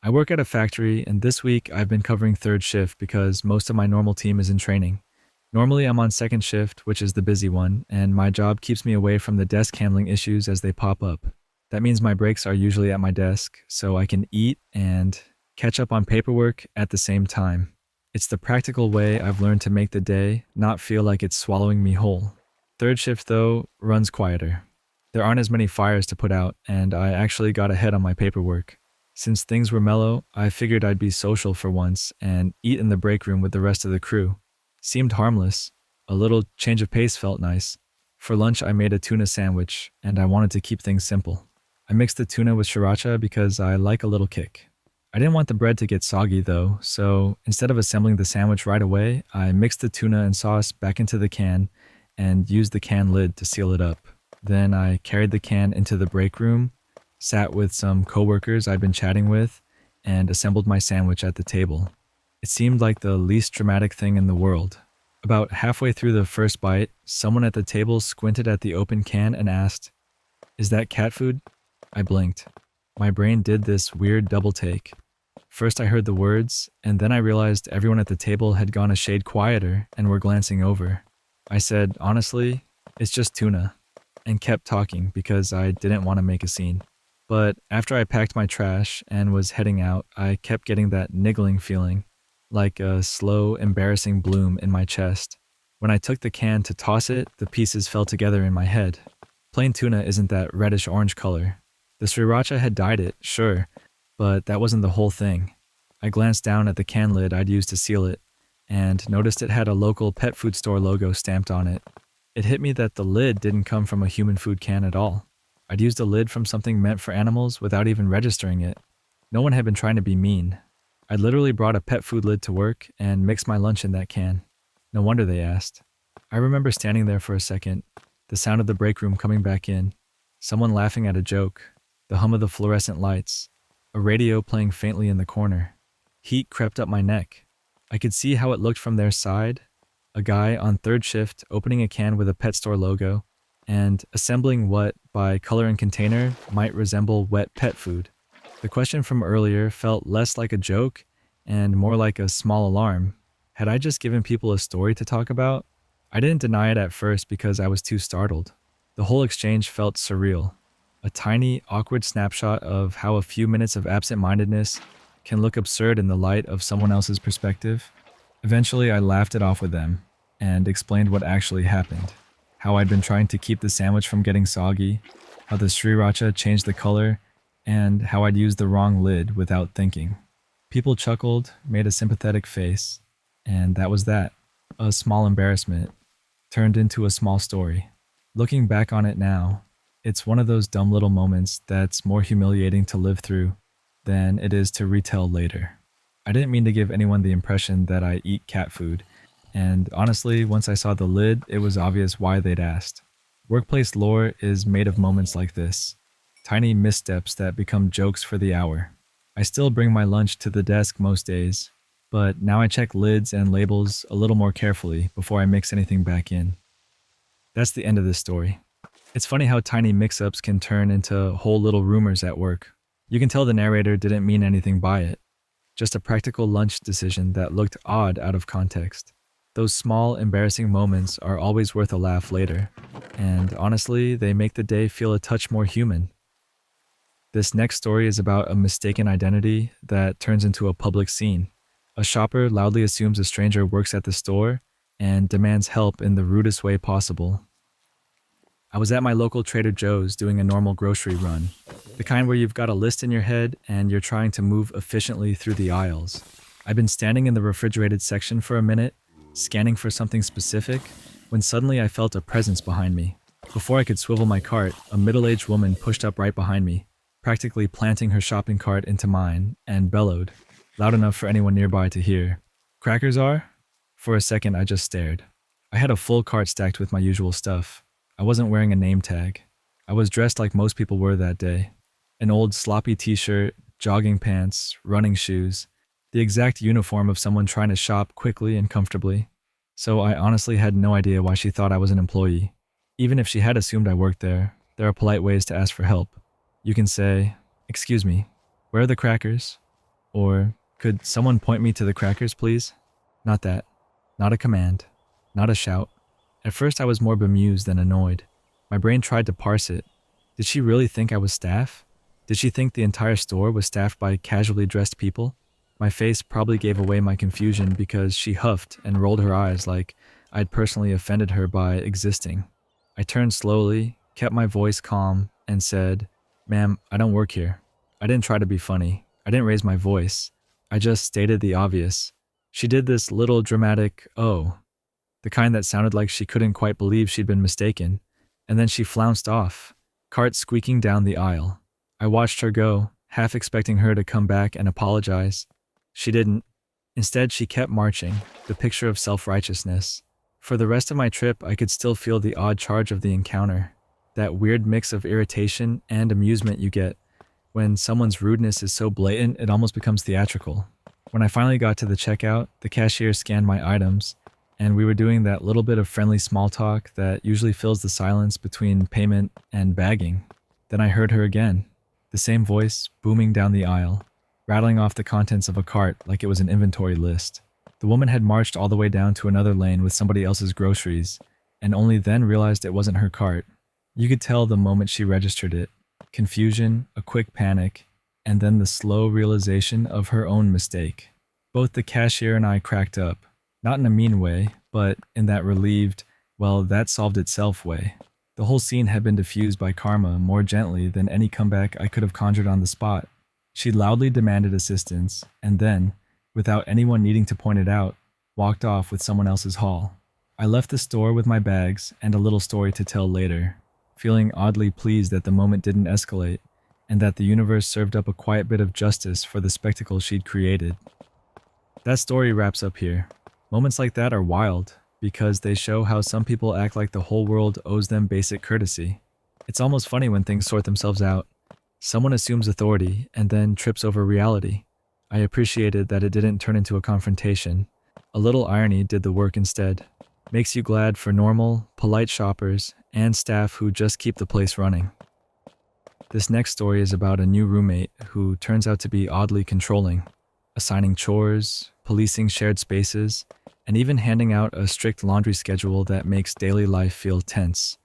A: I work at a factory, and this week I've been covering third shift because most of my normal team is in training. Normally I'm on second shift, which is the busy one, and my job keeps me away from the desk handling issues as they pop up. That means my breaks are usually at my desk, so I can eat and catch up on paperwork at the same time. It's the practical way I've learned to make the day not feel like it's swallowing me whole. Third shift, though, runs quieter. There aren't as many fires to put out, and I actually got ahead on my paperwork. Since things were mellow, I figured I'd be social for once and eat in the break room with the rest of the crew. Seemed harmless. A little change of pace felt nice. For lunch, I made a tuna sandwich, and I wanted to keep things simple. I mixed the tuna with sriracha because I like a little kick. I didn't want the bread to get soggy though, so instead of assembling the sandwich right away, I mixed the tuna and sauce back into the can and used the can lid to seal it up. Then I carried the can into the break room, sat with some coworkers I'd been chatting with, and assembled my sandwich at the table. It seemed like the least dramatic thing in the world. About halfway through the first bite, someone at the table squinted at the open can and asked, "Is that cat food?" I blinked. My brain did this weird double take. First I heard the words, and then I realized everyone at the table had gone a shade quieter and were glancing over. I said, honestly, it's just tuna, and kept talking because I didn't want to make a scene. But after I packed my trash and was heading out, I kept getting that niggling feeling, like a slow, embarrassing bloom in my chest. When I took the can to toss it, the pieces fell together in my head. Plain tuna isn't that reddish-orange color. The sriracha had dyed it, sure, but that wasn't the whole thing. I glanced down at the can lid I'd used to seal it, and noticed it had a local pet food store logo stamped on it. It hit me that the lid didn't come from a human food can at all. I'd used a lid from something meant for animals without even registering it. No one had been trying to be mean. I'd literally brought a pet food lid to work and mixed my lunch in that can. No wonder they asked. I remember standing there for a second, the sound of the break room coming back in, someone laughing at a joke, the hum of the fluorescent lights, a radio playing faintly in the corner. Heat crept up my neck. I could see how it looked from their side, a guy on third shift opening a can with a pet store logo, and assembling what, by color and container, might resemble wet pet food. The question from earlier felt less like a joke and more like a small alarm. Had I just given people a story to talk about? I didn't deny it at first because I was too startled. The whole exchange felt surreal. A tiny, awkward snapshot of how a few minutes of absent-mindedness can look absurd in the light of someone else's perspective. Eventually, I laughed it off with them and explained what actually happened. How I'd been trying to keep the sandwich from getting soggy, how the sriracha changed the color, and how I'd used the wrong lid without thinking. People chuckled, made a sympathetic face, and that was that. A small embarrassment turned into a small story. Looking back on it now, it's one of those dumb little moments that's more humiliating to live through than it is to retell later. I didn't mean to give anyone the impression that I eat cat food, and honestly, once I saw the lid, it was obvious why they'd asked. Workplace lore is made of moments like this, tiny missteps that become jokes for the hour. I still bring my lunch to the desk most days, but now I check lids and labels a little more carefully before I mix anything back in. That's the end of this story. It's funny how tiny mix-ups can turn into whole little rumors at work. You can tell the narrator didn't mean anything by it. Just a practical lunch decision that looked odd out of context. Those small, embarrassing moments are always worth a laugh later. And honestly, they make the day feel a touch more human. This next story is about a mistaken identity that turns into a public scene. A shopper loudly assumes a stranger works at the store and demands help in the rudest way possible. I was at my local Trader Joe's doing a normal grocery run, the kind where you've got a list in your head and you're trying to move efficiently through the aisles. I'd been standing in the refrigerated section for a minute, scanning for something specific, when suddenly I felt a presence behind me. Before I could swivel my cart, a middle-aged woman pushed up right behind me, practically planting her shopping cart into mine, and bellowed, loud enough for anyone nearby to hear, "Crackers are?" For a second, I just stared. I had a full cart stacked with my usual stuff. I wasn't wearing a name tag. I was dressed like most people were that day. An old sloppy t-shirt, jogging pants, running shoes, the exact uniform of someone trying to shop quickly and comfortably. So I honestly had no idea why she thought I was an employee. Even if she had assumed I worked there are polite ways to ask for help. You can say, "Excuse me, where are the crackers?" Or, "Could someone point me to the crackers, please?" Not that. Not a command. Not a shout. At first I was more bemused than annoyed. My brain tried to parse it. Did she really think I was staff? Did she think the entire store was staffed by casually dressed people? My face probably gave away my confusion because she huffed and rolled her eyes like I'd personally offended her by existing. I turned slowly, kept my voice calm, and said, "Ma'am, I don't work here." I didn't try to be funny. I didn't raise my voice. I just stated the obvious. She did this little dramatic "oh," the kind that sounded like she couldn't quite believe she'd been mistaken, and then she flounced off, cart squeaking down the aisle. I watched her go, half expecting her to come back and apologize. She didn't. Instead, she kept marching, the picture of self-righteousness. For the rest of my trip, I could still feel the odd charge of the encounter, that weird mix of irritation and amusement you get when someone's rudeness is so blatant it almost becomes theatrical. When I finally got to the checkout, the cashier scanned my items, and we were doing that little bit of friendly small talk that usually fills the silence between payment and bagging. Then I heard her again, the same voice booming down the aisle, rattling off the contents of a cart like it was an inventory list. The woman had marched all the way down to another lane with somebody else's groceries, and only then realized it wasn't her cart. You could tell the moment she registered it. Confusion, a quick panic, and then the slow realization of her own mistake. Both the cashier and I cracked up, not in a mean way, but in that relieved, well, that solved itself way. The whole scene had been diffused by karma more gently than any comeback I could have conjured on the spot. She loudly demanded assistance, and then, without anyone needing to point it out, walked off with someone else's haul. I left the store with my bags and a little story to tell later, feeling oddly pleased that the moment didn't escalate, and that the universe served up a quiet bit of justice for the spectacle she'd created. That story wraps up here. Moments like that are wild, because they show how some people act like the whole world owes them basic courtesy. It's almost funny when things sort themselves out. Someone assumes authority and then trips over reality. I appreciated that it didn't turn into a confrontation. A little irony did the work instead. Makes you glad for normal, polite shoppers and staff who just keep the place running. This next story is about a new roommate who turns out to be oddly controlling, assigning chores, policing shared spaces, and even handing out a strict laundry schedule that makes daily life feel tense.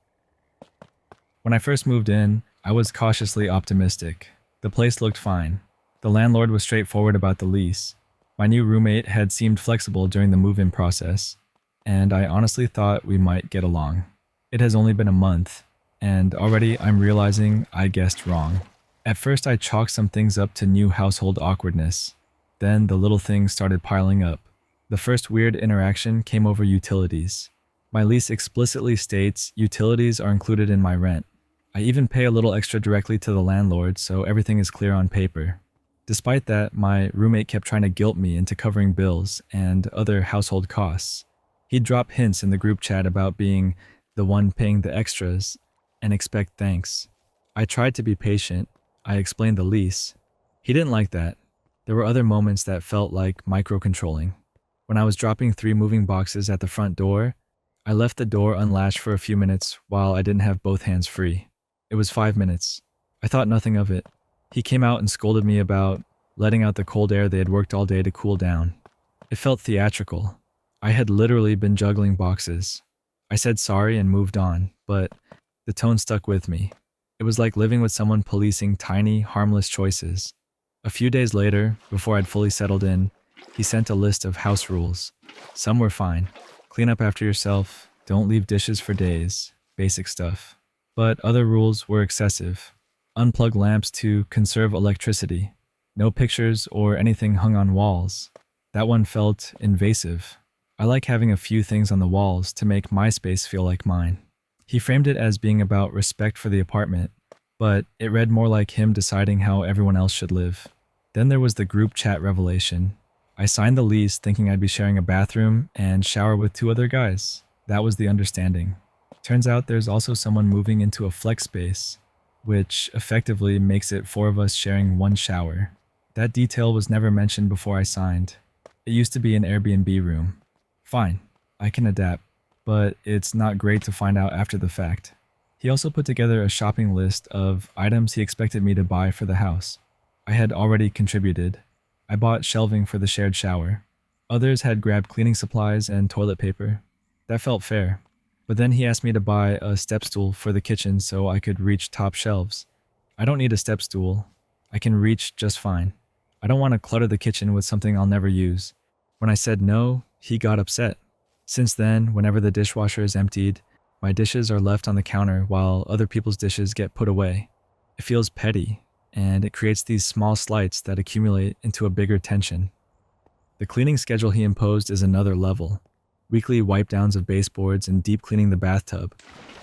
A: When I first moved in, I was cautiously optimistic. The place looked fine. The landlord was straightforward about the lease. My new roommate had seemed flexible during the move-in process, and I honestly thought we might get along. It has only been a month, and already I'm realizing I guessed wrong. At first I chalked some things up to new household awkwardness. Then the little things started piling up. The first weird interaction came over utilities. My lease explicitly states utilities are included in my rent. I even pay a little extra directly to the landlord, so everything is clear on paper. Despite that, my roommate kept trying to guilt me into covering bills and other household costs. He'd drop hints in the group chat about being the one paying the extras and expect thanks. I tried to be patient. I explained the lease. He didn't like that. There were other moments that felt like micro-controlling. When I was dropping 3 moving boxes at the front door, I left the door unlatched for a few minutes while I didn't have both hands free. It was 5 minutes. I thought nothing of it. He came out and scolded me about letting out the cold air they had worked all day to cool down. It felt theatrical. I had literally been juggling boxes. I said sorry and moved on, but the tone stuck with me. It was like living with someone policing tiny, harmless choices. A few days later, before I'd fully settled in, he sent a list of house rules. Some were fine. Clean up after yourself, don't leave dishes for days, basic stuff. But other rules were excessive. Unplug lamps to conserve electricity. No pictures or anything hung on walls. That one felt invasive. I like having a few things on the walls to make my space feel like mine. He framed it as being about respect for the apartment, but it read more like him deciding how everyone else should live. Then there was the group chat revelation. I signed the lease thinking I'd be sharing a bathroom and shower with 2 other guys. That was the understanding. Turns out there's also someone moving into a flex space, which effectively makes it 4 of us sharing 1 shower. That detail was never mentioned before I signed. It used to be an Airbnb room. Fine, I can adapt, but it's not great to find out after the fact. He also put together a shopping list of items he expected me to buy for the house. I had already contributed. I bought shelving for the shared shower. Others had grabbed cleaning supplies and toilet paper. That felt fair. But then he asked me to buy a step stool for the kitchen so I could reach top shelves. I don't need a step stool. I can reach just fine. I don't want to clutter the kitchen with something I'll never use. When I said no, he got upset. Since then, whenever the dishwasher is emptied, my dishes are left on the counter while other people's dishes get put away. It feels petty, and it creates these small slights that accumulate into a bigger tension. The cleaning schedule he imposed is another level. Weekly wipe downs of baseboards and deep cleaning the bathtub.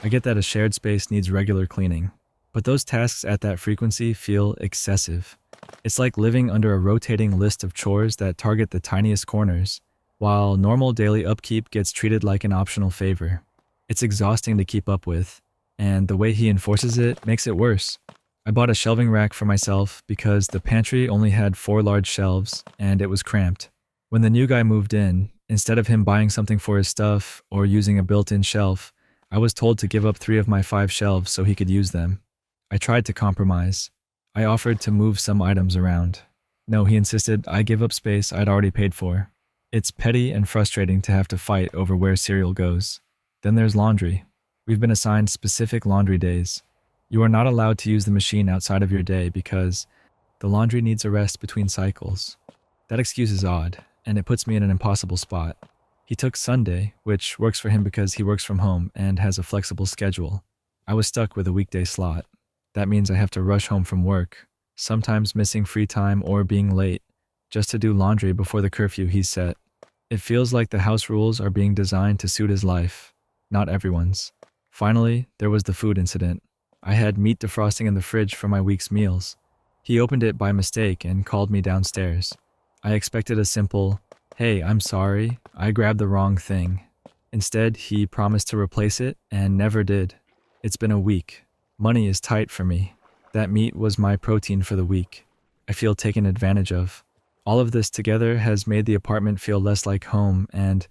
A: I get that a shared space needs regular cleaning, but those tasks at that frequency feel excessive. It's like living under a rotating list of chores that target the tiniest corners, while normal daily upkeep gets treated like an optional favor. It's exhausting to keep up with, and the way he enforces it makes it worse. I bought a shelving rack for myself because the pantry only had 4 large shelves and it was cramped. When the new guy moved in, instead of him buying something for his stuff or using a built-in shelf, I was told to give up 3 of my 5 shelves so he could use them. I tried to compromise. I offered to move some items around. No, he insisted I give up space I'd already paid for. It's petty and frustrating to have to fight over where cereal goes. Then there's laundry. We've been assigned specific laundry days. You are not allowed to use the machine outside of your day because the laundry needs a rest between cycles. That excuse is odd, and it puts me in an impossible spot. He took Sunday, which works for him because he works from home and has a flexible schedule. I was stuck with a weekday slot. That means I have to rush home from work, sometimes missing free time or being late, just to do laundry before the curfew he set. It feels like the house rules are being designed to suit his life, not everyone's. Finally, there was the food incident. I had meat defrosting in the fridge for my week's meals. He opened it by mistake and called me downstairs. I expected a simple, "Hey, I'm sorry, I grabbed the wrong thing." Instead, he promised to replace it and never did. It's been a week. Money is tight for me. That meat was my protein for the week. I feel taken advantage of. All of this together has made the apartment feel less like home and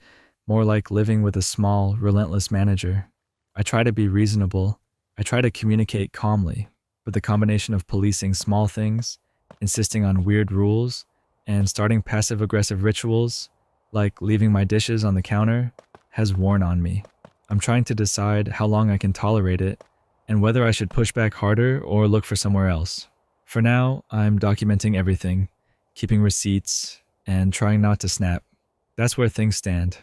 A: more like living with a small, relentless manager. I try to be reasonable. I try to communicate calmly, but the combination of policing small things, insisting on weird rules, and starting passive-aggressive rituals, like leaving my dishes on the counter, has worn on me. I'm trying to decide how long I can tolerate it, and whether I should push back harder or look for somewhere else. For now, I'm documenting everything, keeping receipts, and trying not to snap. That's where things stand.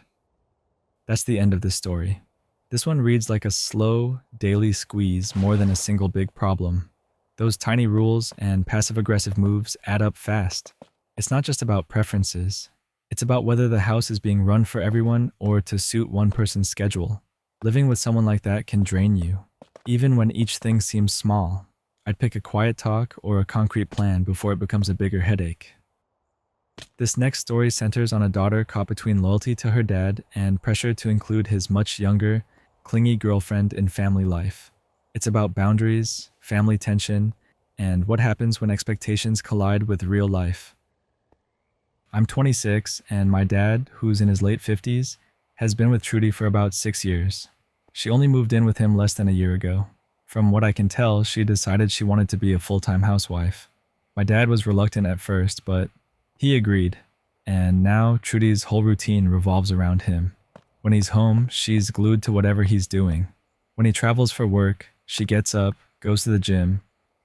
A: That's the end of this story. This one reads like a slow, daily squeeze more than a single big problem. Those tiny rules and passive-aggressive moves add up fast. It's not just about preferences. It's about whether the house is being run for everyone or to suit one person's schedule. Living with someone like that can drain you, even when each thing seems small. I'd pick a quiet talk or a concrete plan before it becomes a bigger headache. This next story centers on a daughter caught between loyalty to her dad and pressure to include his much younger, clingy girlfriend in family life. It's about boundaries, family tension, and what happens when expectations collide with real life. I'm 26, and my dad, who's in his late 50s, has been with Trudy for about 6 years. She only moved in with him less than a year ago. From what I can tell, she decided she wanted to be a full-time housewife. My dad was reluctant at first, but he agreed, and now Trudy's whole routine revolves around him. When he's home, she's glued to whatever he's doing. When he travels for work, she gets up, goes to the gym,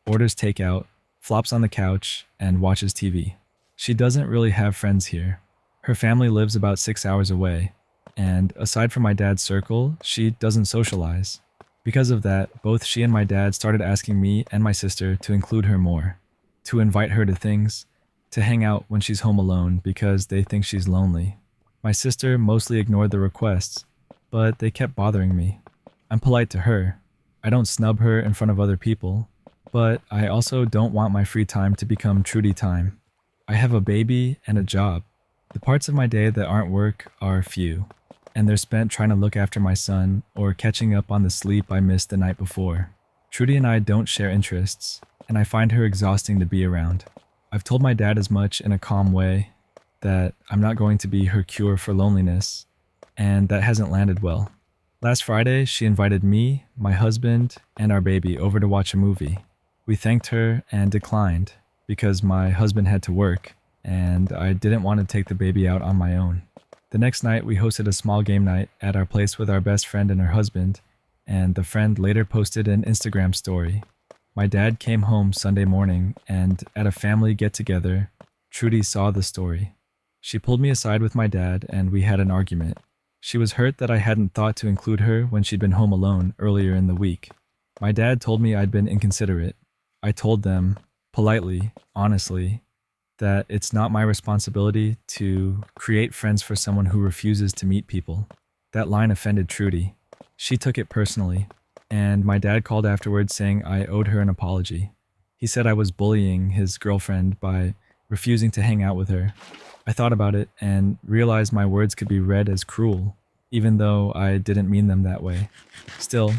A: orders takeout, flops on the couch, and watches TV. She doesn't really have friends here. Her family lives about 6 hours away, and aside from my dad's circle, she doesn't socialize. Because of that, both she and my dad started asking me and my sister to include her more, to invite her to things, to hang out when she's home alone because they think she's lonely. My sister mostly ignored the requests, but they kept bothering me. I'm polite to her. I don't snub her in front of other people, but I also don't want my free time to become Trudy time. I have a baby and a job. The parts of my day that aren't work are few, and they're spent trying to look after my son or catching up on the sleep I missed the night before. Trudy and I don't share interests, and I find her exhausting to be around. I've told my dad as much in a calm way, that I'm not going to be her cure for loneliness, and that hasn't landed well. Last Friday, she invited me, my husband, and our baby over to watch a movie. We thanked her and declined, because my husband had to work, and I didn't want to take the baby out on my own. The next night, we hosted a small game night at our place with our best friend and her husband, and the friend later posted an Instagram story. My dad came home Sunday morning, and at a family get-together, Trudy saw the story. She pulled me aside with my dad and we had an argument. She was hurt that I hadn't thought to include her when she'd been home alone earlier in the week. My dad told me I'd been inconsiderate. I told them, politely, honestly, that it's not my responsibility to create friends for someone who refuses to meet people. That line offended Trudy. She took it personally, and my dad called afterwards saying I owed her an apology. He said I was bullying his girlfriend by refusing to hang out with her. I thought about it and realized my words could be read as cruel, even though I didn't mean them that way. Still,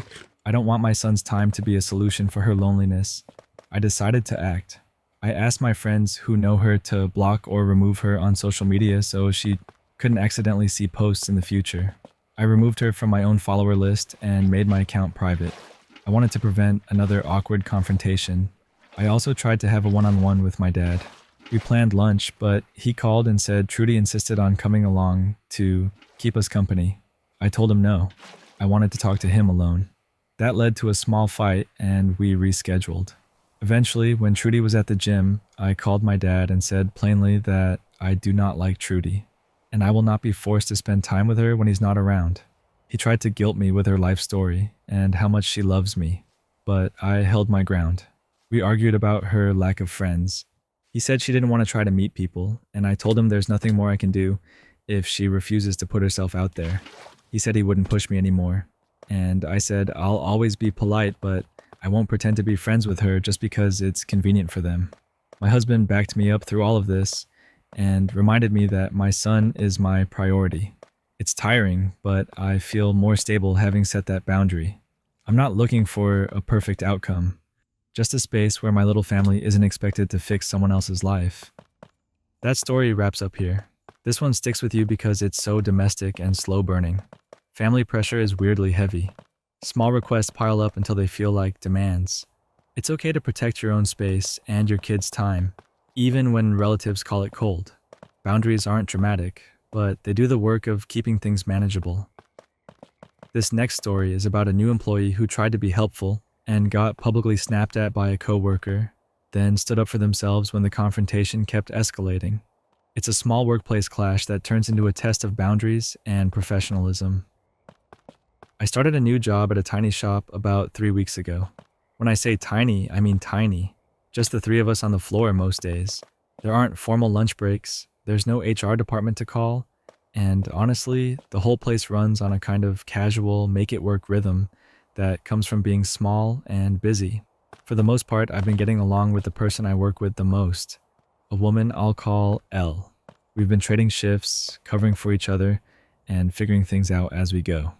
A: I don't want my son's time to be a solution for her loneliness. I decided to act. I asked my friends who know her to block or remove her on social media so she couldn't accidentally see posts in the future. I removed her from my own follower list and made my account private. I wanted to prevent another awkward confrontation. I also tried to have a one-on-one with my dad. We planned lunch, but he called and said Trudy insisted on coming along to keep us company. I told him no. I wanted to talk to him alone. That led to a small fight and we rescheduled. Eventually, when Trudy was at the gym, I called my dad and said plainly that I do not like Trudy, and I will not be forced to spend time with her when he's not around. He tried to guilt me with her life story and how much she loves me, but I held my ground. We argued about her lack of friends. He said she didn't want to try to meet people, and I told him there's nothing more I can do if she refuses to put herself out there. He said he wouldn't push me anymore, and I said I'll always be polite, but I won't pretend to be friends with her just because it's convenient for them. My husband backed me up through all of this and reminded me that my son is my priority. It's tiring, but I feel more stable having set that boundary. I'm not looking for a perfect outcome, just a space where my little family isn't expected to fix someone else's life. That story wraps up here. This one sticks with you because it's so domestic and slow burning. Family pressure is weirdly heavy. Small requests pile up until they feel like demands. It's okay to protect your own space and your kids' time, even when relatives call it cold. Boundaries aren't dramatic, but they do the work of keeping things manageable. This next story is about a new employee who tried to be helpful and got publicly snapped at by a coworker, then stood up for themselves when the confrontation kept escalating. It's a small workplace clash that turns into a test of boundaries and professionalism. I started a new job at a tiny shop about 3 weeks ago. When I say tiny, I mean tiny. Just the three of us on the floor most days. There aren't formal lunch breaks, there's no HR department to call, and honestly, the whole place runs on a kind of casual, make-it-work rhythm that comes from being small and busy. For the most part, I've been getting along with the person I work with the most, a woman I'll call Elle. We've been trading shifts, covering for each other, and figuring things out as we go.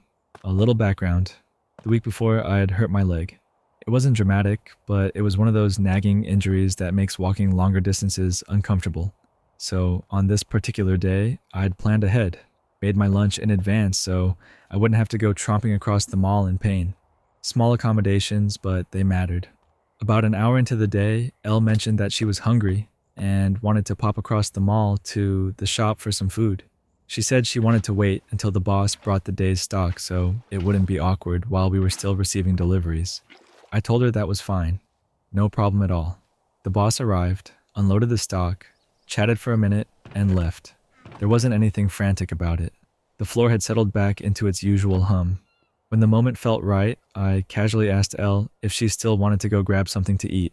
A: A little background. The week before, I had hurt my leg. It wasn't dramatic, but it was one of those nagging injuries that makes walking longer distances uncomfortable. So on this particular day, I'd planned ahead, made my lunch in advance so I wouldn't have to go tromping across the mall in pain. Small accommodations, but they mattered. About an hour into the day, Elle mentioned that she was hungry and wanted to pop across the mall to the shop for some food. She said she wanted to wait until the boss brought the day's stock so it wouldn't be awkward while we were still receiving deliveries. I told her that was fine. No problem at all. The boss arrived, unloaded the stock, chatted for a minute, and left. There wasn't anything frantic about it. The floor had settled back into its usual hum. When the moment felt right, I casually asked Elle if she still wanted to go grab something to eat.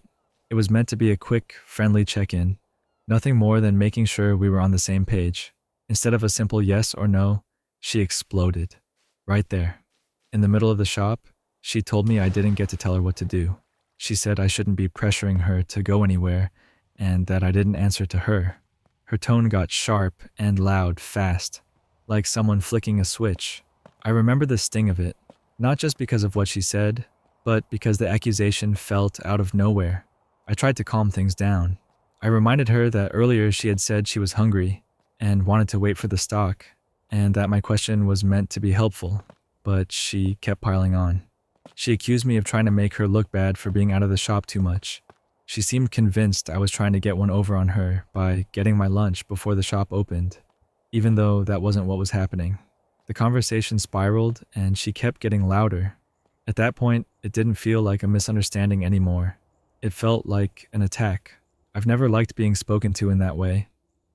A: It was meant to be a quick, friendly check-in. Nothing more than making sure we were on the same page. Instead of a simple yes or no, she exploded. Right there. In the middle of the shop, she told me I didn't get to tell her what to do. She said I shouldn't be pressuring her to go anywhere, and that I didn't answer to her. Her tone got sharp and loud fast, like someone flicking a switch. I remember the sting of it, not just because of what she said, but because the accusation felt out of nowhere. I tried to calm things down. I reminded her that earlier she had said she was hungry and wanted to wait for the stock, and that my question was meant to be helpful, but she kept piling on. She accused me of trying to make her look bad for being out of the shop too much. She seemed convinced I was trying to get one over on her by getting my lunch before the shop opened, even though that wasn't what was happening. The conversation spiraled, and she kept getting louder. At that point, it didn't feel like a misunderstanding anymore. It felt like an attack. I've never liked being spoken to in that way,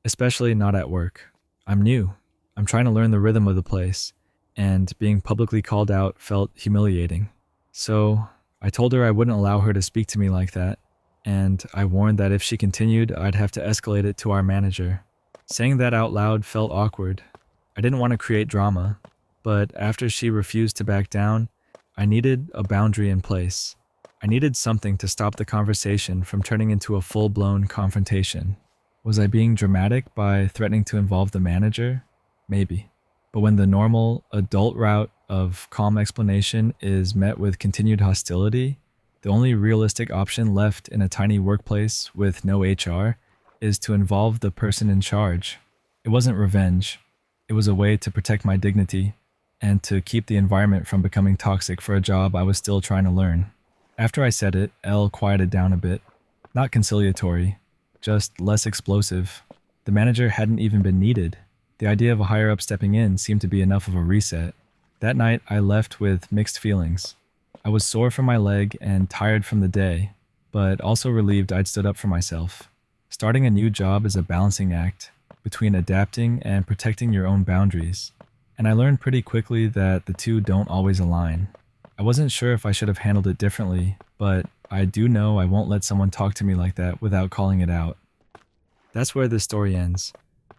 A: especially not at work. I'm new. I'm trying to learn the rhythm of the place, and being publicly called out felt humiliating. So I told her I wouldn't allow her to speak to me like that, and I warned that if she continued, I'd have to escalate it to our manager. Saying that out loud felt awkward. I didn't want to create drama, but after she refused to back down, I needed a boundary in place. I needed something to stop the conversation from turning into a full-blown confrontation. Was I being dramatic by threatening to involve the manager? Maybe. But when the normal, adult route of calm explanation is met with continued hostility, the only realistic option left in a tiny workplace with no HR is to involve the person in charge. It wasn't revenge. It was a way to protect my dignity and to keep the environment from becoming toxic for a job I was still trying to learn. After I said it, Elle quieted down a bit. Not conciliatory, just less explosive. The manager hadn't even been needed. The idea of a higher-up stepping in seemed to be enough of a reset. That night, I left with mixed feelings. I was sore from my leg and tired from the day, but also relieved I'd stood up for myself. Starting a new job is a balancing act between adapting and protecting your own boundaries, and I learned pretty quickly that the two don't always align. I wasn't sure if I should have handled it differently, but I do know I won't let someone talk to me like that without calling it out. That's where this story ends.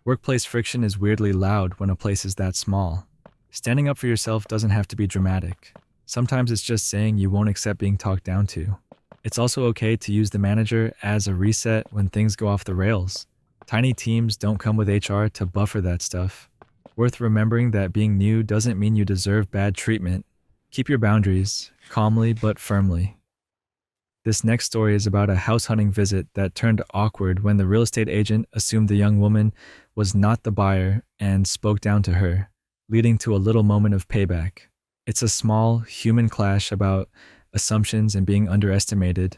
A: Workplace friction is weirdly loud when a place is that small. Standing up for yourself doesn't have to be dramatic. Sometimes it's just saying you won't accept being talked down to. It's also okay to use the manager as a reset when things go off the rails. Tiny teams don't come with HR to buffer that stuff. Worth remembering that being new doesn't mean you deserve bad treatment. Keep your boundaries, calmly but firmly. This next story is about a house hunting visit that turned awkward when the real estate agent assumed the young woman was not the buyer and spoke down to her, leading to a little moment of payback. It's a small, human clash about assumptions and being underestimated.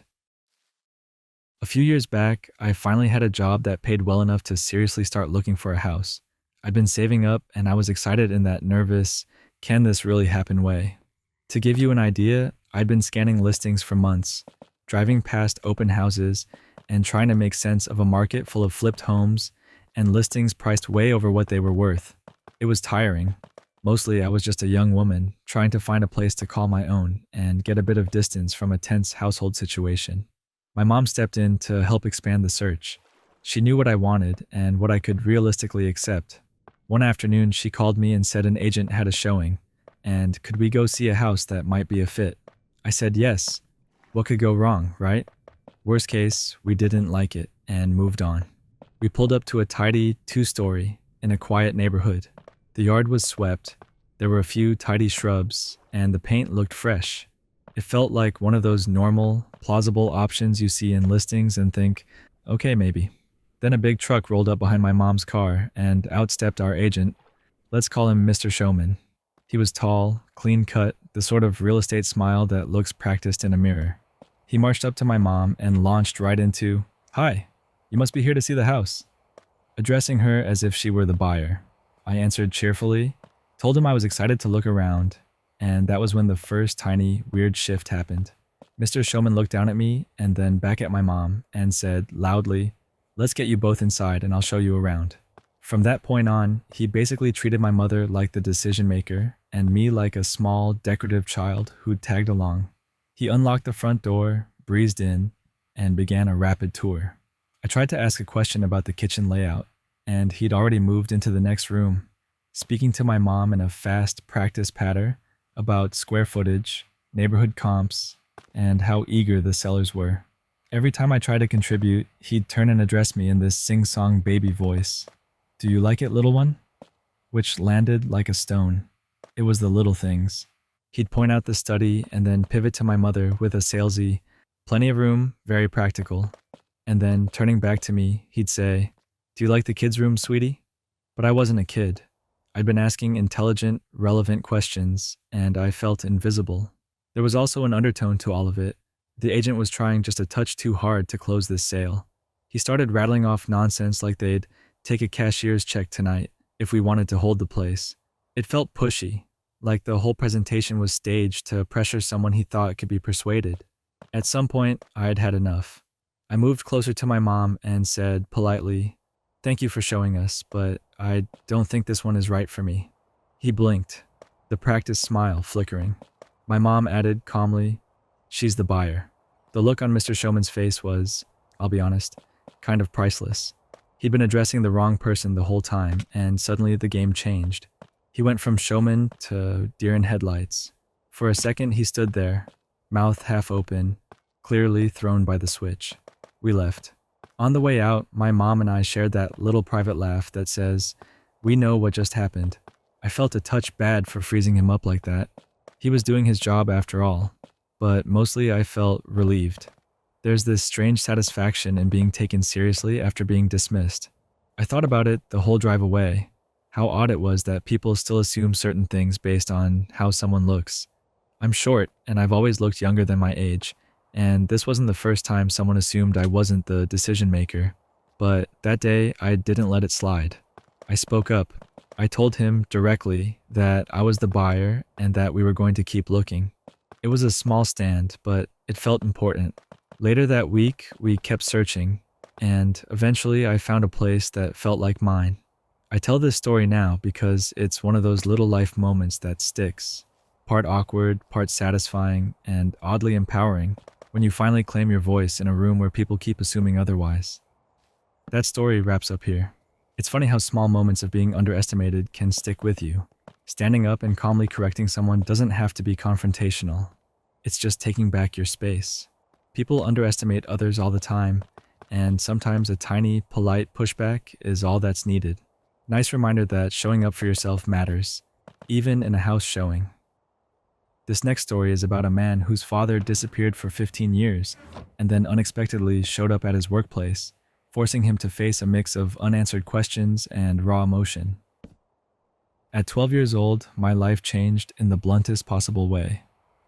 A: A few years back, I finally had a job that paid well enough to seriously start looking for a house. I'd been saving up and I was excited in that nervous, can this really happen way. To give you an idea, I'd been scanning listings for months, driving past open houses and trying to make sense of a market full of flipped homes and listings priced way over what they were worth. It was tiring. Mostly I was just a young woman trying to find a place to call my own and get a bit of distance from a tense household situation. My mom stepped in to help expand the search. She knew what I wanted and what I could realistically accept. One afternoon, she called me and said an agent had a showing, and could we go see a house that might be a fit? I said yes. What could go wrong, right? Worst case, we didn't like it and moved on. We pulled up to a tidy 2-story in a quiet neighborhood. The yard was swept, there were a few tidy shrubs, and the paint looked fresh. It felt like one of those normal, plausible options you see in listings and think, okay, maybe. Then a big truck rolled up behind my mom's car and out stepped our agent. Let's call him Mr. Showman. He was tall, clean-cut, the sort of real estate smile that looks practiced in a mirror. He marched up to my mom and launched right into, "Hi, you must be here to see the house." Addressing her as if she were the buyer, I answered cheerfully, told him I was excited to look around, and that was when the first tiny, weird shift happened. Mr. Showman looked down at me and then back at my mom and said loudly, "Let's get you both inside and I'll show you around." From that point on, he basically treated my mother like the decision maker and me like a small, decorative child who'd tagged along. He unlocked the front door, breezed in, and began a rapid tour. I tried to ask a question about the kitchen layout, and he'd already moved into the next room, speaking to my mom in a fast practice patter about square footage, neighborhood comps, and how eager the sellers were. Every time I tried to contribute, he'd turn and address me in this sing-song baby voice. "Do you like it, little one?" Which landed like a stone. It was the little things. He'd point out the study and then pivot to my mother with a salesy, "Plenty of room, very practical." And then, turning back to me, he'd say, "Do you like the kids' room, sweetie?" But I wasn't a kid. I'd been asking intelligent, relevant questions, and I felt invisible. There was also an undertone to all of it. The agent was trying just a touch too hard to close this sale. He started rattling off nonsense like they'd take a cashier's check tonight if we wanted to hold the place. It felt pushy, like the whole presentation was staged to pressure someone he thought could be persuaded. At some point, I'd had enough. I moved closer to my mom and said politely, Thank you for showing us, but I don't think this one is right for me. He blinked, the practiced smile flickering. My mom added calmly, she's the buyer. The look on Mr. Showman's face was, I'll be honest, kind of priceless. He'd been addressing the wrong person the whole time, and suddenly the game changed. He went from showman to deer in headlights. For a second, he stood there, mouth half open, clearly thrown by the switch. We left. On the way out, my mom and I shared that little private laugh that says, we know what just happened. I felt a touch bad for freezing him up like that. He was doing his job after all, but mostly I felt relieved. There's this strange satisfaction in being taken seriously after being dismissed. I thought about it the whole drive away, how odd it was that people still assume certain things based on how someone looks. I'm short, and I've always looked younger than my age, and this wasn't the first time someone assumed I wasn't the decision maker. But that day, I didn't let it slide. I spoke up. I told him directly that I was the buyer and that we were going to keep looking. It was a small stand, but it felt important. Later that week, we kept searching, and eventually I found a place that felt like mine. I tell this story now because it's one of those little life moments that sticks. Part awkward, part satisfying, and oddly empowering when you finally claim your voice in a room where people keep assuming otherwise. That story wraps up here. It's funny how small moments of being underestimated can stick with you. Standing up and calmly correcting someone doesn't have to be confrontational. It's just taking back your space. People underestimate others all the time, and sometimes a tiny, polite pushback is all that's needed. Nice reminder that showing up for yourself matters, even in a house showing. This next story is about a man whose father disappeared for 15 years and then unexpectedly showed up at his workplace, forcing him to face a mix of unanswered questions and raw emotion. At 12 years old, my life changed in the bluntest possible way.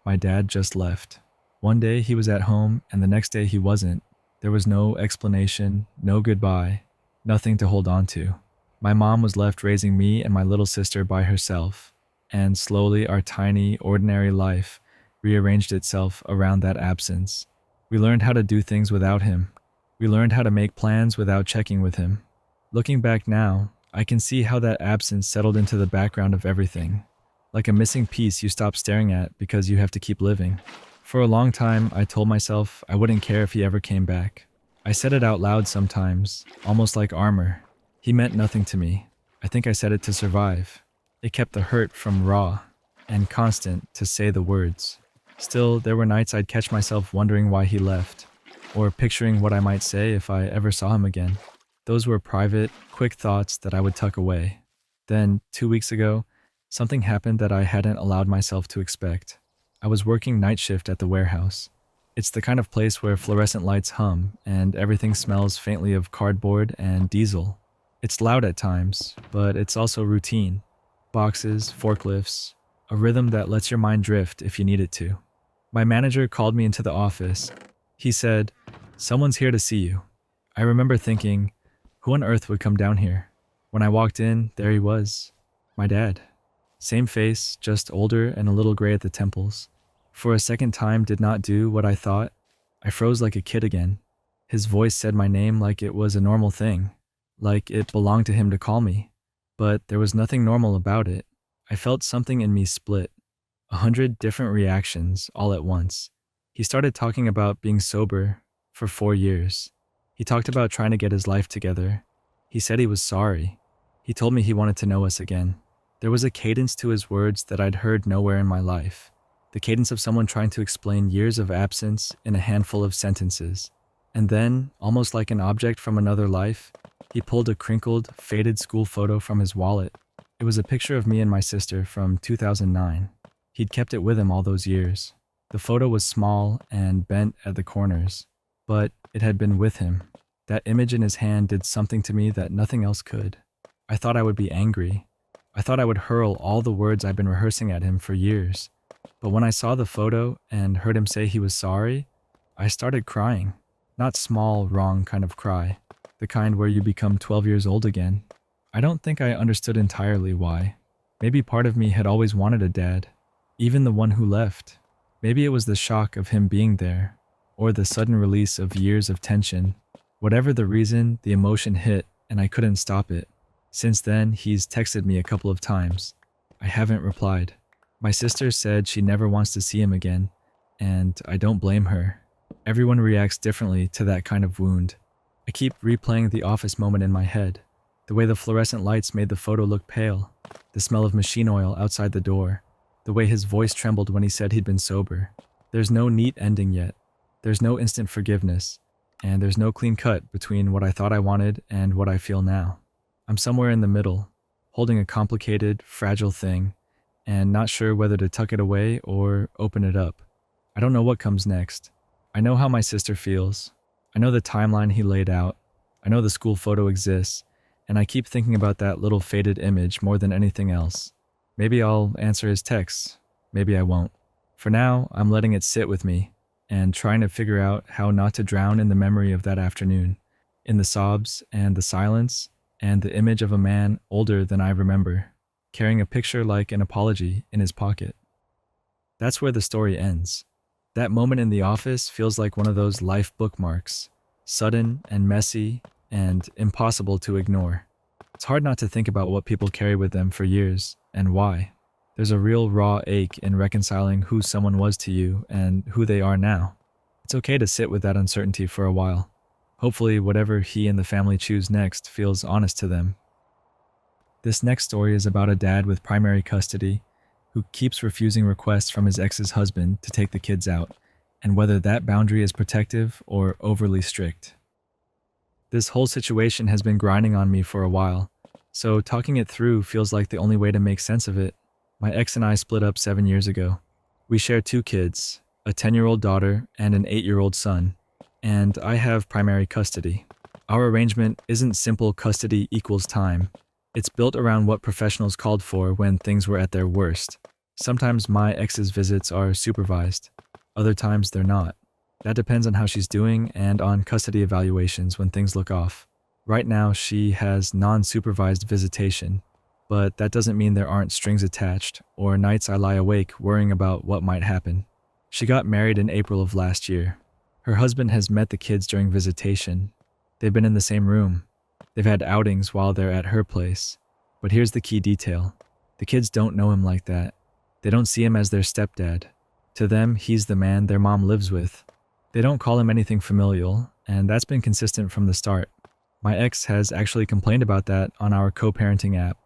A: My dad just left. One day he was at home and the next day he wasn't. There was no explanation, no goodbye, nothing to hold on to. My mom was left raising me and my little sister by herself, and slowly our tiny, ordinary life rearranged itself around that absence. We learned how to do things without him. We learned how to make plans without checking with him. Looking back now, I can see how that absence settled into the background of everything. Like a missing piece you stop staring at because you have to keep living. For a long time, I told myself I wouldn't care if he ever came back. I said it out loud sometimes, almost like armor. He meant nothing to me. I think I said it to survive. It kept the hurt from raw and constant to say the words. Still, there were nights I'd catch myself wondering why he left, or picturing what I might say if I ever saw him again. Those were private, quick thoughts that I would tuck away. Then, 2 weeks ago, something happened that I hadn't allowed myself to expect. I was working night shift at the warehouse. It's the kind of place where fluorescent lights hum and everything smells faintly of cardboard and diesel. It's loud at times, but it's also routine. Boxes, forklifts, a rhythm that lets your mind drift if you need it to. My manager called me into the office. He said, "Someone's here to see you." I remember thinking, who on earth would come down here? When I walked in, there he was, my dad. Same face, just older and a little gray at the temples. For a second time did not do what I thought. I froze like a kid again. His voice said my name like it was a normal thing, like it belonged to him to call me. But there was nothing normal about it. I felt something in me split. 100 different reactions all at once. He started talking about being sober for 4 years. He talked about trying to get his life together. He said he was sorry. He told me he wanted to know us again. There was a cadence to his words that I'd heard nowhere in my life. The cadence of someone trying to explain years of absence in a handful of sentences. And then, almost like an object from another life, he pulled a crinkled, faded school photo from his wallet. It was a picture of me and my sister from 2009. He'd kept it with him all those years. The photo was small and bent at the corners, but it had been with him. That image in his hand did something to me that nothing else could. I thought I would be angry. I thought I would hurl all the words I'd been rehearsing at him for years. But when I saw the photo and heard him say he was sorry, I started crying. Not small, wrong kind of cry. The kind where you become 12 years old again. I don't think I understood entirely why. Maybe part of me had always wanted a dad, even the one who left. Maybe it was the shock of him being there, or the sudden release of years of tension. Whatever the reason, the emotion hit, and I couldn't stop it. Since then, he's texted me a couple of times. I haven't replied. My sister said she never wants to see him again, and I don't blame her. Everyone reacts differently to that kind of wound. I keep replaying the office moment in my head. The way the fluorescent lights made the photo look pale, the smell of machine oil outside the door, the way his voice trembled when he said he'd been sober. There's no neat ending yet. There's no instant forgiveness, and there's no clean cut between what I thought I wanted and what I feel now. I'm somewhere in the middle, holding a complicated, fragile thing, and not sure whether to tuck it away or open it up. I don't know what comes next. I know how my sister feels. I know the timeline he laid out. I know the school photo exists, and I keep thinking about that little faded image more than anything else. Maybe I'll answer his texts. Maybe I won't. For now, I'm letting it sit with me and trying to figure out how not to drown in the memory of that afternoon, in the sobs and the silence and the image of a man older than I remember, carrying a picture like an apology in his pocket. That's where the story ends. That moment in the office feels like one of those life bookmarks, sudden and messy and impossible to ignore. It's hard not to think about what people carry with them for years and why. There's a real raw ache in reconciling who someone was to you and who they are now. It's okay to sit with that uncertainty for a while. Hopefully, whatever he and the family choose next feels honest to them. This next story is about a dad with primary custody who keeps refusing requests from his ex's husband to take the kids out, and whether that boundary is protective or overly strict. This whole situation has been grinding on me for a while, so talking it through feels like the only way to make sense of it. My ex and I split up 7 years ago. We share 2 kids, a 10-year-old daughter and an 8-year-old son, and I have primary custody. Our arrangement isn't simple custody equals time. It's built around what professionals called for when things were at their worst. Sometimes my ex's visits are supervised. Other times they're not. That depends on how she's doing and on custody evaluations when things look off. Right now, she has non-supervised visitation, but that doesn't mean there aren't strings attached or nights I lie awake worrying about what might happen. She got married in April of last year. Her husband has met the kids during visitation. They've been in the same room. They've had outings while they're at her place. But here's the key detail. The kids don't know him like that. They don't see him as their stepdad. To them, he's the man their mom lives with. They don't call him anything familial, and that's been consistent from the start. My ex has actually complained about that on our co-parenting app,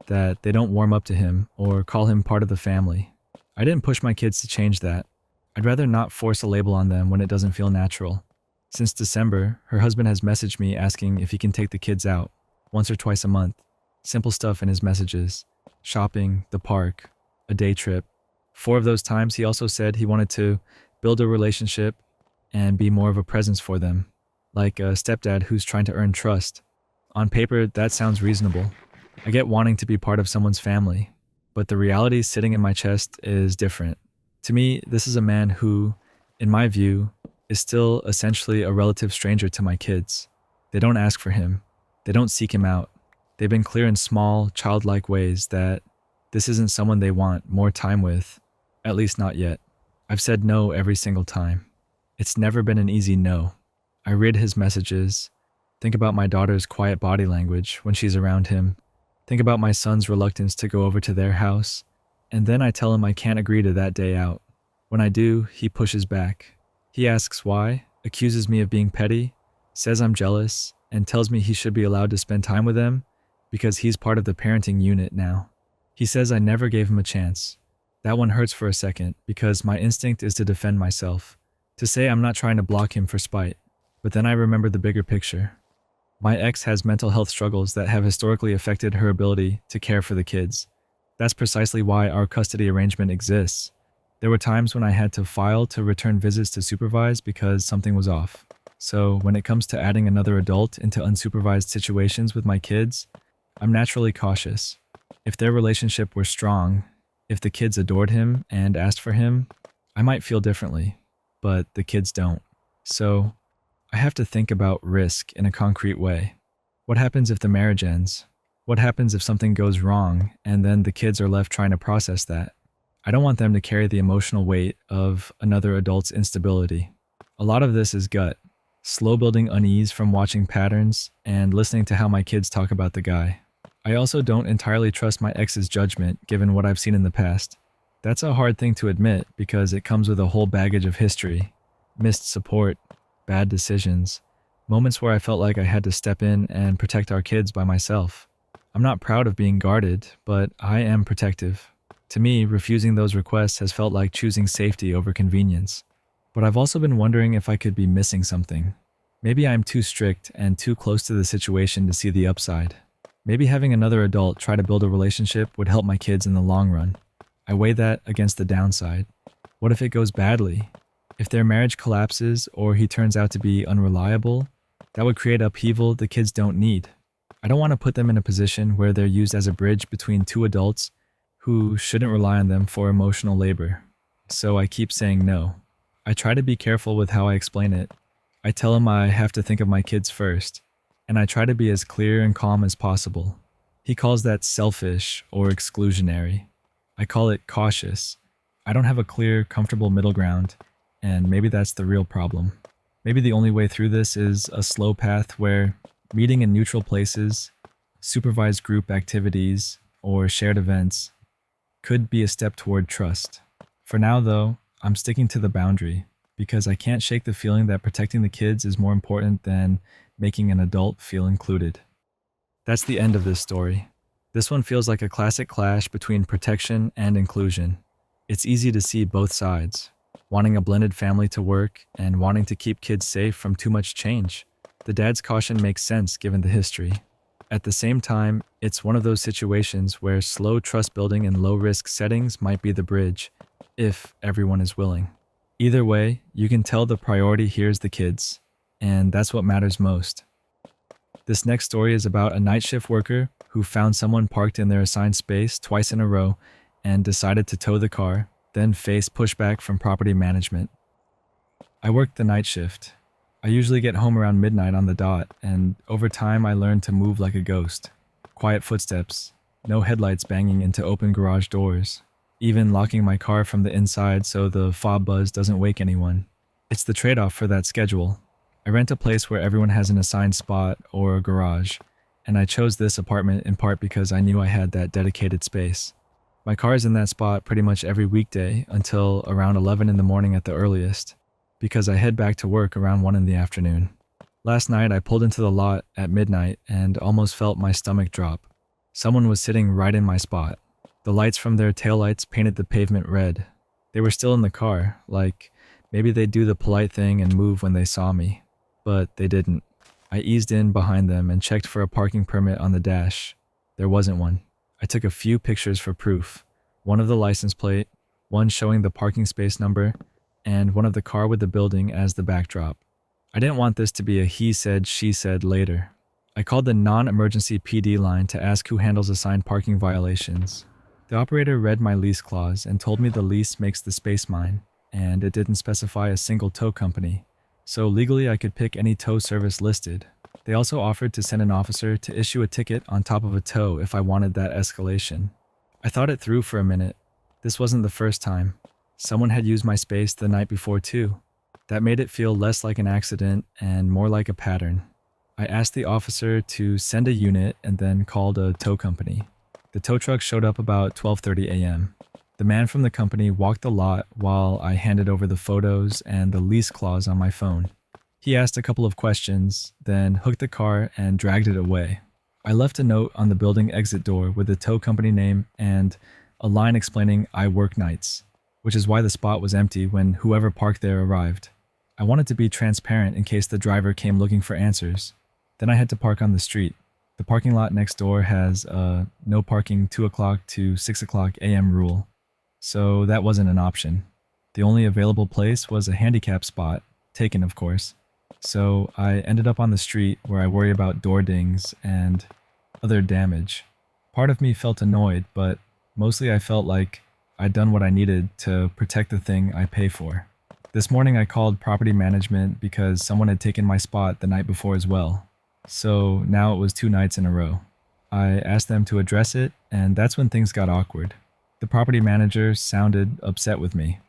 A: that they don't warm up to him or call him part of the family. I didn't push my kids to change that. I'd rather not force a label on them when it doesn't feel natural. Since December, her husband has messaged me asking if he can take the kids out, once or twice a month. Simple stuff in his messages. Shopping, the park, a day trip. 4 of those times he also said he wanted to build a relationship and be more of a presence for them, like a stepdad who's trying to earn trust. On paper, that sounds reasonable. I get wanting to be part of someone's family, but the reality sitting in my chest is different. To me, this is a man who, in my view, is still essentially a relative stranger to my kids. They don't ask for him. They don't seek him out. They've been clear in small, childlike ways that this isn't someone they want more time with, at least not yet. I've said no every single time. It's never been an easy no. I read his messages, think about my daughter's quiet body language when she's around him, think about my son's reluctance to go over to their house, and then I tell him I can't agree to that day out. When I do, he pushes back. He asks why, accuses me of being petty, says I'm jealous, and tells me he should be allowed to spend time with them because he's part of the parenting unit now. He says I never gave him a chance. That one hurts for a second because my instinct is to defend myself, to say I'm not trying to block him for spite. But then I remember the bigger picture. My ex has mental health struggles that have historically affected her ability to care for the kids. That's precisely why our custody arrangement exists. There were times when I had to file to return visits to supervise because something was off. So when it comes to adding another adult into unsupervised situations with my kids, I'm naturally cautious. If their relationship were strong, if the kids adored him and asked for him, I might feel differently, but the kids don't. So I have to think about risk in a concrete way. What happens if the marriage ends? What happens if something goes wrong and then the kids are left trying to process that? I don't want them to carry the emotional weight of another adult's instability. A lot of this is gut. slow building unease from watching patterns and listening to how my kids talk about the guy. I also don't entirely trust my ex's judgment given what I've seen in the past. That's a hard thing to admit because it comes with a whole baggage of history, missed support, bad decisions, moments where I felt like I had to step in and protect our kids by myself. I'm not proud of being guarded, but I am protective. To me, refusing those requests has felt like choosing safety over convenience. But I've also been wondering if I could be missing something. Maybe I'm too strict and too close to the situation to see the upside. Maybe having another adult try to build a relationship would help my kids in the long run. I weigh that against the downside. What if it goes badly? If their marriage collapses or he turns out to be unreliable, that would create upheaval the kids don't need. I don't want to put them in a position where they're used as a bridge between two adults who shouldn't rely on them for emotional labor. So I keep saying no. I try to be careful with how I explain it. I tell him I have to think of my kids first, and I try to be as clear and calm as possible. He calls that selfish or exclusionary. I call it cautious. I don't have a clear, comfortable middle ground, and maybe that's the real problem. Maybe the only way through this is a slow path where meeting in neutral places, supervised group activities, or shared events could be a step toward trust. For now, though, I'm sticking to the boundary because I can't shake the feeling that protecting the kids is more important than making an adult feel included. That's the end of this story. This one feels like a classic clash between protection and inclusion. It's easy to see both sides, wanting a blended family to work and wanting to keep kids safe from too much change. The dad's caution makes sense given the history. At the same time, it's one of those situations where slow trust building in low-risk settings might be the bridge, if everyone is willing. Either way, you can tell the priority here is the kids, and that's what matters most. This next story is about a night shift worker who found someone parked in their assigned space twice in a row and decided to tow the car, then faced pushback from property management. I worked the night shift. I usually get home around midnight on the dot, and over time I learned to move like a ghost. Quiet footsteps, no headlights banging into open garage doors, even locking my car from the inside so the fob buzz doesn't wake anyone. It's the trade-off for that schedule. I rent a place where everyone has an assigned spot or a garage, and I chose this apartment in part because I knew I had that dedicated space. My car is in that spot pretty much every weekday until around 11 in the morning at the earliest, because I head back to work around 1 in the afternoon. Last night I pulled into the lot at midnight and almost felt my stomach drop. Someone was sitting right in my spot. The lights from their taillights painted the pavement red. They were still in the car, like maybe they'd do the polite thing and move when they saw me. But they didn't. I eased in behind them and checked for a parking permit on the dash. There wasn't one. I took a few pictures for proof. One of the license plate, one showing the parking space number, and one of the car with the building as the backdrop. I didn't want this to be a he said, she said later. I called the non-emergency PD line to ask who handles assigned parking violations. The operator read my lease clause and told me the lease makes the space mine, and it didn't specify a single tow company. So legally I could pick any tow service listed. They also offered to send an officer to issue a ticket on top of a tow if I wanted that escalation. I thought it through for a minute. This wasn't the first time. Someone had used my space the night before too. That made it feel less like an accident and more like a pattern. I asked the officer to send a unit and then called a tow company. The tow truck showed up about 12:30 a.m. The man from the company walked the lot while I handed over the photos and the lease clause on my phone. He asked a couple of questions, then hooked the car and dragged it away. I left a note on the building exit door with the tow company name and a line explaining I work nights, which is why the spot was empty when whoever parked there arrived. I wanted to be transparent in case the driver came looking for answers. Then I had to park on the street. The parking lot next door has a no parking 2 o'clock to 6 o'clock a.m. rule, so that wasn't an option. The only available place was a handicap spot, taken of course. So I ended up on the street where I worry about door dings and other damage. Part of me felt annoyed, but mostly I felt like I'd done what I needed to protect the thing I pay for. This morning I called property management because someone had taken my spot the night before as well. So now it was 2 nights in a row. I asked them to address it, and that's when things got awkward. The property manager sounded upset with me.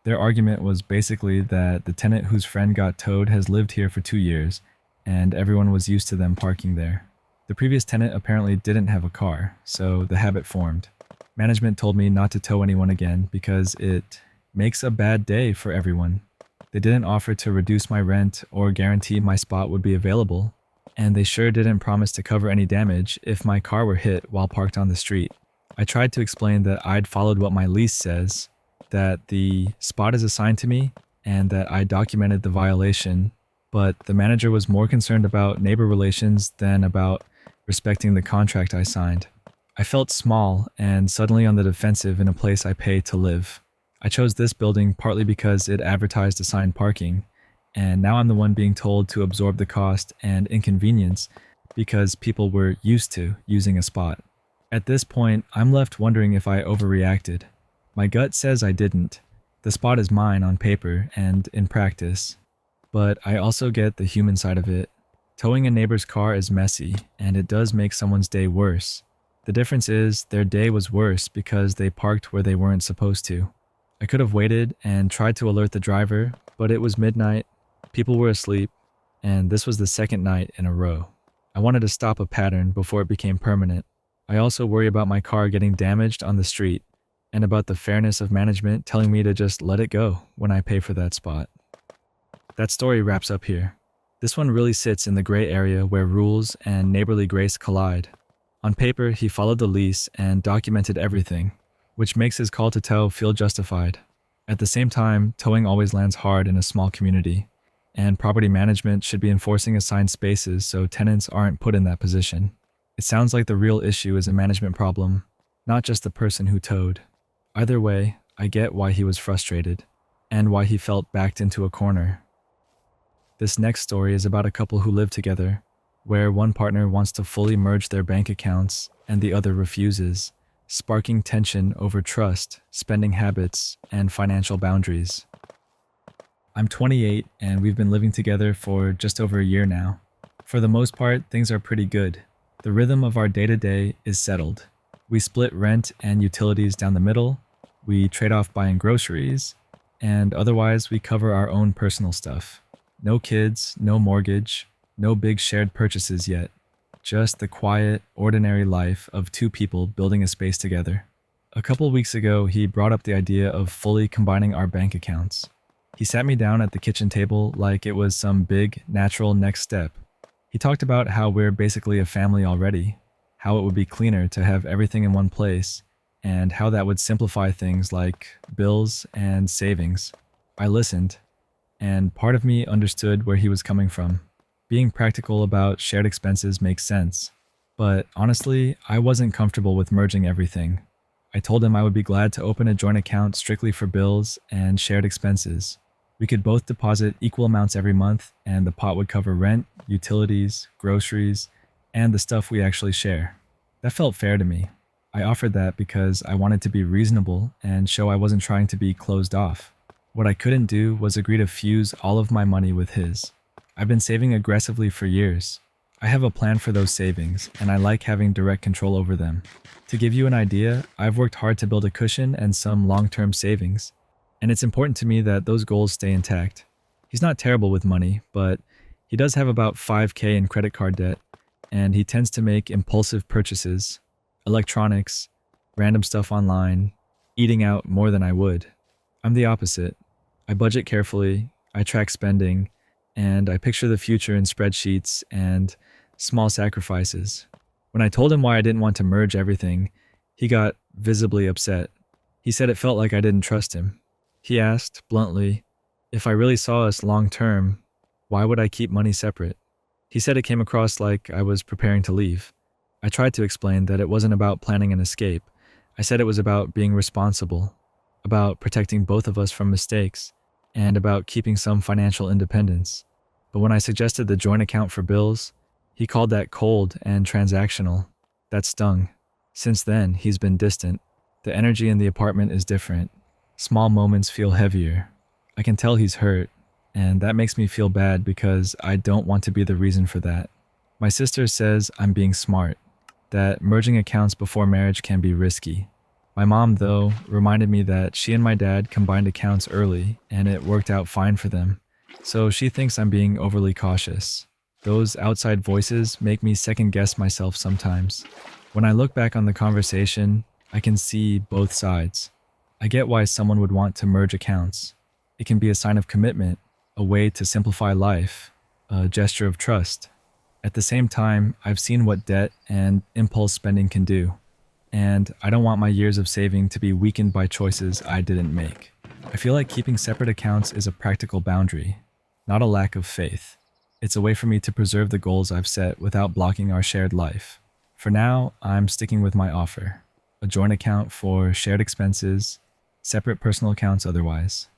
A: Their argument was basically that the tenant whose friend got towed has lived here for 2 years, and everyone was used to them parking there. The previous tenant apparently didn't have a car, so the habit formed. Management told me not to tow anyone again because it makes a bad day for everyone. They didn't offer to reduce my rent or guarantee my spot would be available, and they sure didn't promise to cover any damage if my car were hit while parked on the street. I tried to explain that I'd followed what my lease says, that the spot is assigned to me, and that I documented the violation, but the manager was more concerned about neighbor relations than about respecting the contract I signed. I felt small and suddenly on the defensive in a place I pay to live. I chose this building partly because it advertised assigned parking, and now I'm the one being told to absorb the cost and inconvenience because people were used to using a spot. At this point, I'm left wondering if I overreacted. My gut says I didn't. The spot is mine on paper and in practice, but I also get the human side of it. Towing a neighbor's car is messy, and it does make someone's day worse. The difference is their day was worse because they parked where they weren't supposed to. I could have waited and tried to alert the driver, but it was midnight, people were asleep, and this was the second night in a row. I wanted to stop a pattern before it became permanent. I also worry about my car getting damaged on the street, and about the fairness of management telling me to just let it go when I pay for that spot. That story wraps up here. This one really sits in the gray area where rules and neighborly grace collide. On paper, he followed the lease and documented everything, which makes his call to tow feel justified. At the same time, towing always lands hard in a small community, and property management should be enforcing assigned spaces so tenants aren't put in that position. It sounds like the real issue is a management problem, not just the person who towed. Either way, I get why he was frustrated, and why he felt backed into a corner. This next story is about a couple who live together, where one partner wants to fully merge their bank accounts and the other refuses, sparking tension over trust, spending habits, and financial boundaries. I'm 28 and we've been living together for just over a year now. For the most part, things are pretty good. The rhythm of our day-to-day is settled. We split rent and utilities down the middle, we trade off buying groceries, and otherwise we cover our own personal stuff. No kids, no mortgage, no big shared purchases yet. Just the quiet, ordinary life of two people building a space together. A couple weeks ago, he brought up the idea of fully combining our bank accounts. He sat me down at the kitchen table like it was some big, natural next step. He talked about how we're basically a family already, how it would be cleaner to have everything in one place, and how that would simplify things like bills and savings. I listened, and part of me understood where he was coming from. Being practical about shared expenses makes sense, but honestly, I wasn't comfortable with merging everything. I told him I would be glad to open a joint account strictly for bills and shared expenses. We could both deposit equal amounts every month, and the pot would cover rent, utilities, groceries, and the stuff we actually share. That felt fair to me. I offered that because I wanted to be reasonable and show I wasn't trying to be closed off. What I couldn't do was agree to fuse all of my money with his. I've been saving aggressively for years. I have a plan for those savings, and I like having direct control over them. To give you an idea, I've worked hard to build a cushion and some long-term savings, and it's important to me that those goals stay intact. He's not terrible with money, but he does have about $5,000 in credit card debt, and he tends to make impulsive purchases, electronics, random stuff online, eating out more than I would. I'm the opposite. I budget carefully, I track spending, and I picture the future in spreadsheets and small sacrifices. When I told him why I didn't want to merge everything, he got visibly upset. He said it felt like I didn't trust him. He asked, bluntly, if I really saw us long term, why would I keep money separate? He said it came across like I was preparing to leave. I tried to explain that it wasn't about planning an escape. I said it was about being responsible, about protecting both of us from mistakes, and about keeping some financial independence. But when I suggested the joint account for bills, he called that cold and transactional. That stung. Since then, he's been distant. The energy in the apartment is different. Small moments feel heavier. I can tell he's hurt, and that makes me feel bad because I don't want to be the reason for that. My sister says I'm being smart, that merging accounts before marriage can be risky. My mom, though, reminded me that she and my dad combined accounts early and it worked out fine for them. So she thinks I'm being overly cautious. Those outside voices make me second guess myself sometimes. When I look back on the conversation, I can see both sides. I get why someone would want to merge accounts. It can be a sign of commitment, a way to simplify life, a gesture of trust. At the same time, I've seen what debt and impulse spending can do, and I don't want my years of saving to be weakened by choices I didn't make. I feel like keeping separate accounts is a practical boundary, not a lack of faith. It's a way for me to preserve the goals I've set without blocking our shared life. For now, I'm sticking with my offer. A joint account for shared expenses, separate personal accounts otherwise.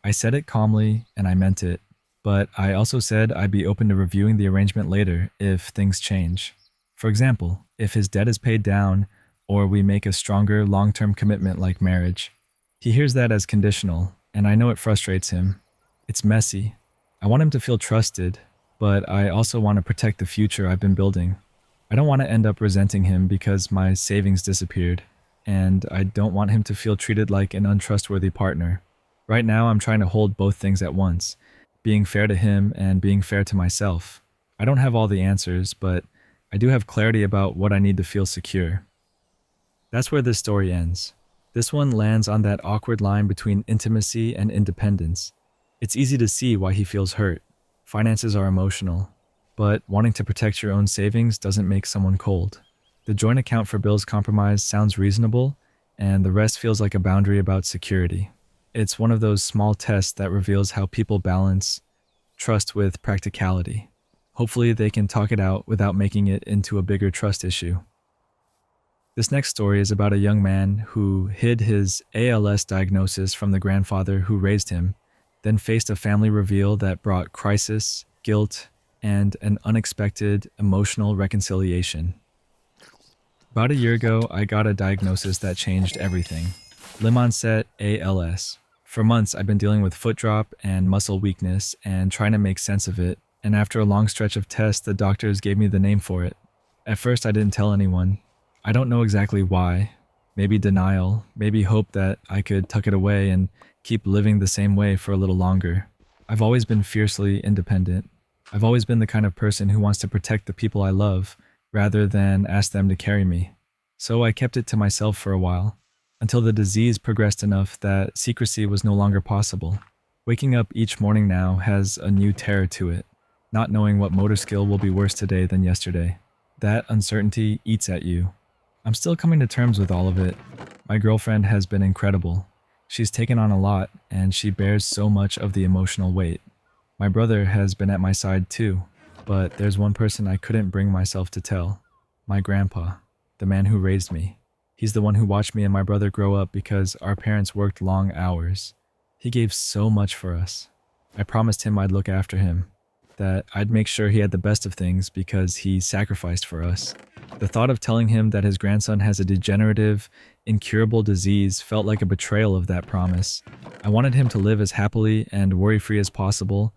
A: I said it calmly and I meant it, but I also said I'd be open to reviewing the arrangement later if things change. For example, if his debt is paid down or we make a stronger long-term commitment like marriage. He hears that as conditional, and I know it frustrates him. It's messy. I want him to feel trusted, but I also want to protect the future I've been building. I don't want to end up resenting him because my savings disappeared, and I don't want him to feel treated like an untrustworthy partner. Right now, I'm trying to hold both things at once, being fair to him and being fair to myself. I don't have all the answers, but I do have clarity about what I need to feel secure. That's where this story ends. This one lands on that awkward line between intimacy and independence. It's easy to see why he feels hurt. Finances are emotional, but wanting to protect your own savings doesn't make someone cold. The joint account for bills compromise sounds reasonable, and the rest feels like a boundary about security. It's one of those small tests that reveals how people balance trust with practicality. Hopefully they can talk it out without making it into a bigger trust issue. This next story is about a young man who hid his ALS diagnosis from the grandfather who raised him, then faced a family reveal that brought crisis, guilt, and an unexpected emotional reconciliation. About a year ago, I got a diagnosis that changed everything. Limb-onset ALS. For months, I've been dealing with foot drop and muscle weakness and trying to make sense of it, and after a long stretch of tests, the doctors gave me the name for it. At first, I didn't tell anyone. I don't know exactly why. Maybe denial, maybe hope that I could tuck it away and keep living the same way for a little longer. I've always been fiercely independent. I've always been the kind of person who wants to protect the people I love, rather than ask them to carry me. So I kept it to myself for a while, until the disease progressed enough that secrecy was no longer possible. Waking up each morning now has a new terror to it, not knowing what motor skill will be worse today than yesterday. That uncertainty eats at you. I'm still coming to terms with all of it. My girlfriend has been incredible. She's taken on a lot, and she bears so much of the emotional weight. My brother has been at my side too, but there's one person I couldn't bring myself to tell. My grandpa, the man who raised me. He's the one who watched me and my brother grow up because our parents worked long hours. He gave so much for us. I promised him I'd look after him, that I'd make sure he had the best of things because he sacrificed for us. The thought of telling him that his grandson has a degenerative, incurable disease felt like a betrayal of that promise. I wanted him to live as happily and worry-free as possible,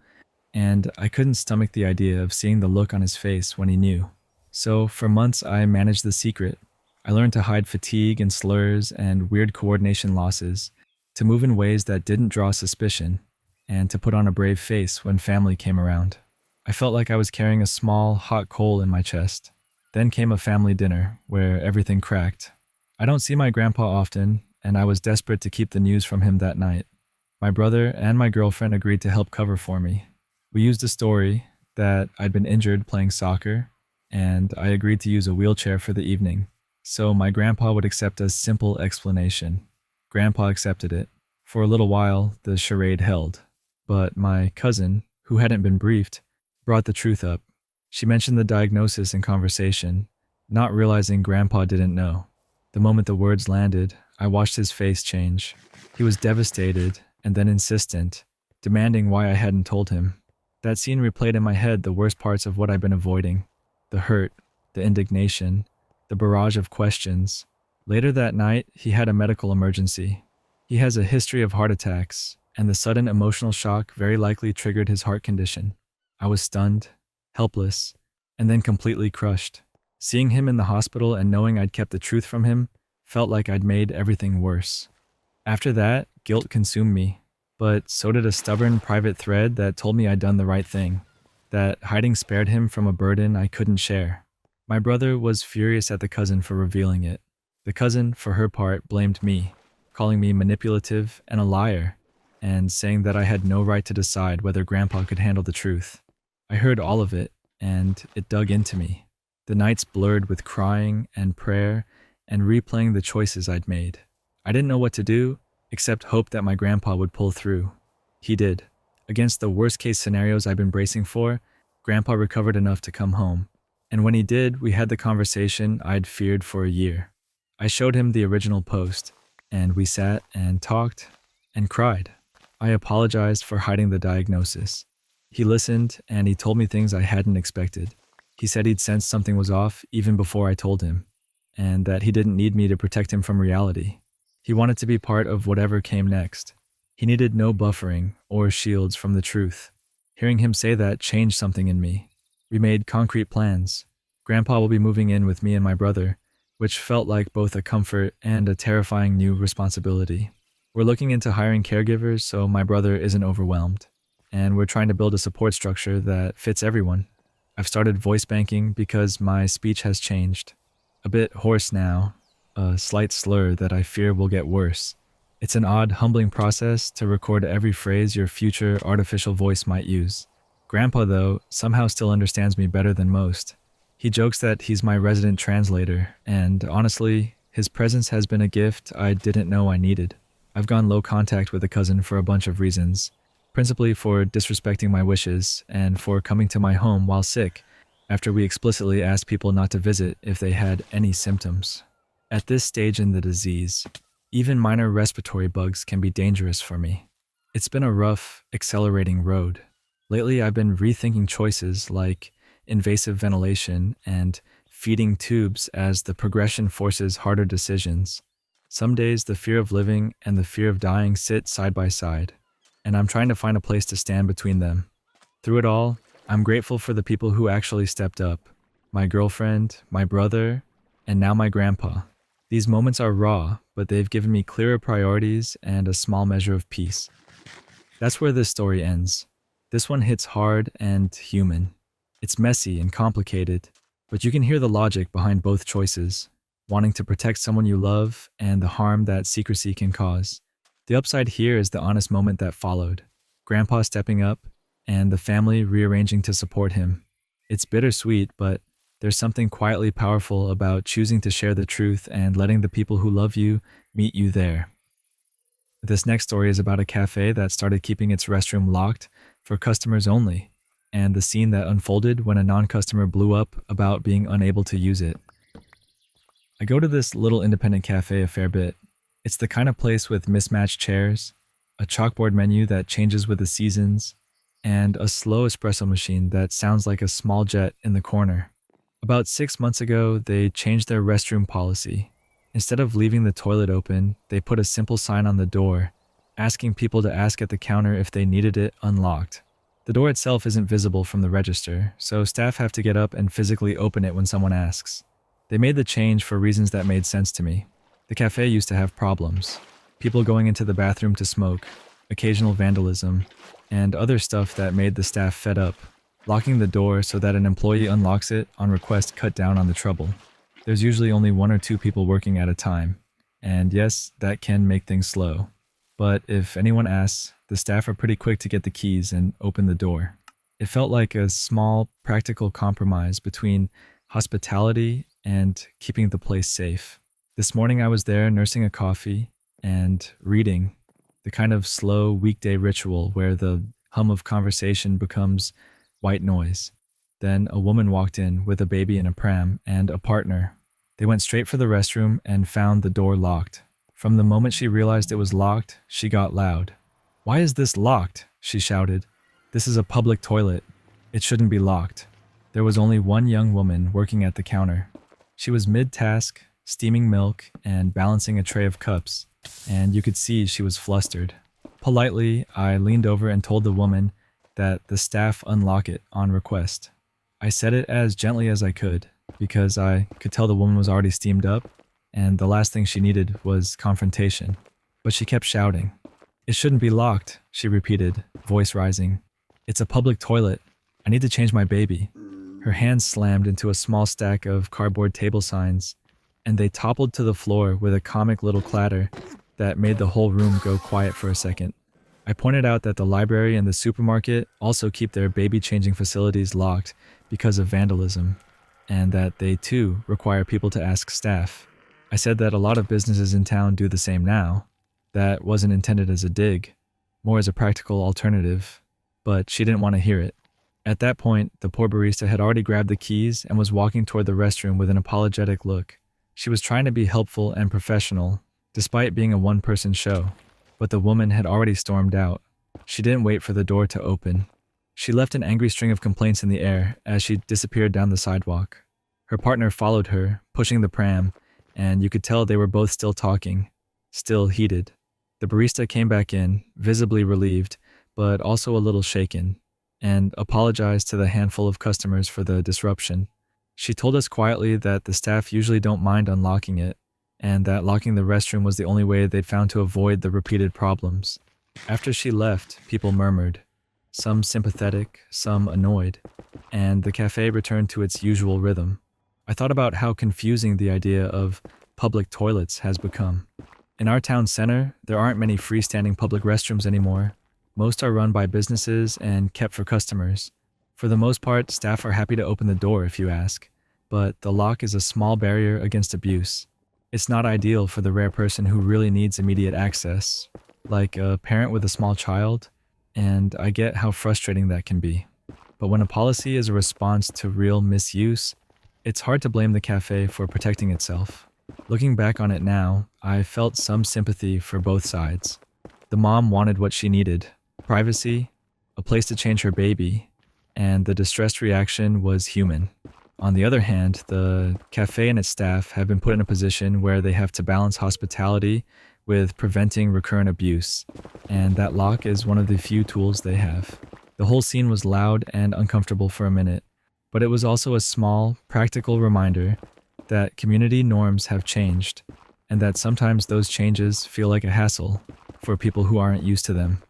A: and I couldn't stomach the idea of seeing the look on his face when he knew. So for months I managed the secret. I learned to hide fatigue and slurs and weird coordination losses, to move in ways that didn't draw suspicion, and to put on a brave face when family came around. I felt like I was carrying a small, hot coal in my chest. Then came a family dinner, where everything cracked. I don't see my grandpa often, and I was desperate to keep the news from him that night. My brother and my girlfriend agreed to help cover for me. We used a story that I'd been injured playing soccer, and I agreed to use a wheelchair for the evening, so my grandpa would accept a simple explanation. Grandpa accepted it. For a little while, the charade held, but my cousin, who hadn't been briefed, brought the truth up. She mentioned the diagnosis in conversation, not realizing Grandpa didn't know. The moment the words landed, I watched his face change. He was devastated and then insistent, demanding why I hadn't told him. That scene replayed in my head the worst parts of what I'd been avoiding. The hurt, the indignation, the barrage of questions. Later that night, he had a medical emergency. He has a history of heart attacks, and the sudden emotional shock very likely triggered his heart condition. I was stunned, helpless, and then completely crushed. Seeing him in the hospital and knowing I'd kept the truth from him felt like I'd made everything worse. After that, guilt consumed me, but so did a stubborn private thread that told me I'd done the right thing, that hiding spared him from a burden I couldn't share. My brother was furious at the cousin for revealing it. The cousin, for her part, blamed me, calling me manipulative and a liar, and saying that I had no right to decide whether Grandpa could handle the truth. I heard all of it, and it dug into me. The nights blurred with crying and prayer and replaying the choices I'd made. I didn't know what to do, except hope that my grandpa would pull through. He did. Against the worst-case scenarios I'd been bracing for, Grandpa recovered enough to come home. And when he did, we had the conversation I'd feared for a year. I showed him the original post, and we sat and talked and cried. I apologized for hiding the diagnosis. He listened, and he told me things I hadn't expected. He said he'd sensed something was off even before I told him, and that he didn't need me to protect him from reality. He wanted to be part of whatever came next. He needed no buffering or shields from the truth. Hearing him say that changed something in me. We made concrete plans. Grandpa will be moving in with me and my brother, which felt like both a comfort and a terrifying new responsibility. We're looking into hiring caregivers so my brother isn't overwhelmed, and we're trying to build a support structure that fits everyone. I've started voice banking because my speech has changed. A bit hoarse now, a slight slur that I fear will get worse. It's an odd, humbling process to record every phrase your future artificial voice might use. Grandpa, though, somehow still understands me better than most. He jokes that he's my resident translator, and honestly, his presence has been a gift I didn't know I needed. I've gone low contact with a cousin for a bunch of reasons, principally for disrespecting my wishes and for coming to my home while sick, after we explicitly asked people not to visit if they had any symptoms. At this stage in the disease, even minor respiratory bugs can be dangerous for me. It's been a rough, accelerating road. Lately, I've been rethinking choices like invasive ventilation and feeding tubes as the progression forces harder decisions. Some days, the fear of living and the fear of dying sit side by side, and I'm trying to find a place to stand between them. Through it all, I'm grateful for the people who actually stepped up. My girlfriend, my brother, and now my grandpa. These moments are raw, but they've given me clearer priorities and a small measure of peace. That's where this story ends. This one hits hard and human. It's messy and complicated, but you can hear the logic behind both choices, wanting to protect someone you love and the harm that secrecy can cause. The upside here is the honest moment that followed. Grandpa stepping up, and the family rearranging to support him. It's bittersweet, but there's something quietly powerful about choosing to share the truth and letting the people who love you meet you there. This next story is about a cafe that started keeping its restroom locked for customers only, and the scene that unfolded when a non-customer blew up about being unable to use it. I go to this little independent cafe a fair bit. It's the kind of place with mismatched chairs, a chalkboard menu that changes with the seasons, and a slow espresso machine that sounds like a small jet in the corner. About 6 months ago, they changed their restroom policy. Instead of leaving the toilet open, they put a simple sign on the door, asking people to ask at the counter if they needed it unlocked. The door itself isn't visible from the register, so staff have to get up and physically open it when someone asks. They made the change for reasons that made sense to me. The cafe used to have problems. People going into the bathroom to smoke, occasional vandalism, and other stuff that made the staff fed up. Locking the door so that an employee unlocks it on request cut down on the trouble. There's usually only 1 or 2 people working at a time, and yes, that can make things slow. But if anyone asks, the staff are pretty quick to get the keys and open the door. It felt like a small, practical compromise between hospitality and keeping the place safe. This morning I was there nursing a coffee and reading, the kind of slow weekday ritual where the hum of conversation becomes white noise. Then a woman walked in with a baby in a pram and a partner. They went straight for the restroom and found the door locked. From the moment she realized it was locked, she got loud. "Why is this locked?" she shouted. "This is a public toilet. It shouldn't be locked." There was only one young woman working at the counter. She was mid-task, steaming milk and balancing a tray of cups, and you could see she was flustered. Politely, I leaned over and told the woman that the staff unlock it on request. I said it as gently as I could, because I could tell the woman was already steamed up, and the last thing she needed was confrontation. But she kept shouting. "It shouldn't be locked," she repeated, voice rising. "It's a public toilet. I need to change my baby." Her hands slammed into a small stack of cardboard table signs, and they toppled to the floor with a comic little clatter that made the whole room go quiet for a second. I pointed out that the library and the supermarket also keep their baby-changing facilities locked because of vandalism, and that they too require people to ask staff. I said that a lot of businesses in town do the same now. That wasn't intended as a dig, more as a practical alternative, but she didn't want to hear it. At that point, the poor barista had already grabbed the keys and was walking toward the restroom with an apologetic look. She was trying to be helpful and professional, despite being a one-person show, but the woman had already stormed out. She didn't wait for the door to open. She left an angry string of complaints in the air as she disappeared down the sidewalk. Her partner followed her, pushing the pram, and you could tell they were both still talking, still heated. The barista came back in, visibly relieved, but also a little shaken, and apologized to the handful of customers for the disruption. She told us quietly that the staff usually don't mind unlocking it, and that locking the restroom was the only way they'd found to avoid the repeated problems. After she left, people murmured, some sympathetic, some annoyed, and the cafe returned to its usual rhythm. I thought about how confusing the idea of public toilets has become. In our town center, there aren't many freestanding public restrooms anymore. Most are run by businesses and kept for customers. For the most part, staff are happy to open the door if you ask, but the lock is a small barrier against abuse. It's not ideal for the rare person who really needs immediate access, like a parent with a small child, and I get how frustrating that can be. But when a policy is a response to real misuse, it's hard to blame the cafe for protecting itself. Looking back on it now, I felt some sympathy for both sides. The mom wanted what she needed: privacy, a place to change her baby, and the distressed reaction was human. On the other hand, the cafe and its staff have been put in a position where they have to balance hospitality with preventing recurrent abuse, and that lock is one of the few tools they have. The whole scene was loud and uncomfortable for a minute, but it was also a small, practical reminder that community norms have changed, and that sometimes those changes feel like a hassle for people who aren't used to them.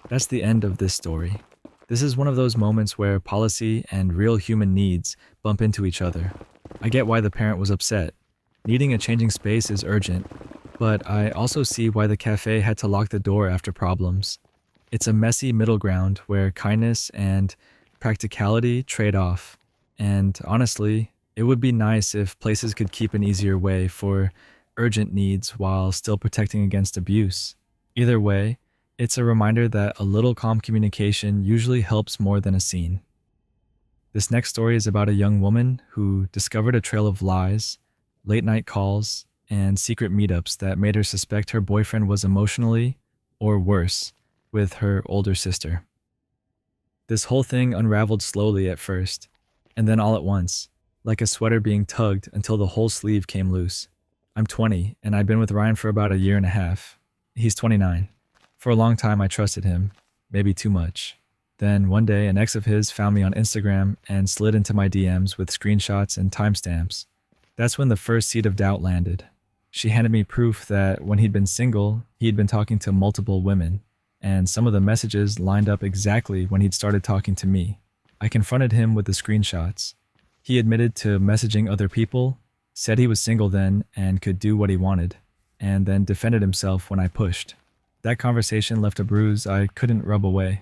A: That's the end of this story. This is one of those moments where policy and real human needs bump into each other. I get why the parent was upset. Needing a changing space is urgent, but I also see why the cafe had to lock the door after problems. It's a messy middle ground where kindness and practicality trade off. And honestly, it would be nice if places could keep an easier way for urgent needs while still protecting against abuse. Either way, it's a reminder that a little calm communication usually helps more than a scene. This next story is about a young woman who discovered a trail of lies, late-night calls, and secret meetups that made her suspect her boyfriend was emotionally, or worse, with her older sister. This whole thing unraveled slowly at first, and then all at once, like a sweater being tugged until the whole sleeve came loose. I'm 20, and I've been with Ryan for about a year and a half. He's 29. For a long time, I trusted him, maybe too much. Then one day, an ex of his found me on Instagram and slid into my DMs with screenshots and timestamps. That's when the first seed of doubt landed. She handed me proof that when he'd been single, he'd been talking to multiple women, and some of the messages lined up exactly when he'd started talking to me. I confronted him with the screenshots. He admitted to messaging other people, said he was single then and could do what he wanted, and then defended himself when I pushed. That conversation left a bruise I couldn't rub away.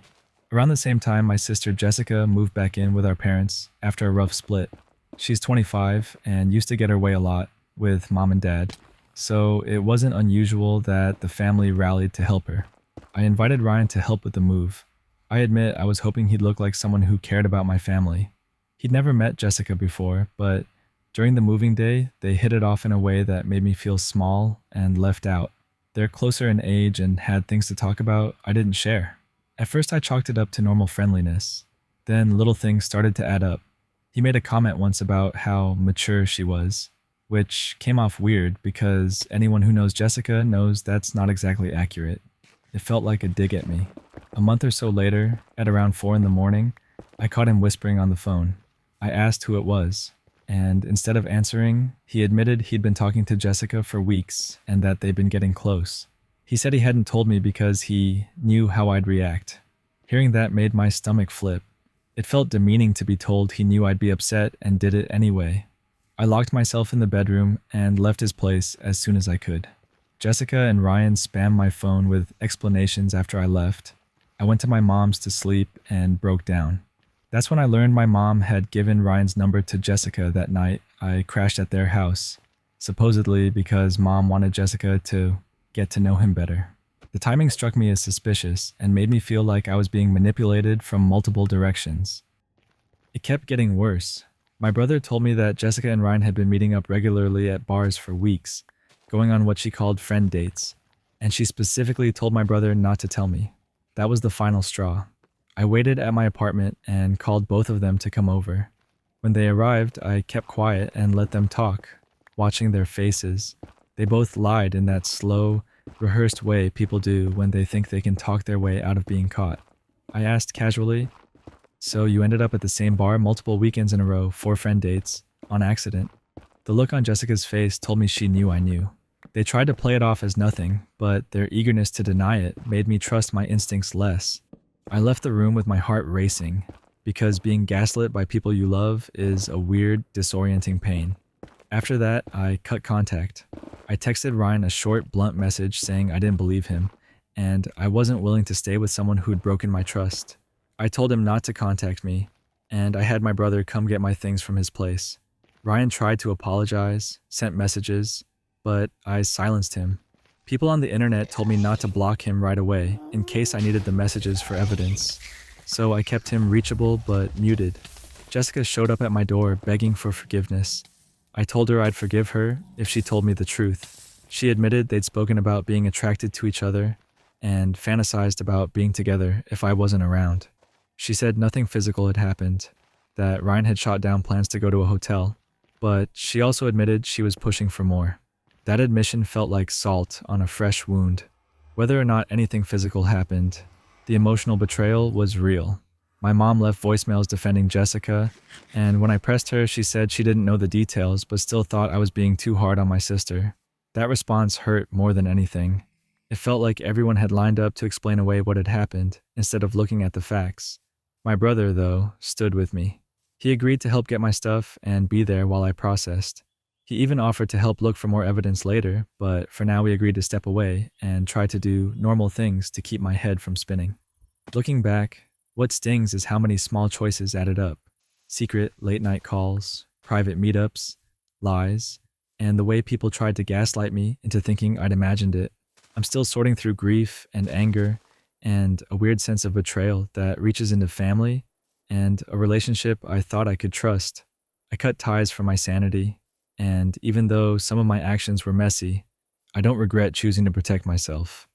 A: Around the same time, my sister Jessica moved back in with our parents after a rough split. She's 25 and used to get her way a lot with mom and dad, so it wasn't unusual that the family rallied to help her. I invited Ryan to help with the move. I admit I was hoping he'd look like someone who cared about my family. He'd never met Jessica before, but during the moving day, they hit it off in a way that made me feel small and left out. They're closer in age and had things to talk about I didn't share. At first I chalked it up to normal friendliness. Then little things started to add up. He made a comment once about how mature she was, which came off weird because anyone who knows Jessica knows that's not exactly accurate. It felt like a dig at me. A month or so later, at around 4 in the morning, I caught him whispering on the phone. I asked who it was, and instead of answering, he admitted he'd been talking to Jessica for weeks and that they'd been getting close. He said he hadn't told me because he knew how I'd react. Hearing that made my stomach flip. It felt demeaning to be told he knew I'd be upset and did it anyway. I locked myself in the bedroom and left his place as soon as I could. Jessica and Ryan spammed my phone with explanations after I left. I went to my mom's to sleep and broke down. That's when I learned my mom had given Ryan's number to Jessica that night I crashed at their house, supposedly because mom wanted Jessica to get to know him better. The timing struck me as suspicious and made me feel like I was being manipulated from multiple directions. It kept getting worse. My brother told me that Jessica and Ryan had been meeting up regularly at bars for weeks, going on what she called friend dates, and she specifically told my brother not to tell me. That was the final straw. I waited at my apartment and called both of them to come over. When they arrived, I kept quiet and let them talk, watching their faces. They both lied in that slow, rehearsed way people do when they think they can talk their way out of being caught. I asked casually, "So you ended up at the same bar multiple weekends in a row, 4 friend dates, on accident?" The look on Jessica's face told me she knew I knew. They tried to play it off as nothing, but their eagerness to deny it made me trust my instincts less. I left the room with my heart racing, because being gaslit by people you love is a weird, disorienting pain. After that, I cut contact. I texted Ryan a short, blunt message saying I didn't believe him, and I wasn't willing to stay with someone who'd broken my trust. I told him not to contact me, and I had my brother come get my things from his place. Ryan tried to apologize, sent messages, but I silenced him. People on the internet told me not to block him right away in case I needed the messages for evidence, so I kept him reachable but muted. Jessica showed up at my door begging for forgiveness. I told her I'd forgive her if she told me the truth. She admitted they'd spoken about being attracted to each other and fantasized about being together if I wasn't around. She said nothing physical had happened, that Ryan had shot down plans to go to a hotel, but she also admitted she was pushing for more. That admission felt like salt on a fresh wound. Whether or not anything physical happened, the emotional betrayal was real. My mom left voicemails defending Jessica, and when I pressed her, she said she didn't know the details but still thought I was being too hard on my sister. That response hurt more than anything. It felt like everyone had lined up to explain away what had happened instead of looking at the facts. My brother, though, stood with me. He agreed to help get my stuff and be there while I processed. He even offered to help look for more evidence later, but for now we agreed to step away and try to do normal things to keep my head from spinning. Looking back, what stings is how many small choices added up. Secret late-night calls, private meetups, lies, and the way people tried to gaslight me into thinking I'd imagined it. I'm still sorting through grief and anger and a weird sense of betrayal that reaches into family and a relationship I thought I could trust. I cut ties for my sanity. And even though some of my actions were messy, I don't regret choosing to protect myself.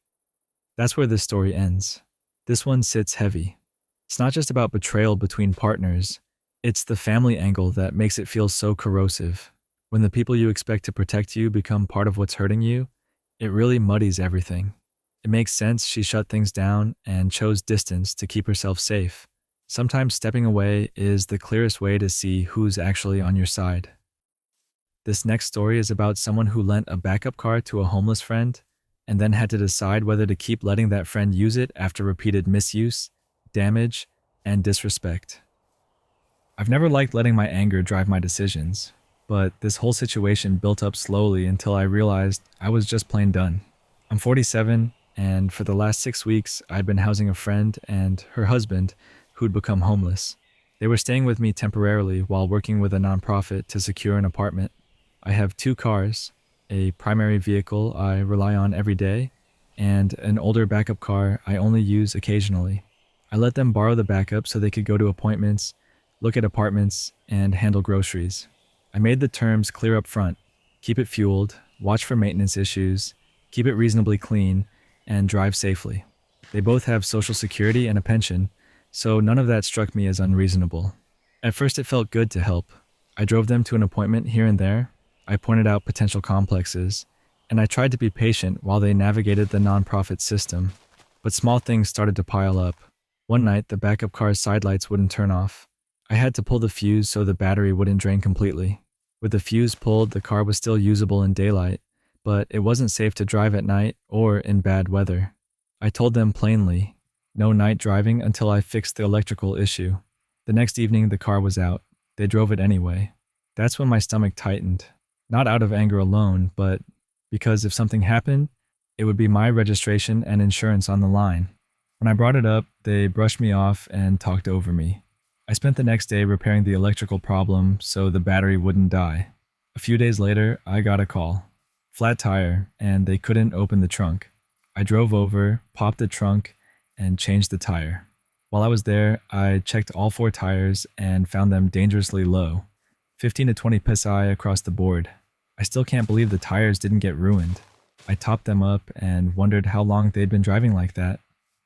A: That's where this story ends. This one sits heavy. It's not just about betrayal between partners, it's the family angle that makes it feel so corrosive. When the people you expect to protect you become part of what's hurting you, it really muddies everything. It makes sense she shut things down and chose distance to keep herself safe. Sometimes stepping away is the clearest way to see who's actually on your side. This next story is about someone who lent a backup car to a homeless friend and then had to decide whether to keep letting that friend use it after repeated misuse, damage, and disrespect. I've never liked letting my anger drive my decisions, but this whole situation built up slowly until I realized I was just plain done. I'm 47, and for the last 6 weeks, I'd been housing a friend and her husband who'd become homeless. They were staying with me temporarily while working with a nonprofit to secure an apartment. I have 2 cars, a primary vehicle I rely on every day, and an older backup car I only use occasionally. I let them borrow the backup so they could go to appointments, look at apartments, and handle groceries. I made the terms clear up front: keep it fueled, watch for maintenance issues, keep it reasonably clean, and drive safely. They both have Social Security and a pension, so none of that struck me as unreasonable. At first it felt good to help. I drove them to an appointment here and there. I pointed out potential complexes, and I tried to be patient while they navigated the nonprofit system. But small things started to pile up. One night, the backup car's side lights wouldn't turn off. I had to pull the fuse so the battery wouldn't drain completely. With the fuse pulled, the car was still usable in daylight, but it wasn't safe to drive at night or in bad weather. I told them plainly, no night driving until I fixed the electrical issue. The next evening, the car was out. They drove it anyway. That's when my stomach tightened. Not out of anger alone, but because if something happened, it would be my registration and insurance on the line. When I brought it up, they brushed me off and talked over me. I spent the next day repairing the electrical problem so the battery wouldn't die. A few days later, I got a call. Flat tire, and they couldn't open the trunk. I drove over, popped the trunk, and changed the tire. While I was there, I checked all 4 tires and found them dangerously low. 15 to 20 psi across the board. I still can't believe the tires didn't get ruined. I topped them up and wondered how long they'd been driving like that.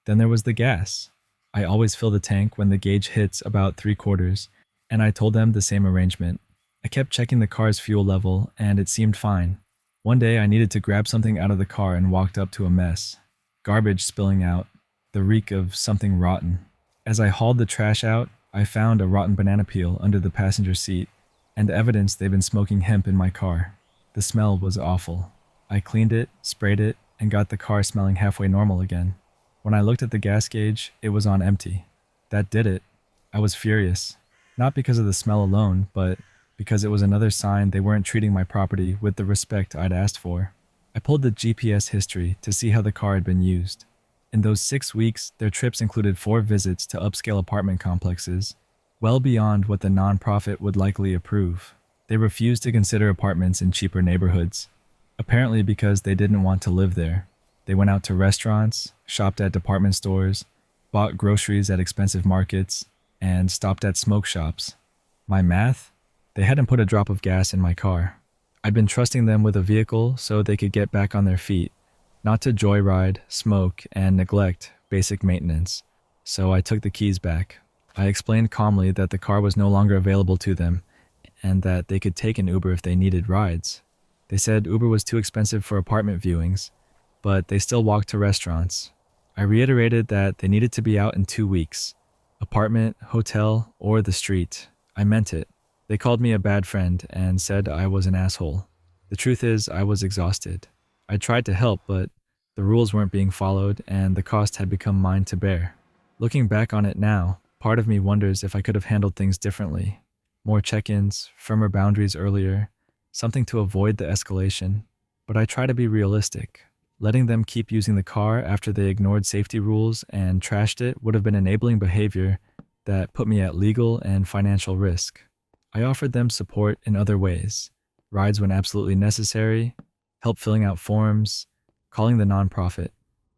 A: Then there was the gas. I always fill the tank when the gauge hits about 3/4, and I told them the same arrangement. I kept checking the car's fuel level, and it seemed fine. One day I needed to grab something out of the car and walked up to a mess. Garbage spilling out, the reek of something rotten. As I hauled the trash out, I found a rotten banana peel under the passenger seat, and evidence they'd been smoking hemp in my car. The smell was awful. I cleaned it, sprayed it, and got the car smelling halfway normal again. When I looked at the gas gauge, it was on empty. That did it. I was furious. Not because of the smell alone, but because it was another sign they weren't treating my property with the respect I'd asked for. I pulled the GPS history to see how the car had been used. In those 6 weeks, their trips included 4 visits to upscale apartment complexes, well beyond what the nonprofit would likely approve. They refused to consider apartments in cheaper neighborhoods, apparently because they didn't want to live there. They went out to restaurants, shopped at department stores, bought groceries at expensive markets, and stopped at smoke shops. My math? They hadn't put a drop of gas in my car. I'd been trusting them with a vehicle so they could get back on their feet, not to joyride, smoke, and neglect basic maintenance. So I took the keys back. I explained calmly that the car was no longer available to them and that they could take an Uber if they needed rides. They said Uber was too expensive for apartment viewings, but they still walked to restaurants. I reiterated that they needed to be out in 2 weeks. Apartment, hotel, or the street. I meant it. They called me a bad friend and said I was an asshole. The truth is, I was exhausted. I tried to help, but the rules weren't being followed and the cost had become mine to bear. Looking back on it now, part of me wonders if I could have handled things differently. More check-ins, firmer boundaries earlier, something to avoid the escalation. But I try to be realistic. Letting them keep using the car after they ignored safety rules and trashed it would have been enabling behavior that put me at legal and financial risk. I offered them support in other ways. Rides when absolutely necessary, help filling out forms, calling the nonprofit.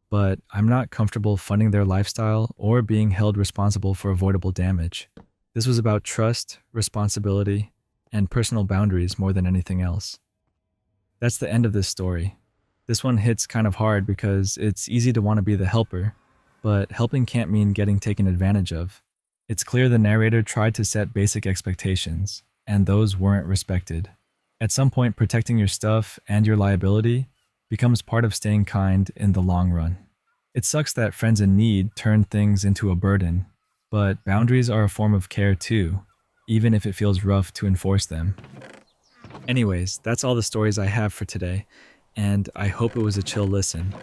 A: But I'm not comfortable funding their lifestyle or being held responsible for avoidable damage. This was about trust, responsibility, and personal boundaries more than anything else. That's the end of this story. This one hits kind of hard because it's easy to want to be the helper, but helping can't mean getting taken advantage of. It's clear the narrator tried to set basic expectations, and those weren't respected. At some point, protecting your stuff and your liability becomes part of staying kind in the long run. It sucks that friends in need turn things into a burden, but boundaries are a form of care too, even if it feels rough to enforce them. Anyways, that's all the stories I have for today, and I hope it was a chill listen.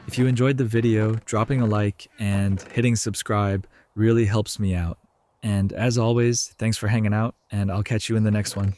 A: If you enjoyed the video, dropping a like and hitting subscribe really helps me out. And as always, thanks for hanging out, and I'll catch you in the next one.